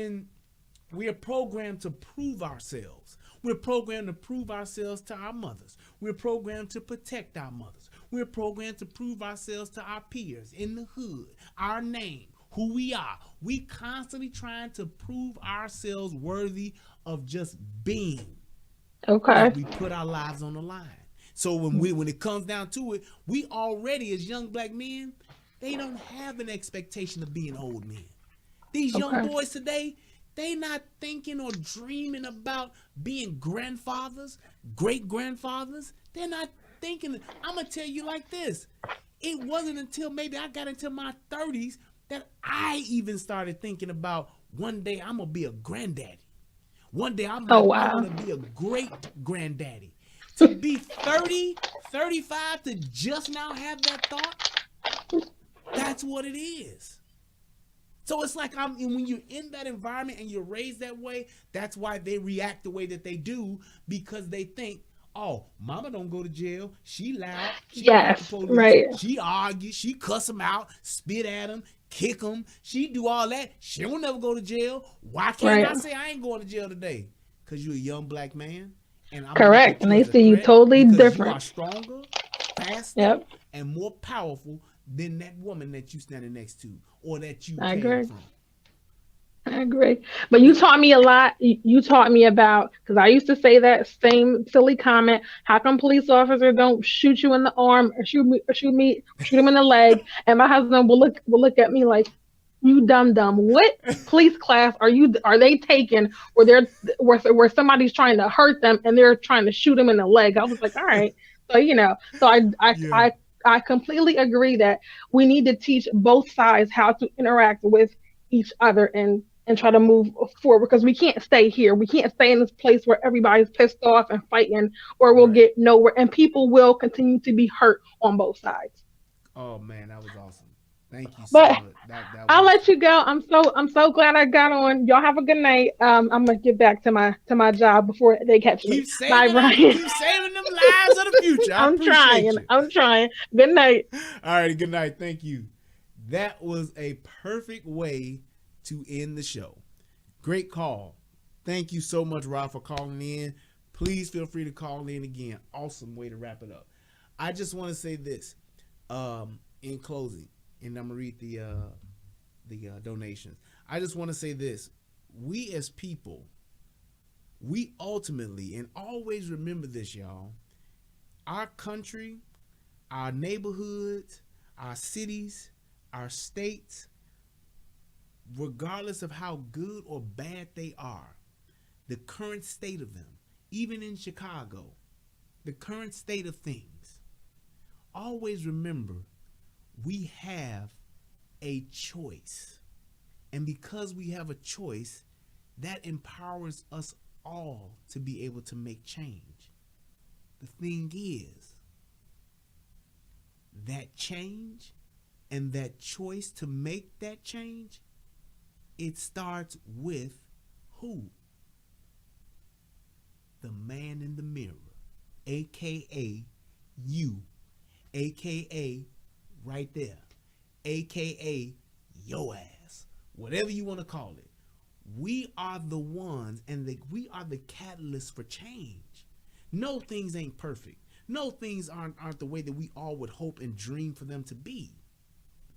programmed to prove ourselves. We're programmed to prove ourselves to our mothers. We're programmed to protect our mothers. We're programmed to prove ourselves to our peers in the hood, our name, who we are. We constantly trying to prove ourselves worthy of just being. Okay. Like we put our lives on the line. So when it comes down to it, we already as young black men, they don't have an expectation of being old men. These young Okay. boys today, they not thinking or dreaming about being grandfathers, great grandfathers. They're not thinking. I'm gonna tell you like this. It wasn't until maybe I got into my 30s that I even started thinking about one day I'm gonna be a granddaddy. One day I'm Oh, like, wow. I want to be a great granddaddy. To be 30, 35, to just now have that thought, that's what it is. So it's like when you're in that environment and you're raised that way, that's why they react the way that they do, because they think, oh, mama don't go to jail. She loud. She Yes, fight the police. right. She argue. She cuss them out, spit at them, kick them. She do all that. She don't never go to jail. Why can't I Right. say I ain't going to jail today? Because you're a young black man. And I'm Correct. gonna And put they you see as a you threat totally because different. you are stronger, faster, Yep. and more powerful than that woman that you standing next to or that you I came agree. from. I agree. But you taught me a lot. You taught me about, because I used to say that same silly comment. How come police officers don't shoot you in the arm or shoot him in the leg? And my husband will look at me like, you dumb dumb. What police class are they taking where somebody's trying to hurt them and they're trying to shoot them in the leg? I was like, all right. So so Yeah. I completely agree that we need to teach both sides how to interact with each other and try to move forward, because we can't stay here. We can't stay in this place where everybody's pissed off and fighting, or we'll Right. get nowhere, and people will continue to be hurt on both sides. Oh man, that was awesome. Thank you so But much. That I'll was let you go. I'm so glad I got on. Y'all have a good night. I'm gonna get back to my job before they catch me. Bye, Brian. keep saving them lives of the future. I I'm appreciate trying. you. I'm trying. Good night. All right, good night. Thank you. That was a perfect way to end the show. Great call. Thank you so much, Rob, for calling in. Please feel free to call in again. Awesome way to wrap it up. I just want to say this in closing, and I'm gonna read the donations. I just want to say this: we as people, we ultimately, and always remember this, y'all. Our country, our neighborhoods, our cities, our states, regardless of how good or bad they are, the current state of them, even in Chicago, the current state of things, always remember we have a choice. And because we have a choice, that empowers us all to be able to make change. The thing is, that change and that choice to make that change, it starts with who? The man in the mirror, aka you, aka right there, aka your ass, whatever you want to call it. We are the ones, and we are the catalyst for change. No, things ain't perfect. No, things aren't the way that we all would hope and dream for them to be.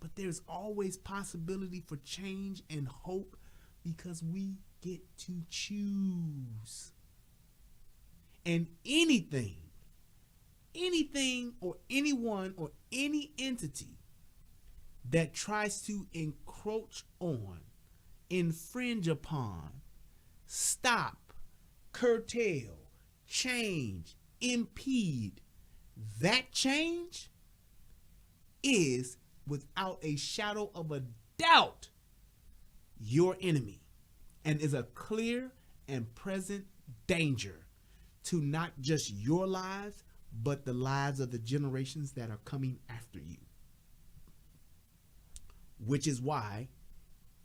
But there's always possibility for change and hope because we get to choose. And anything or anyone or any entity that tries to encroach on, infringe upon, stop, curtail, change, impede that change is, without a shadow of a doubt, your enemy, and is a clear and present danger to not just your lives, but the lives of the generations that are coming after you. Which is why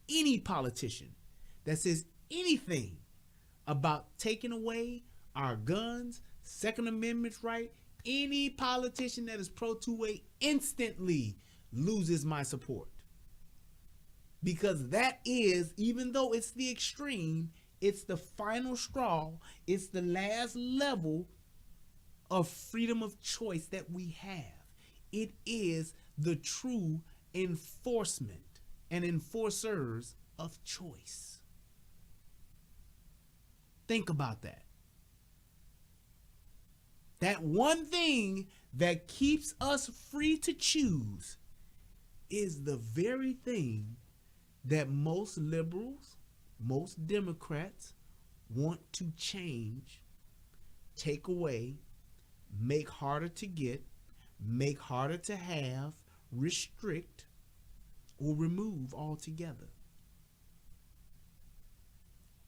any politician that says anything about taking away our guns, Second Amendment right, any politician that is pro 2A instantly loses my support. Because that is, even though it's the extreme, it's the final straw, it's the last level of freedom of choice that we have. It is the true enforcement and enforcers of choice. Think about that. That one thing that keeps us free to choose is the very thing that most liberals, most Democrats want to change, take away, make harder to get, make harder to have, restrict, or remove altogether.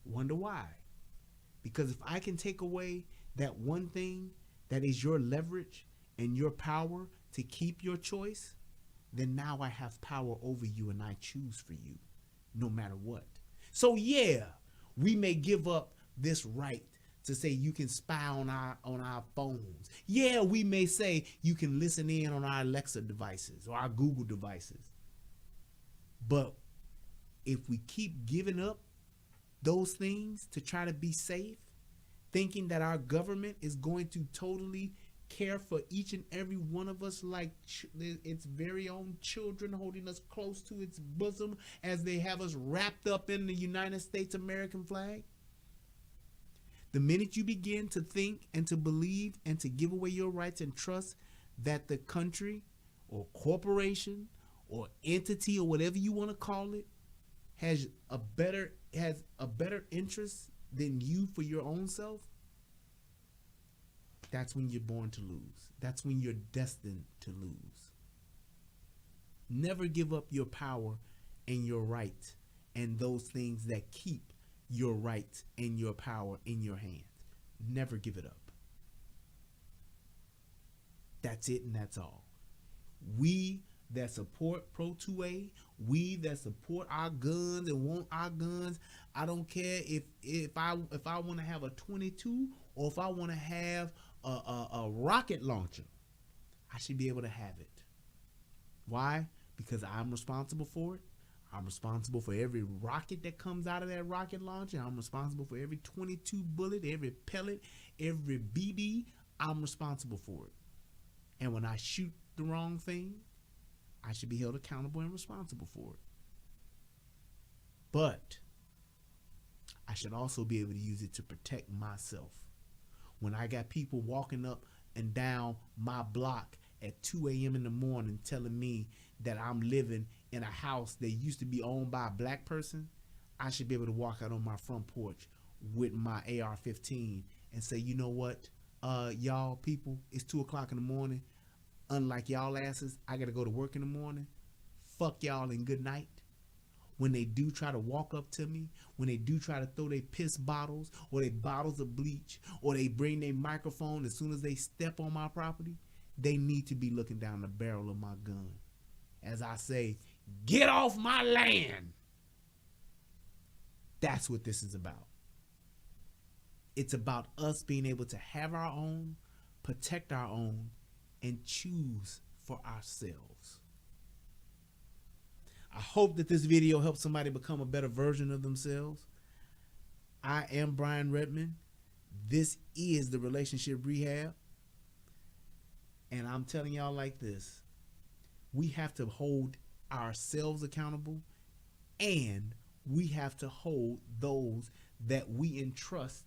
Wonder why? Because if I can take away that one thing that is your leverage and your power to keep your choice, then now I have power over you and I choose for you no matter what. So yeah, we may give up this right to say you can spy on our phones. Yeah, we may say you can listen in on our Alexa devices or our Google devices. But if we keep giving up those things to try to be safe, thinking that our government is going to totally care for each and every one of us like its very own children, holding us close to its bosom as they have us wrapped up in the United States American flag. The minute you begin to think and to believe and to give away your rights and trust that the country or corporation or entity or whatever you want to call it has a better interest than you for your own self, that's when you're born to lose. That's when you're destined to lose. Never give up your power and your right and those things that keep your right and your power in your hands. Never give it up. That's it and that's all. We that support Pro 2A, we that support our guns and want our guns, I don't care if I want to have a 22 or if I want to have a rocket launcher, I should be able to have it. Why? Because I'm responsible for it. I'm responsible for every rocket that comes out of that rocket launcher. I'm responsible for every 22 bullet, every pellet, every BB. I'm responsible for it. And when I shoot the wrong thing, I should be held accountable and responsible for it. But I should also be able to use it to protect myself. When I got people walking up and down my block at 2 a.m. in the morning telling me that I'm living in a house that used to be owned by a black person, I should be able to walk out on my front porch with my AR-15 and say, you know what, y'all people, it's 2 o'clock in the morning. Unlike y'all asses, I gotta go to work in the morning. Fuck y'all and good night. When they do try to walk up to me, when they do try to throw their piss bottles or their bottles of bleach or they bring their microphone as soon as they step on my property, they need to be looking down the barrel of my gun as I say, get off my land. That's what this is about. It's about us being able to have our own, protect our own, and choose for ourselves. I hope that this video helps somebody become a better version of themselves. I am Brian Redmond. This is the Relationship Rehab. And I'm telling y'all like this. We have to hold ourselves accountable, and we have to hold those that we entrust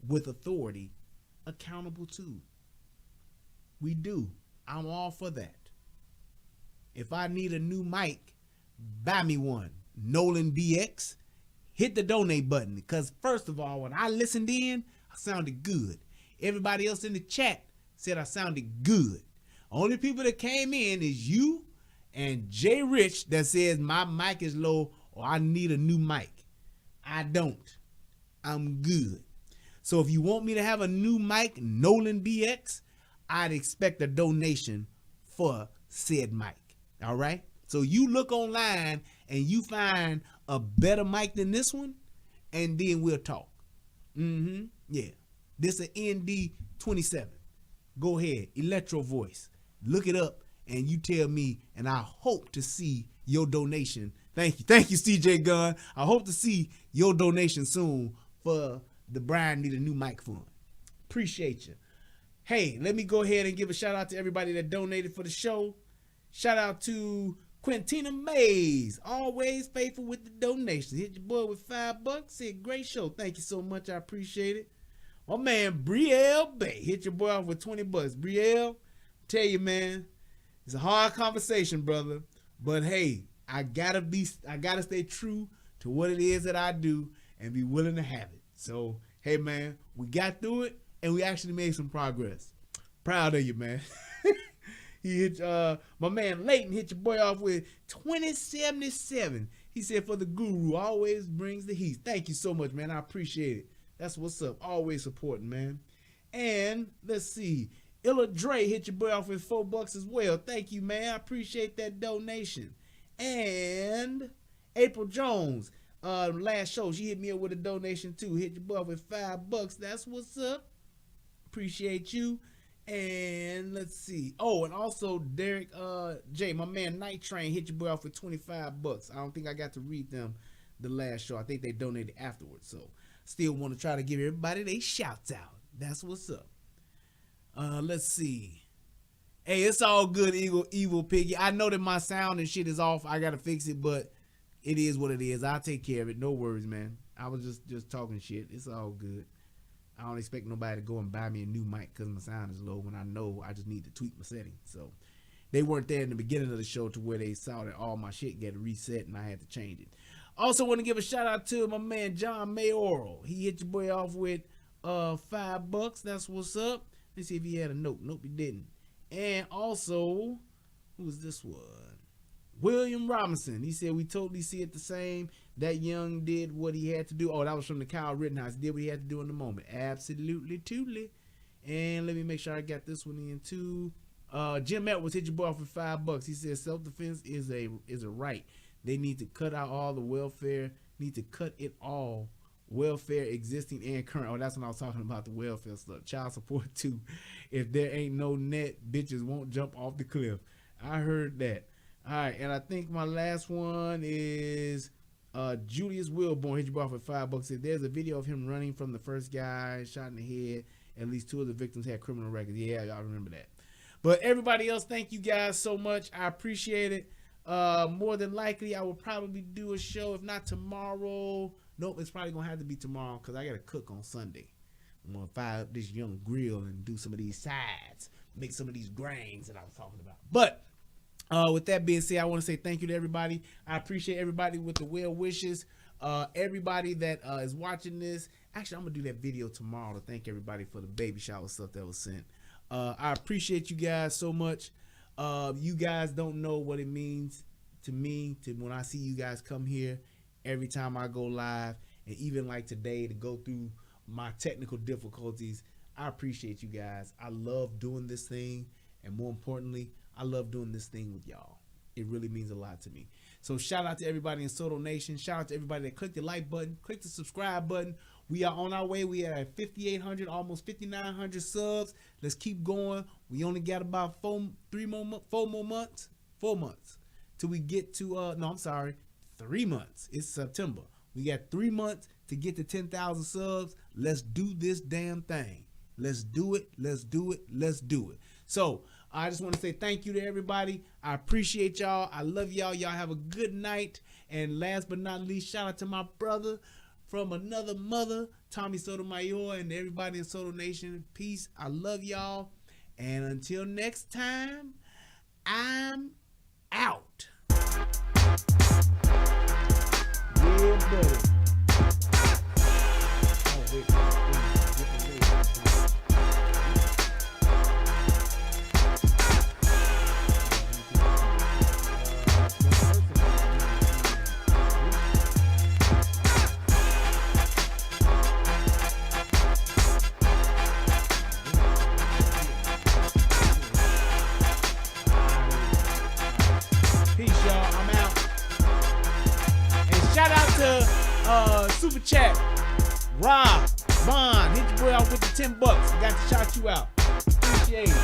with authority accountable too. We do. I'm all for that. If I need a new mic, buy me one. Nolan BX. Hit the donate button, because first of all, when I listened in, I sounded good. Everybody else in the chat said I sounded good. Only people that came in is you and Jay Rich that says my mic is low or I need a new mic. I don't. I'm good. So if you want me to have a new mic, Nolan BX, I'd expect a donation for said mic. All right? So you look online and you find a better mic than this one, and then we'll talk. Yeah. This is an ND27. Go ahead. Electro voice. Look it up and you tell me, and I hope to see your donation. Thank you. Thank you, CJ Gunn. I hope to see your donation soon for the Brian Need a New Mic Fund. Appreciate you. Hey, let me go ahead and give a shout out to everybody that donated for the show. Shout out to Quintina Mays, always faithful with the donations. Hit your boy with $5. Said great show. Thank you so much. I appreciate it. My man Brielle Bay, hit your boy off with $20. Brielle, tell you, man, it's a hard conversation, brother. But hey, I gotta stay true to what it is that I do and be willing to have it. So hey, man, we got through it and we actually made some progress. Proud of you, man. He hit my man Leighton hit your boy off with 2077. He said for the guru always brings the heat. Thank you so much, man. I appreciate it. That's what's up. Always supporting, man. And let's see. Illa Dre hit your boy off with $4 as well. Thank you, man. I appreciate that donation. And April Jones, last show, she hit me up with a donation too. Hit your boy off with $5. That's what's up. Appreciate you. And let's see. Oh, and also Derek J, my man Night Train, hit your boy off with $25. I don't think I got to read them the last show. I think they donated afterwards. So still want to try to give everybody they shouts out. That's what's up. Let's see. Hey, it's all good, Evil Piggy. I know that my sound and shit is off. I gotta fix it, but it is what it is. I'll take care of it. No worries, man. I was just talking shit. It's all good. I don't expect nobody to go and buy me a new mic because my sound is low when I know I just need to tweak my settings. So they weren't there in the beginning of the show to where they saw that all my shit get reset and I had to change it. Also want to give a shout out to my man John Mayoral. He hit your boy off with $5. That's what's up. Let's see if he had a note. Nope, he didn't. And also, who was this one? William Robinson. He said we totally see it the same. That young did what he had to do. Oh, that was from the Kyle Rittenhouse. He did what he had to do in the moment. Absolutely, totally. And let me make sure I got this one in too. Jim Edwards hit your boy off with $5. He said self-defense is a right. They need to cut out all the welfare. Need to cut it all. Welfare existing and current. Oh, that's when I was talking about the welfare stuff. Child support too. If there ain't no net, bitches won't jump off the cliff. I heard that. All right, and I think my last one is Julius Wilborn hit your boy off with $5. Said there's a video of him running from the first guy shot in the head. At least 2 of the victims had criminal records. Yeah, y'all remember that. But everybody else, thank you guys so much. I appreciate it. More than likely, I will probably do a show, if not tomorrow. Nope, it's probably gonna have to be tomorrow because I gotta cook on Sunday. I'm gonna fire up this young grill and do some of these sides, make some of these grains that I was talking about. But with that being said, I want to say thank you to everybody. I appreciate everybody with the well wishes. Everybody that is watching this. Actually, I'm gonna do that video tomorrow to thank everybody for the baby shower stuff that was sent. I appreciate you guys so much. You guys don't know what it means to me to when I see you guys come here every time I go live, and even like today to go through my technical difficulties. I appreciate you guys. I love doing this thing, and more importantly, I love doing this thing with y'all. It really means a lot to me. So shout out to everybody in Soto Nation. Shout out to everybody that clicked the like button, click the subscribe button. We are on our way. We are at 5,800, almost 5,900 subs. Let's keep going. We only got about 4 months till we get to 3 months. It's September. We got 3 months to get to 10,000 subs. Let's do this damn thing. Let's do it. Let's do it. Let's do it. So I just want to say thank you to everybody. I appreciate y'all. I love y'all. Y'all have a good night. And last but not least, shout out to my brother from another mother, Tommy Sotomayor, and everybody in Soto Nation. Peace. I love y'all. And until next time, I'm out. Yeah, buddy. Oh, wait. Peace, y'all. I'm out. And shout out to Super Chat. Rob, Vaughn, hit your boy out with the $10. I got to shout you out. Appreciate it.